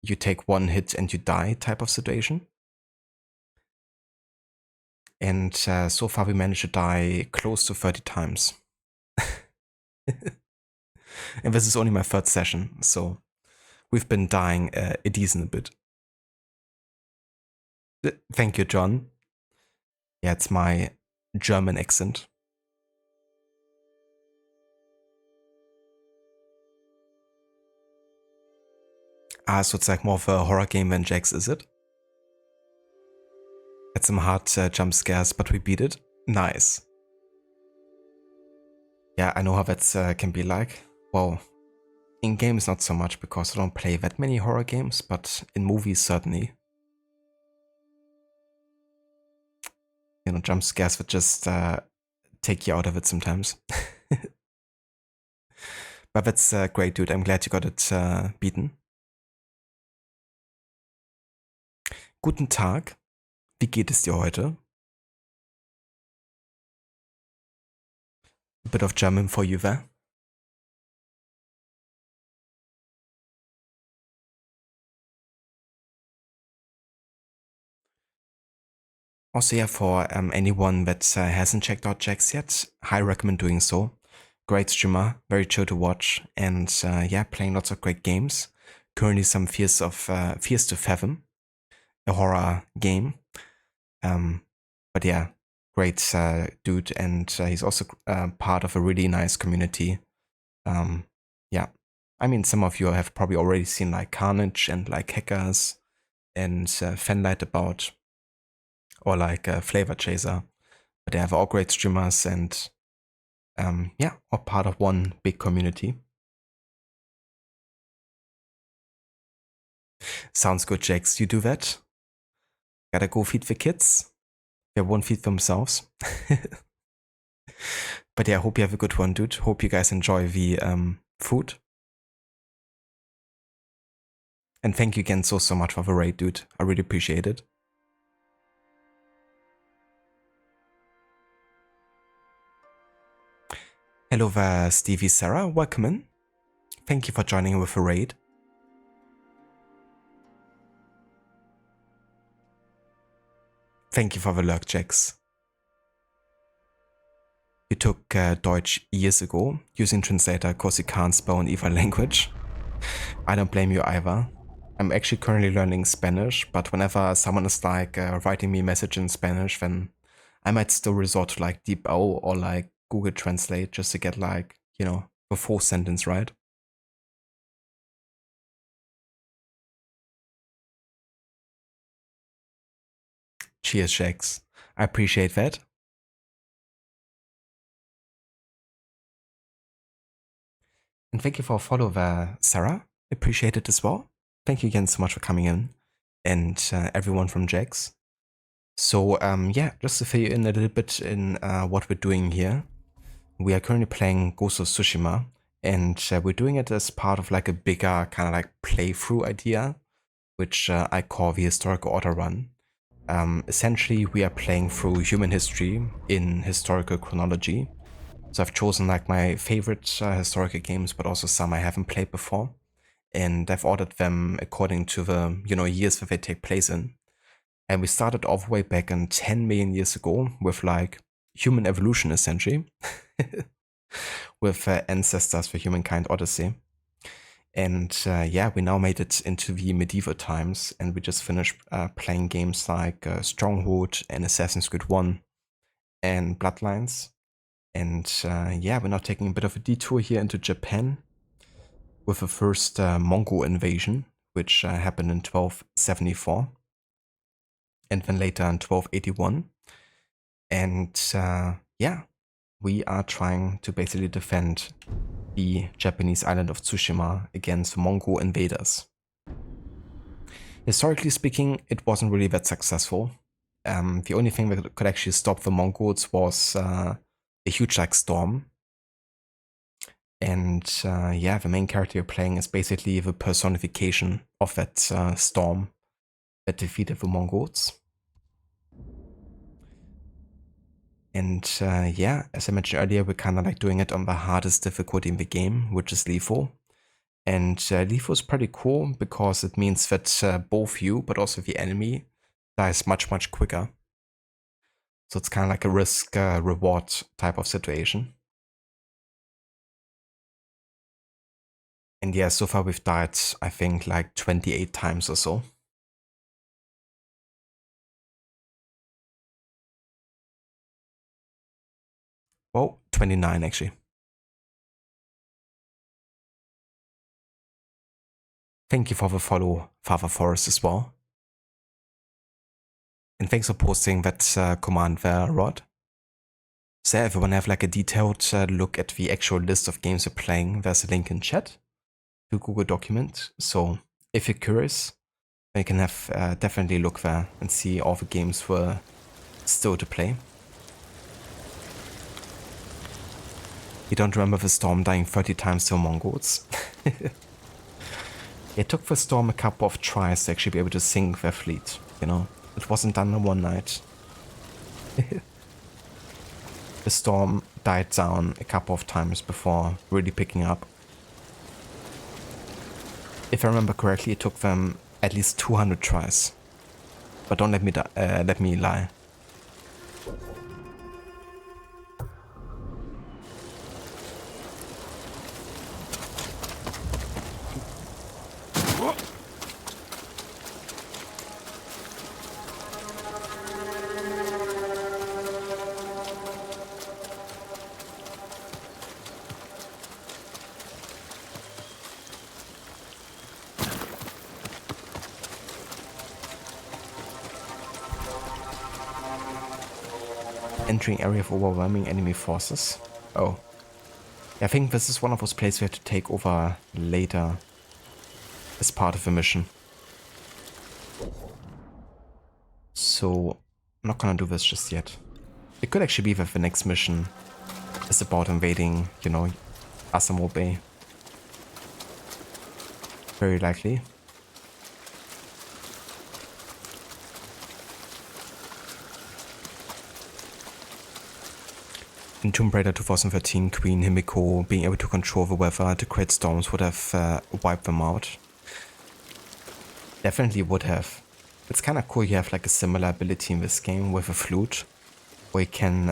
you take one hit and you die type of situation. And so far we managed to die close to 30 times. And this is only my third session, so we've been dying a decent bit. Thank you, John. Yeah, it's my German accent. Ah, so it's like more of a horror game than Jax, is it? Had some hard jump scares, but we beat it. Nice. Yeah, I know how that can be like. Well, in games not so much, because I don't play that many horror games, but in movies certainly. You know, jump scares would just take you out of it sometimes. But that's great, dude. I'm glad you got it beaten. Guten Tag. Wie geht es dir heute? A bit of German for you there. Also, yeah, for anyone that hasn't checked out Jax yet, highly recommend doing so. Great streamer, very chill to watch, and yeah, playing lots of great games. Currently some Fears to Fathom, a horror game. But yeah, great dude, and he's also part of a really nice community. Yeah, I mean, some of you have probably already seen like Carnage and like Hackers and Fanlight About, or like Flavor Chaser. But they have all great streamers and yeah, all part of one big community. Sounds good, Jax. You do that? Gotta go feed the kids. They won't feed themselves. But yeah, I hope you have a good one, dude. Hope you guys enjoy the food. And thank you again so much for the raid, dude. I really appreciate it. Hello there, Stevie Sarah. Welcome in. Thank you for joining with the raid. Thank you for the lurk, Jax. You took Deutsch years ago using translator because you can't spell in either language. I don't blame you either. I'm actually currently learning Spanish, but whenever someone is like writing me a message in Spanish, then I might still resort to like DeepO or like Google Translate just to get like, you know, the full sentence right. Cheers, Jax. I appreciate that. And thank you for a follow there, Sarah. Appreciate it as well. Thank you again so much for coming in. And everyone from Jax. So yeah, just to fill you in a little bit in what we're doing here. We are currently playing Ghost of Tsushima. And we're doing it as part of like a bigger kind of like playthrough idea, which I call the historical order run. Essentially, we are playing through human history in historical chronology. So I've chosen like my favorite historical games, but also some I haven't played before. And I've ordered them according to the, you know, years that they take place in. And we started all the way back in 10 million years ago with like human evolution, essentially, with ancestors for Humankind Odyssey. And yeah, we now made it into the medieval times, and we just finished playing games like Stronghold and Assassin's Creed 1 and Bloodlines. And yeah, we're now taking a bit of a detour here into Japan with the first Mongol invasion, which happened in 1274, and then later in 1281. And yeah, we are trying to basically defend the Japanese island of Tsushima against Mongol invaders. Historically speaking, it wasn't really that successful. The only thing that could actually stop the Mongols was a huge like storm. And yeah, the main character you're playing is basically the personification of that storm that defeated the Mongols. And yeah, as I mentioned earlier, we're kind of like doing it on the hardest difficulty in the game, which is lethal. And lethal is pretty cool because it means that both you, but also the enemy, dies much, much quicker. So it's kind of like a risk-reward type of situation. And yeah, so far we've died, I think, like 28 times or so. Well, 29 actually. Thank you for the follow, Father Forest, as well. And thanks for posting that command there, Rod. So if you want to have like a detailed look at the actual list of games you're playing, there's a link in chat to Google document. So if you're curious, you can have definitely look there and see all the games we're still to play. You don't remember the storm dying 30 times to Mongols? It took the storm a couple of tries to actually be able to sink their fleet, you know? It wasn't done in one night. The storm died down a couple of times before really picking up. If I remember correctly, it took them at least 200 tries. But don't let me lie. Entering area of overwhelming enemy forces. Oh. I think this is one of those places we have to take over later as part of the mission. So, I'm not gonna do this just yet. It could actually be that the next mission is about invading, you know, Asamo Bay. Very likely. In Tomb Raider 2013, Queen Himiko being able to control the weather to create storms would have wiped them out. Definitely would have. It's kind of cool you have like a similar ability in this game with a flute, where you can,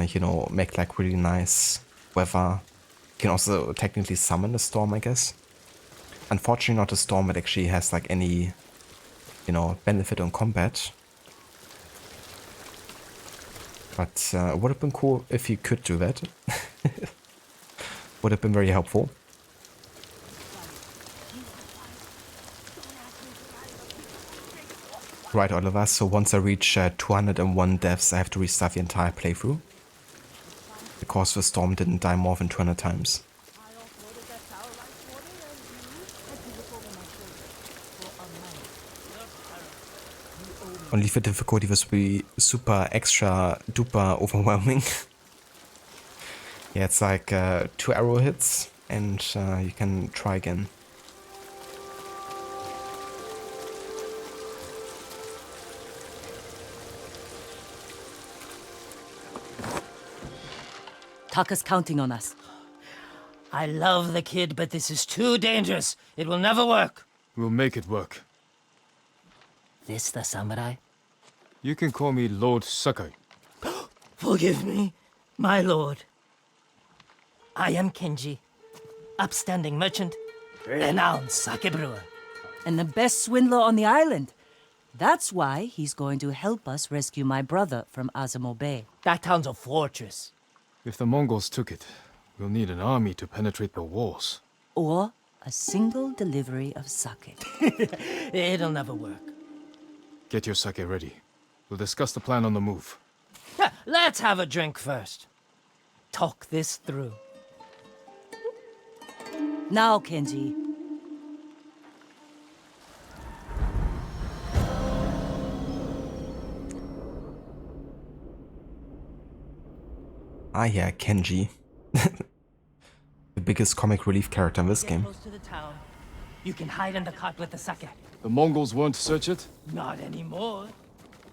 you know, make like really nice weather. You can also technically summon a storm, I guess. Unfortunately not a storm that actually has like any, you know, benefit on combat. But it would have been cool if you could do that. Would have been very helpful. Right, Oliver, so once I reach 201 deaths, I have to restart the entire playthrough. Because the storm didn't die more than 200 times. Only the difficulty was be super extra duper overwhelming. Yeah, it's like 2 arrow hits and you can try again. Taka's counting on us. I love the kid, but this is too dangerous. It will never work. We'll make it work. This the samurai? You can call me Lord Sakai. Forgive me, my lord. I am Kenji, upstanding merchant, renowned sake brewer. And the best swindler on the island. That's why he's going to help us rescue my brother from Azamo Bay. That town's a fortress. If the Mongols took it, we'll need an army to penetrate the walls. Or a single delivery of sake. It'll never work. Get your sake ready. We'll discuss the plan on the move. Let's have a drink first. Talk this through. Now, Kenji. Ah yeah, Kenji. The biggest comic relief character in this game. Close to the town. You can hide in the cart with the sake. The Mongols won't search it? Not anymore.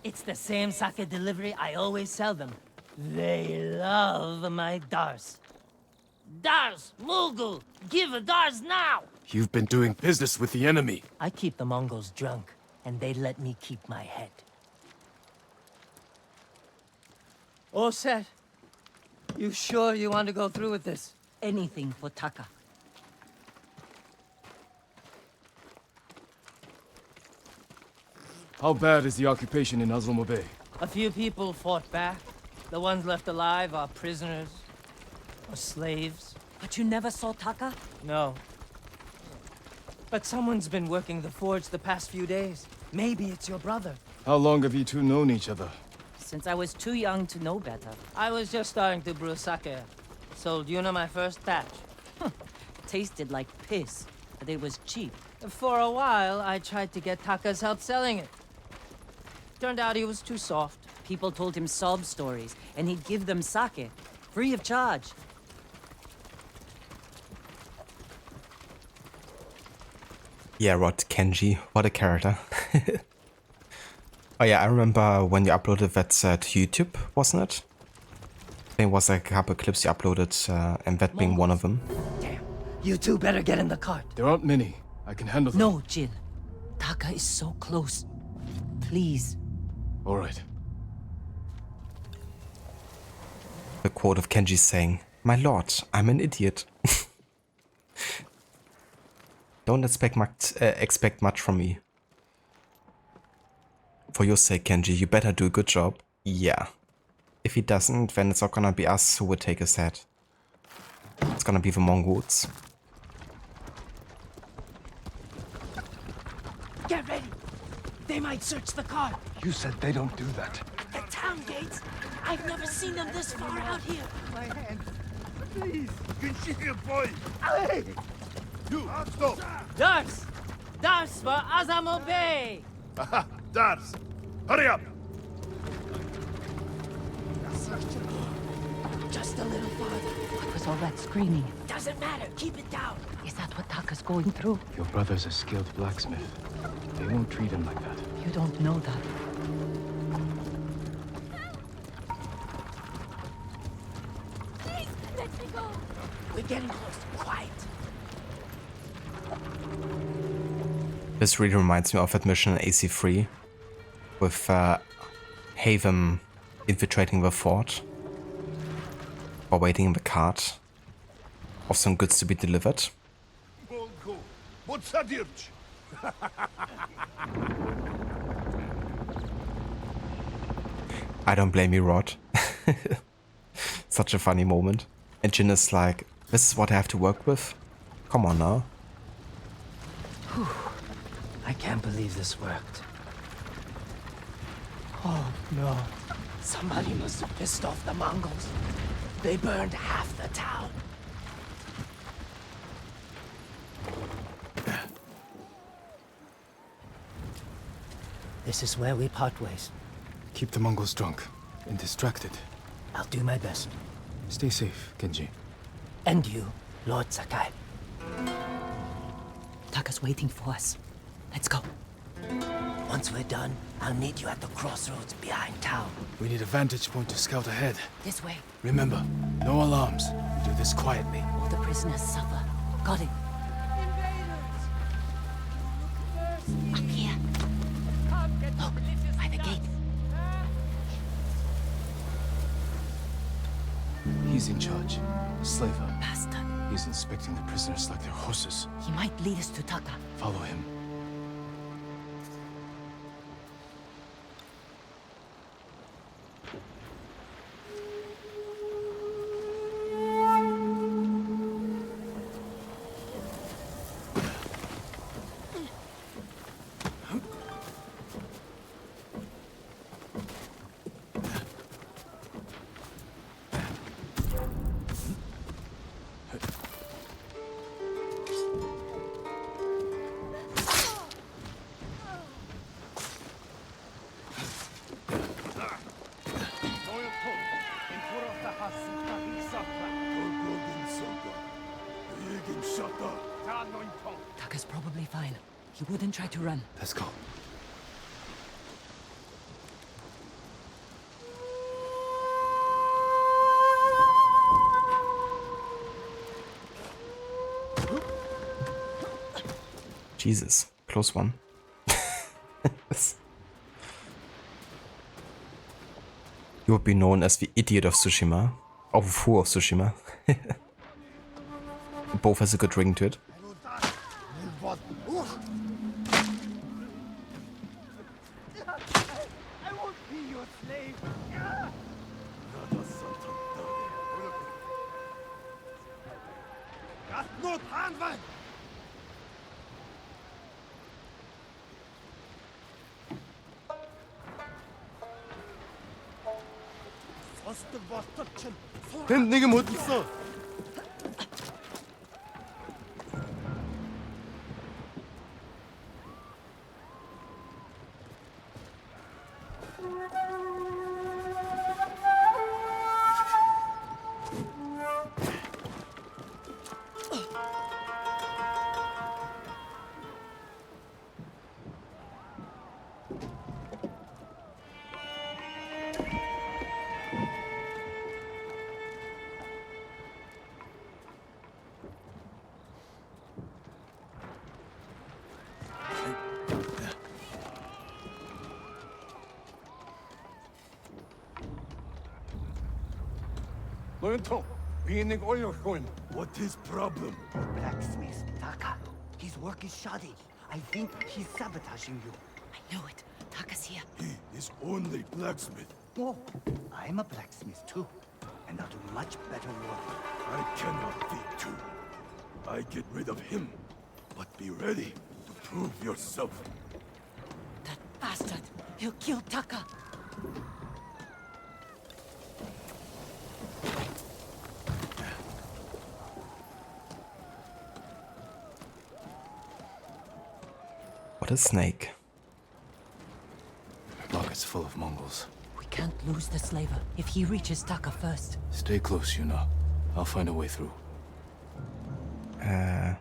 It's the same sake delivery I always sell them. They love my dars. Dars, Mughal, give a dars now! You've been doing business with the enemy. I keep the Mongols drunk, and they let me keep my head. All set. You sure you want to go through with this? Anything for Taka. How bad is the occupation in Azamo Bay? A few people fought back. The ones left alive are prisoners. Or slaves. But you never saw Taka? No. But someone's been working the forge the past few days. Maybe it's your brother. How long have you two known each other? Since I was too young to know better. I was just starting to brew sake. Sold Yuna my first batch. Tasted like piss, but it was cheap. For a while, I tried to get Taka's help selling it. Turned out he was too soft. People told him sob stories, and he'd give them sake, free of charge. Yeah, Rod, Kenji, what a character. Oh yeah, I remember when you uploaded that to YouTube, wasn't it? I think it was like a couple of clips you uploaded, and that being one of them. Damn, you two better get in the cart. There aren't many. I can handle them. No, Jill. Taka is so close. Please. All right. The quote of Kenji saying, "My lord, I'm an idiot." Don't expect much from me. For your sake, Kenji, you better do a good job. Yeah. If he doesn't, then it's not gonna be us who will take his head. It's gonna be the Mongols. Get ready. They might search the cart. You said they don't do that. The town gates. I've never seen them this far out here. My hand. Please. You can shoot your boy. Hey! You, stop. Dars! Dars for Azamo Bay! Dars! Hurry up! Just a little farther. What was all that screaming? Doesn't matter. Keep it down. Is that what Taka's going through? Your brother's a skilled blacksmith. They won't treat him like that. You don't know that. Please, let me go. We're getting close. Quiet. This really reminds me of that mission in AC3, with Haven infiltrating the fort or waiting in the cart of some goods to be delivered. I don't blame you, Rod. Such a funny moment. And Jin is like, this is what I have to work with? Come on now. Whew. I can't believe this worked. Oh no. Somebody must have pissed off the Mongols. They burned half the town. This is where we part ways. Keep the Mongols drunk and distracted. I'll do my best. Stay safe, Genji. And you, Lord Sakai. Taka's waiting for us. Let's go. Once we're done, I'll meet you at the crossroads behind town. We need a vantage point to scout ahead. This way. Remember, no alarms. We do this quietly. All the prisoners suffer. Got it. Up here. Look, by the gate. He's in charge. Slaver. Bastard. He's inspecting the prisoners like they're horses. He might lead us to Taka. Follow him. Taka's probably fine. He wouldn't try to run. Let's go. Jesus, close one. You would be known as the idiot of Tsushima. Or the fool of Tsushima. Both has a good ring to it. I won't be your slave. Not handle. 벤 내게 못 있어. What is problem? The blacksmith, Taka. His work is shoddy. I think he's sabotaging you. I know it. Taka's here. He is only blacksmith. No, I'm a blacksmith too. And I'll do much better work. I cannot be two. I get rid of him. But be ready to prove yourself. That bastard. He'll kill Taka. What a snake. Pockets full of Mongols. We can't lose the slaver if he reaches Taka first. Stay close, Yuna. I'll find a way through. How?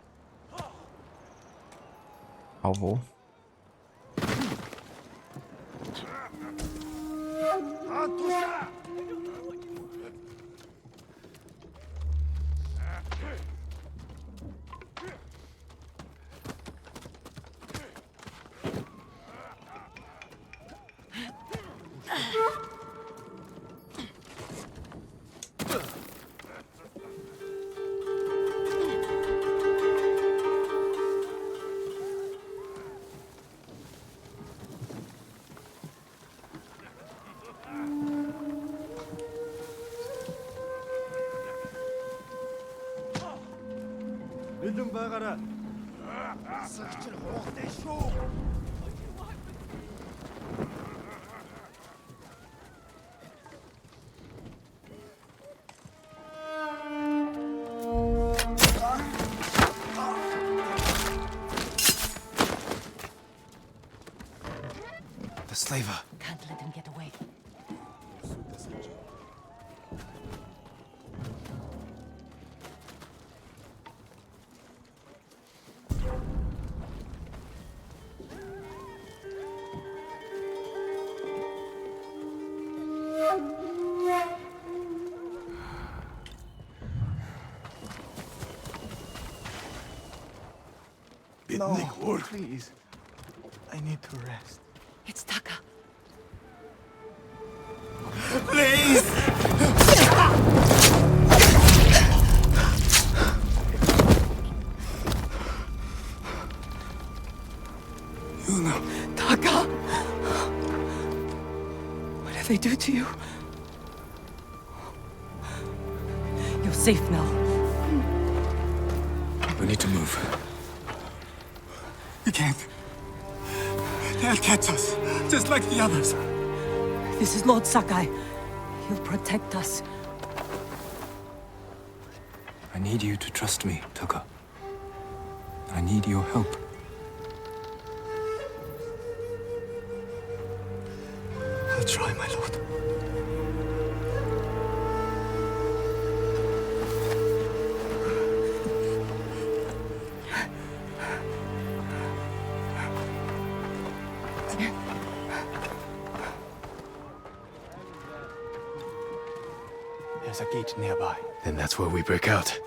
The slaver. Can't let him get away. No, please. I need to rest. It's Taka. Taka! What did they do to you? You're safe now. We need to move. We can't. They'll catch us, just like the others. This is Lord Sakai. He'll protect us. I need you to trust me, Taka. I need your help. I'll try, my lord. There's a gate nearby. Then that's where we break out.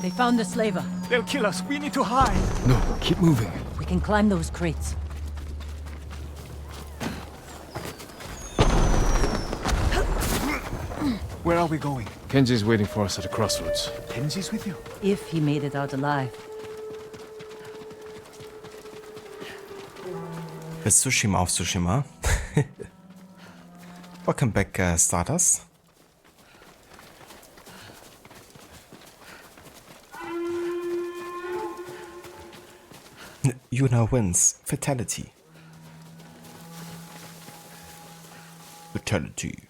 They found the slaver. They'll kill us. We need to hide. No, keep moving. We can climb those crates. Where are we going? Kenji's waiting for us at a crossroads. Kenji's with you? If he made it out alive. The Tsushima of Tsushima. Welcome back, starters. Yuna wins. Fatality. Fatality.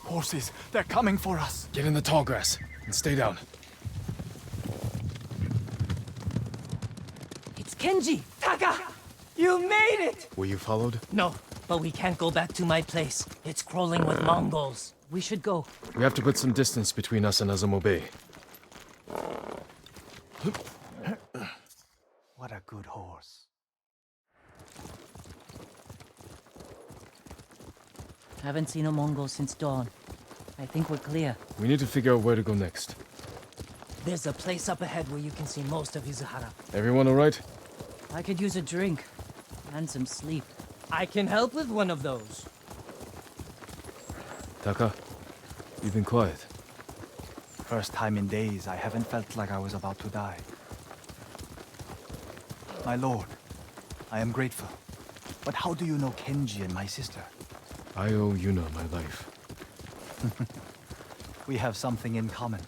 Horses, they're coming for us. Get in the tall grass and stay down. It's Kenji! Taka! You made it! Were you followed? No, but we can't go back to my place. It's crawling with Mongols. We should go. We have to put some distance between us and Azamo Bay. What a good horse. Haven't seen a Mongol since dawn. I think we're clear. We need to figure out where to go next. There's a place up ahead where you can see most of Izuhara. Everyone all right? I could use a drink. And some sleep. I can help with one of those. Taka, you've been quiet. First time in days, I haven't felt like I was about to die. My lord, I am grateful. But how do you know Kenji and my sister? I owe Yuna my life. We have something in common.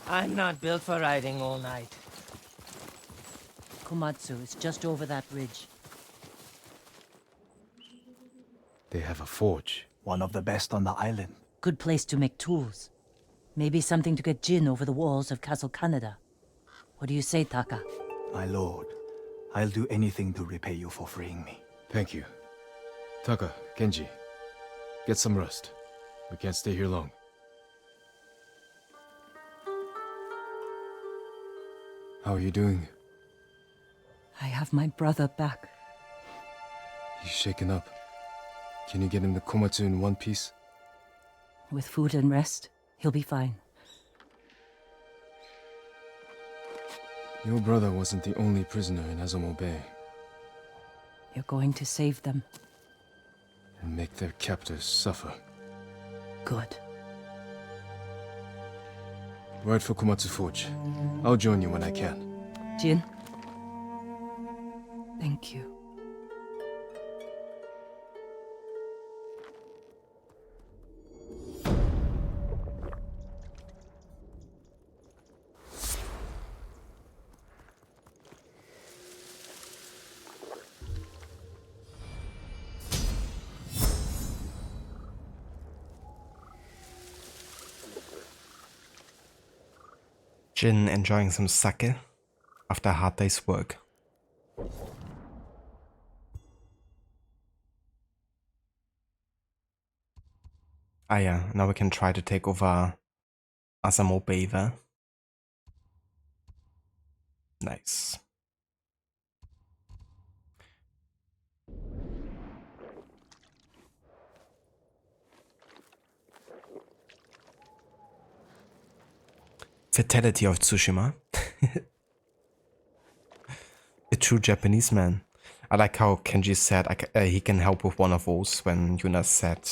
I'm not built for riding all night. Komatsu is just over that ridge. They have a forge. One of the best on the island. Good place to make tools. Maybe something to get Jin over the walls of Castle Canada. What do you say, Taka? My lord, I'll do anything to repay you for freeing me. Thank you. Taka, Kenji, get some rest. We can't stay here long. How are you doing? I have my brother back. He's shaken up. Can you get him to Komatsu in one piece? With food and rest, he'll be fine. Your brother wasn't the only prisoner in Azamo Bay. You're going to save them. And make their captors suffer. Good. Ride for Komatsu Forge. I'll join you when I can. Jin. Thank you. Jin enjoying some sake after a hard day's work. Ah yeah, now we can try to take over Azamo Bay there. Nice. Fatality of Tsushima. A true Japanese man. I like how Kenji said he can help with one of those when Yuna said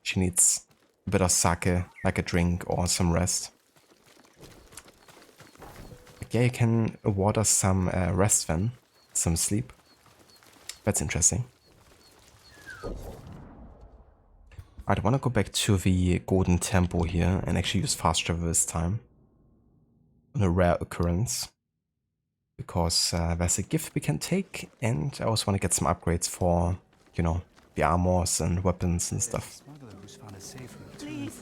she needs a bit of sake, like a drink or some rest. Yeah, you can award us some rest then, some sleep. That's interesting. I want to go back to the Golden Temple here and actually use fast travel this time. On a rare occurrence. Because there's a gift we can take, and I also want to get some upgrades for, you know, the armors and weapons and stuff. Please,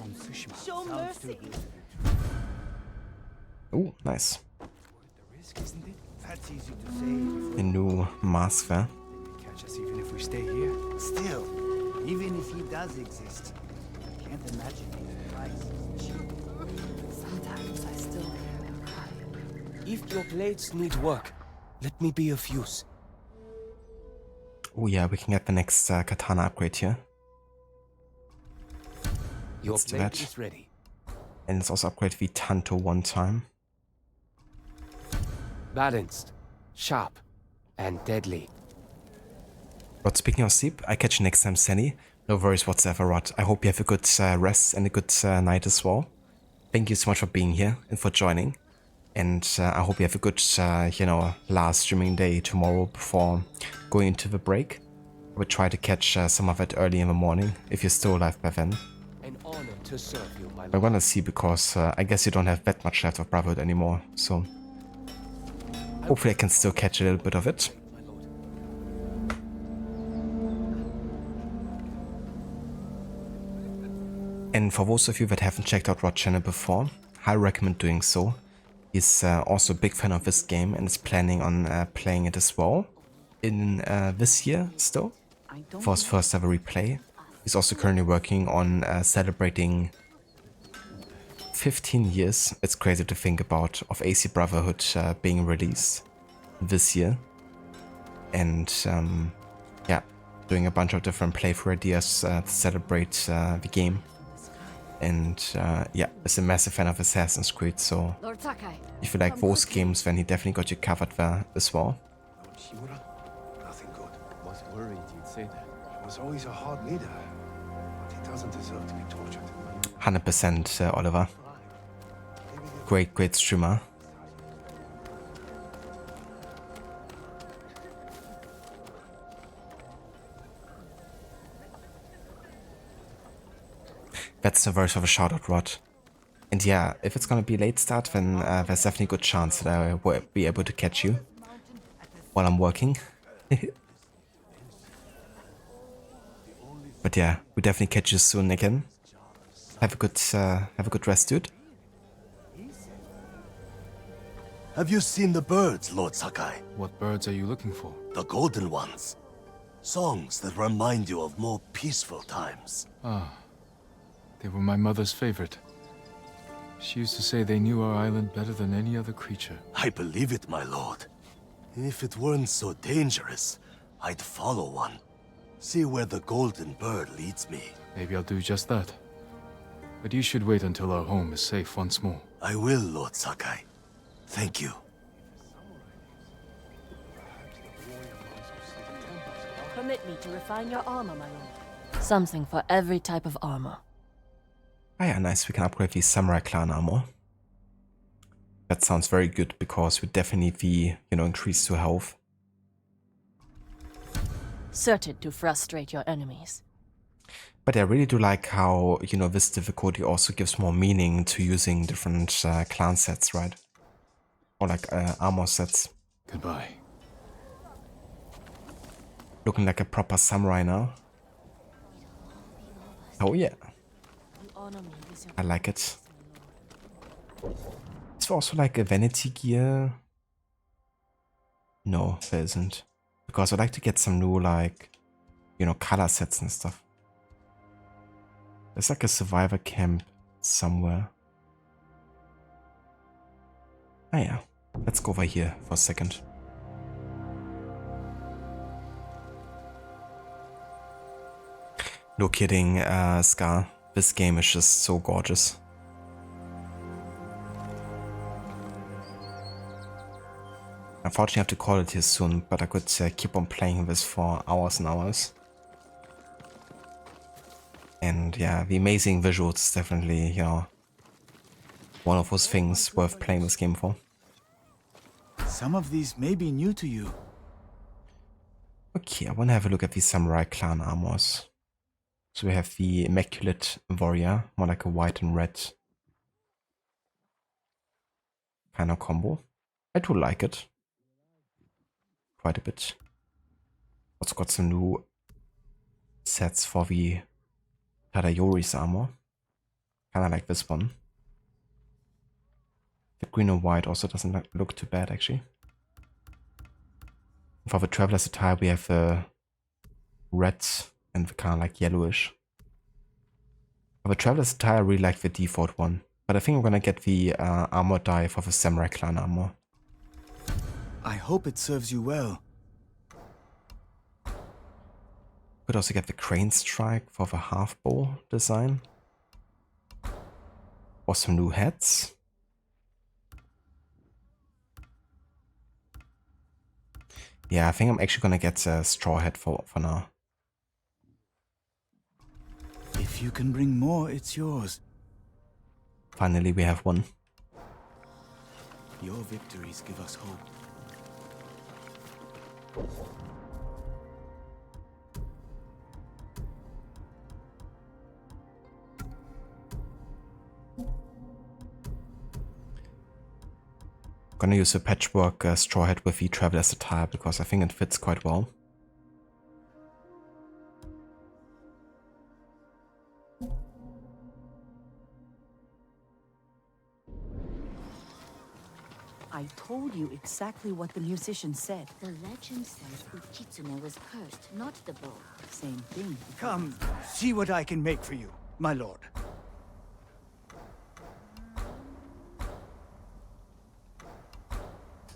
show mercy. Oh, nice. That's easy to say. A new mask there. Catch us even if we stay here. Still, even if he does exist, I can't imagine his price. Sometimes I still hear him cry. If your blades need work, let me be of use. Oh yeah, we can get the next katana upgrade here. Your Let's do blade that. is ready. And let's also upgrade the Tanto one time. Balanced, sharp, and deadly. But speaking of sleep, I catch you next time, Sandy. No worries whatsoever, Rod. I hope you have a good rest and a good night as well. Thank you so much for being here and for joining. And I hope you have a good, you know, last streaming day tomorrow before going into the break. I will try to catch some of it early in the morning, if you're still alive by then. An honor to serve you, my lord. I'm gonna see, because I guess you don't have that much left of Brotherhood anymore, so hopefully I can still catch a little bit of it. And for those of you that haven't checked out Rod's channel before, I recommend doing so. He's also a big fan of this game and is planning on playing it as well in this year still, for his first ever replay. He's also currently working on celebrating 15 years, it's crazy to think about, of AC Brotherhood being released this year. And yeah, doing a bunch of different playthrough ideas to celebrate the game. And yeah, is a massive fan of Assassin's Creed, so if you like those games, then he definitely got you covered there as well. Nothing good. Was worried you'd say that. He was always a hard leader, but he doesn't deserve to be tortured. 100% Oliver. Great streamer. That's the verse of a shoutout, Rod. And yeah, if it's gonna be late start, then there's definitely a good chance that I will be able to catch you while I'm working. But yeah, we definitely catch you soon again. Have a good rest, dude. Have you seen the birds, Lord Sakai? What birds are you looking for? The golden ones. Songs that remind you of more peaceful times. Ah, they were my mother's favorite. She used to say they knew our island better than any other creature. I believe it, my lord. If it weren't so dangerous, I'd follow one. See where the golden bird leads me. Maybe I'll do just that. But you should wait until our home is safe once more. I will, Lord Sakai. Thank you. Permit me to refine your armor, my lord. Something for every type of armor. Ah yeah, nice. We can upgrade the Samurai Clan armor. That sounds very good because we definitely need the, increase to health. Certain to frustrate your enemies. But I really do like how, this difficulty also gives more meaning to using different clan sets, right? Or like armor sets. Goodbye. Looking like a proper samurai now. Oh yeah. I like it. Is there also like a vanity gear? No, there isn't. Because I'd like to get some new like, color sets and stuff. There's like a survivor camp somewhere. Ah yeah. Let's go over here for a second. No kidding, Scar. This game is just so gorgeous. Unfortunately, I have to call it here soon, but I could keep on playing this for hours and hours. And yeah, the amazing visuals is definitely, one of those things worth playing this game for. Some of these may be new to you. Okay, I want to have a look at these Samurai Clan armors. So we have the Immaculate Warrior, more like a white and red kind of combo. I do like it. Quite a bit. Also got some new sets for the Tadayori's armor. Kinda like this one. The green and white also doesn't look too bad actually. For the Traveler's attire we have the red and the kind of like yellowish. For the Traveler's attire I really like the default one. But I think I'm gonna get the armor dye for the Samurai Clan armor. I hope it serves you well. Could also get the crane strike for the half bow design. Or some new hats. Yeah, I think I'm actually gonna get a straw hat for now. If you can bring more, it's yours. Finally, we have one. Your victories give us hope. Gonna use a patchwork straw hat with the Traveler's attire because I think it fits quite well. I told you exactly what the musician said. The legend says Uchitsune was cursed, not the bow. Same thing. Come, see what I can make for you, my lord.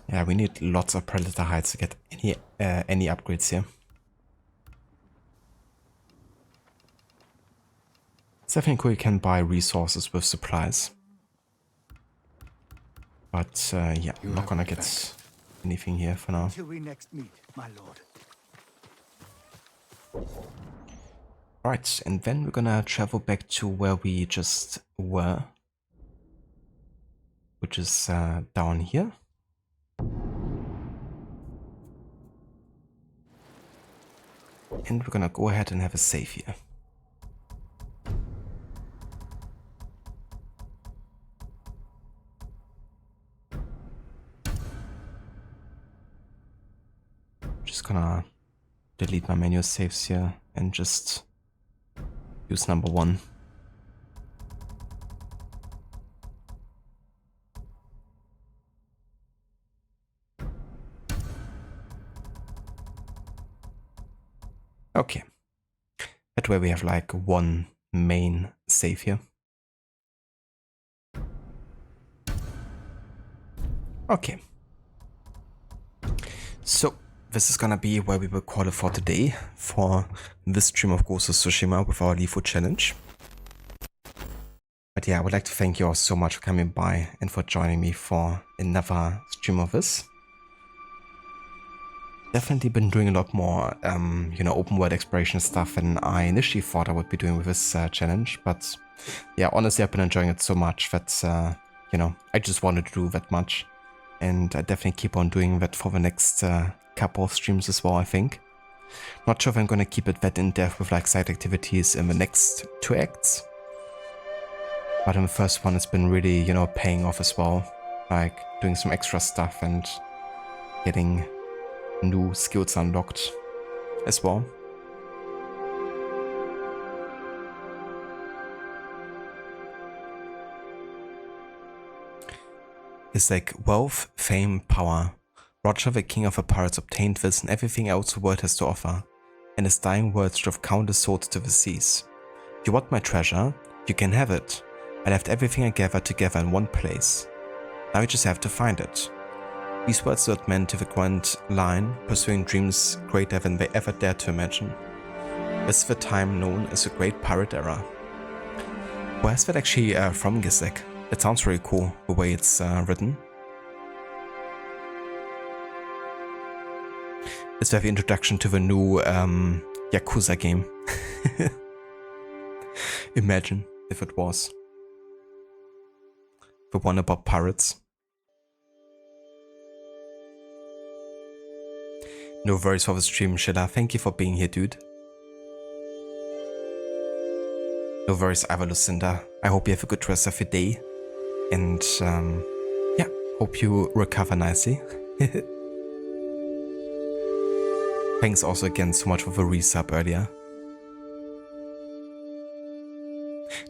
Yeah, we need lots of predator hides to get any upgrades here. It's definitely cool you can buy resources with supplies. But yeah, I'm not gonna get anything here for now. Until we next meet, my lord. Alright, and then we're gonna travel back to where we just were. Which is down here. And we're gonna go ahead and have a save here. Just gonna delete my menu saves here and just use number 1. Okay. That way we have like one main save here. Okay. So this is gonna be where we will call it for today for this stream of Ghost of Tsushima with our LeFou challenge. But yeah, I would like to thank you all so much for coming by and for joining me for another stream of this. Definitely been doing a lot more, you know, open world exploration stuff than I initially thought I would be doing with this challenge. But yeah, honestly, I've been enjoying it so much that, you know, I just wanted to do that much. And I definitely keep on doing that for the next couple of streams as well, I think. Not sure if I'm going to keep it that in depth with like side activities in the next 2 acts. But in the first one, it's been really, you know, paying off as well. Like doing some extra stuff and getting new skills unlocked as well. It's like wealth, fame, power. Roger, the king of the pirates, obtained this and everything else the world has to offer, and his dying words drove countless souls to the seas. You want my treasure? You can have it. I left everything I gathered together in one place. Now you just have to find it. These words were meant to the grand line, pursuing dreams greater than they ever dared to imagine. This is the time known as the Great Pirate Era. Where is that actually from, Gisek? It sounds really cool, the way it's written. It's the introduction to the new Yakuza game. Imagine if it was. The one about pirates. No worries for the stream, Shilla. Thank you for being here, dude. No worries, Ava Lucinda. I hope you have a good rest of your day. And yeah, hope you recover nicely. Thanks also again so much for the resub earlier.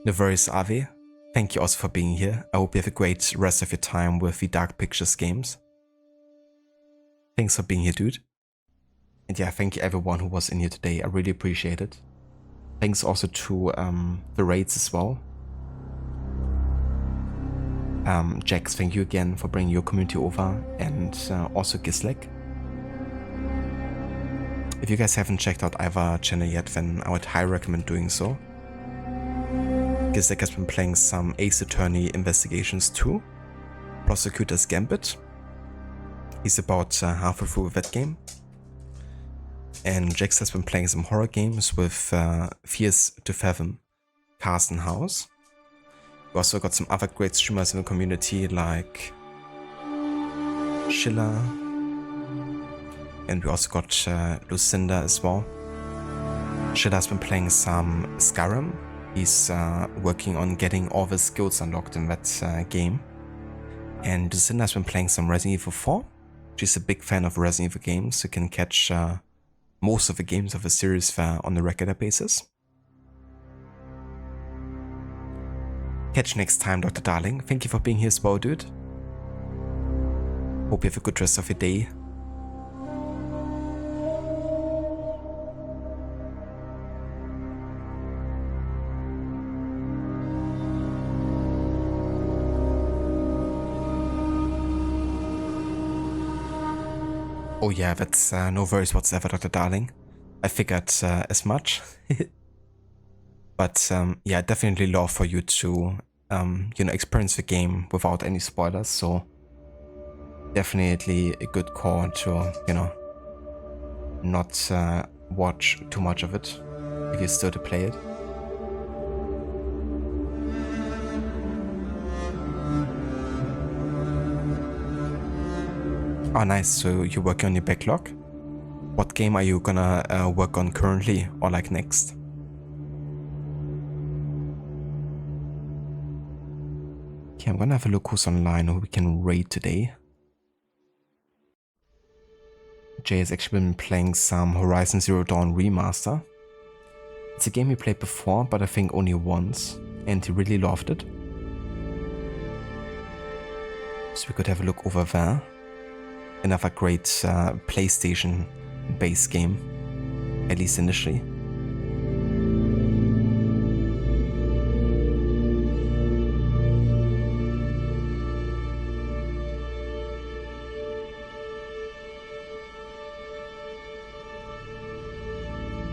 No worries, Avi. Thank you also for being here. I hope you have a great rest of your time with the Dark Pictures games. Thanks for being here, dude. And yeah, thank you everyone who was in here today. I really appreciate it. Thanks also to the raids as well. Jax, thank you again for bringing your community over, and also Gislek. If you guys haven't checked out either channel yet, then I would highly recommend doing so. Gislek has been playing some Ace Attorney Investigations 2, Prosecutor's Gambit. He's about halfway through that game. And Jax has been playing some horror games with Fierce to Fathom, Carson House. We also got some other great streamers in the community like Schiller, and we also got Lucinda as well. Schiller has been playing some Skyrim. He's working on getting all the skills unlocked in that game. And Lucinda has been playing some Resident Evil 4. She's a big fan of Resident Evil games, so can catch most of the games of the series on a regular basis. Catch you next time, Dr. Darling. Thank you for being here as well, dude. Hope you have a good rest of your day. Oh yeah, that's no worries whatsoever, Dr. Darling. I figured as much. But yeah, definitely love for you to, you know, experience the game without any spoilers. So definitely a good call to, you know, not watch too much of it if you're still to play it. Oh, nice. So you're working on your backlog? What game are you gonna work on currently or like next? Okay, I'm gonna have a look who's online who we can raid today. Jay has actually been playing some Horizon Zero Dawn Remaster. It's a game he played before, but I think only once, and he really loved it. So we could have a look over there. Another great PlayStation-based game, at least initially.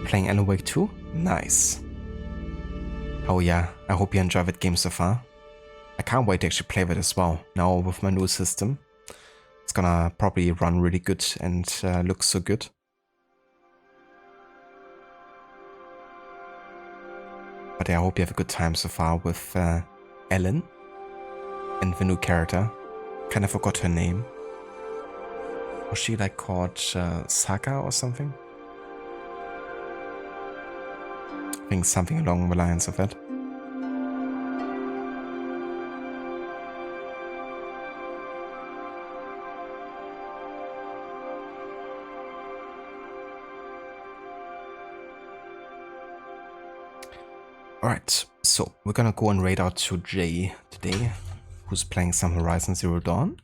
Playing Alan Wake 2? Nice. Oh yeah, I hope you enjoy that game so far. I can't wait to actually play that as well, now with my new system. It's gonna probably run really good and look so good. But yeah, I hope you have a good time so far with Ellen and the new character. Kinda forgot her name. Was she like called Saga or something? I think something along the lines of that. Alright, so we're gonna go and raid out to Jay today, who's playing some Horizon Zero Dawn.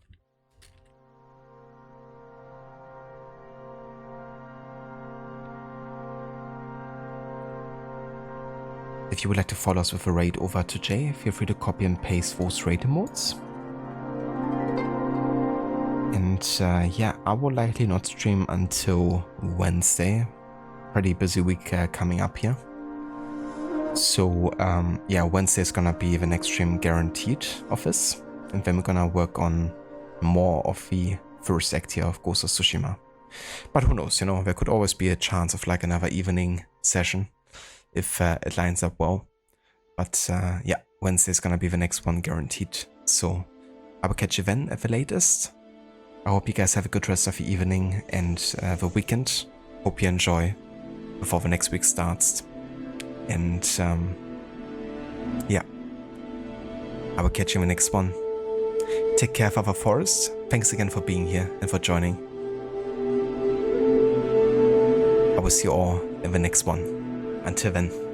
If you would like to follow us with a raid over to Jay, feel free to copy and paste Vost raid emotes. And yeah, I will likely not stream until Wednesday. Pretty busy week coming up here. So yeah, Wednesday is gonna be the next stream guaranteed of this. And then we're gonna work on more of the first act here of Ghost of Tsushima. But who knows, you know, there could always be a chance of like another evening session if it lines up well. But yeah, Wednesday is gonna be the next one guaranteed. So I will catch you then at the latest. I hope you guys have a good rest of the evening and the weekend. Hope you enjoy before the next week starts. And yeah, I will catch you in the next one. Take care, Father Forest. Thanks again for being here and for joining. I will see you all in the next one. Until then.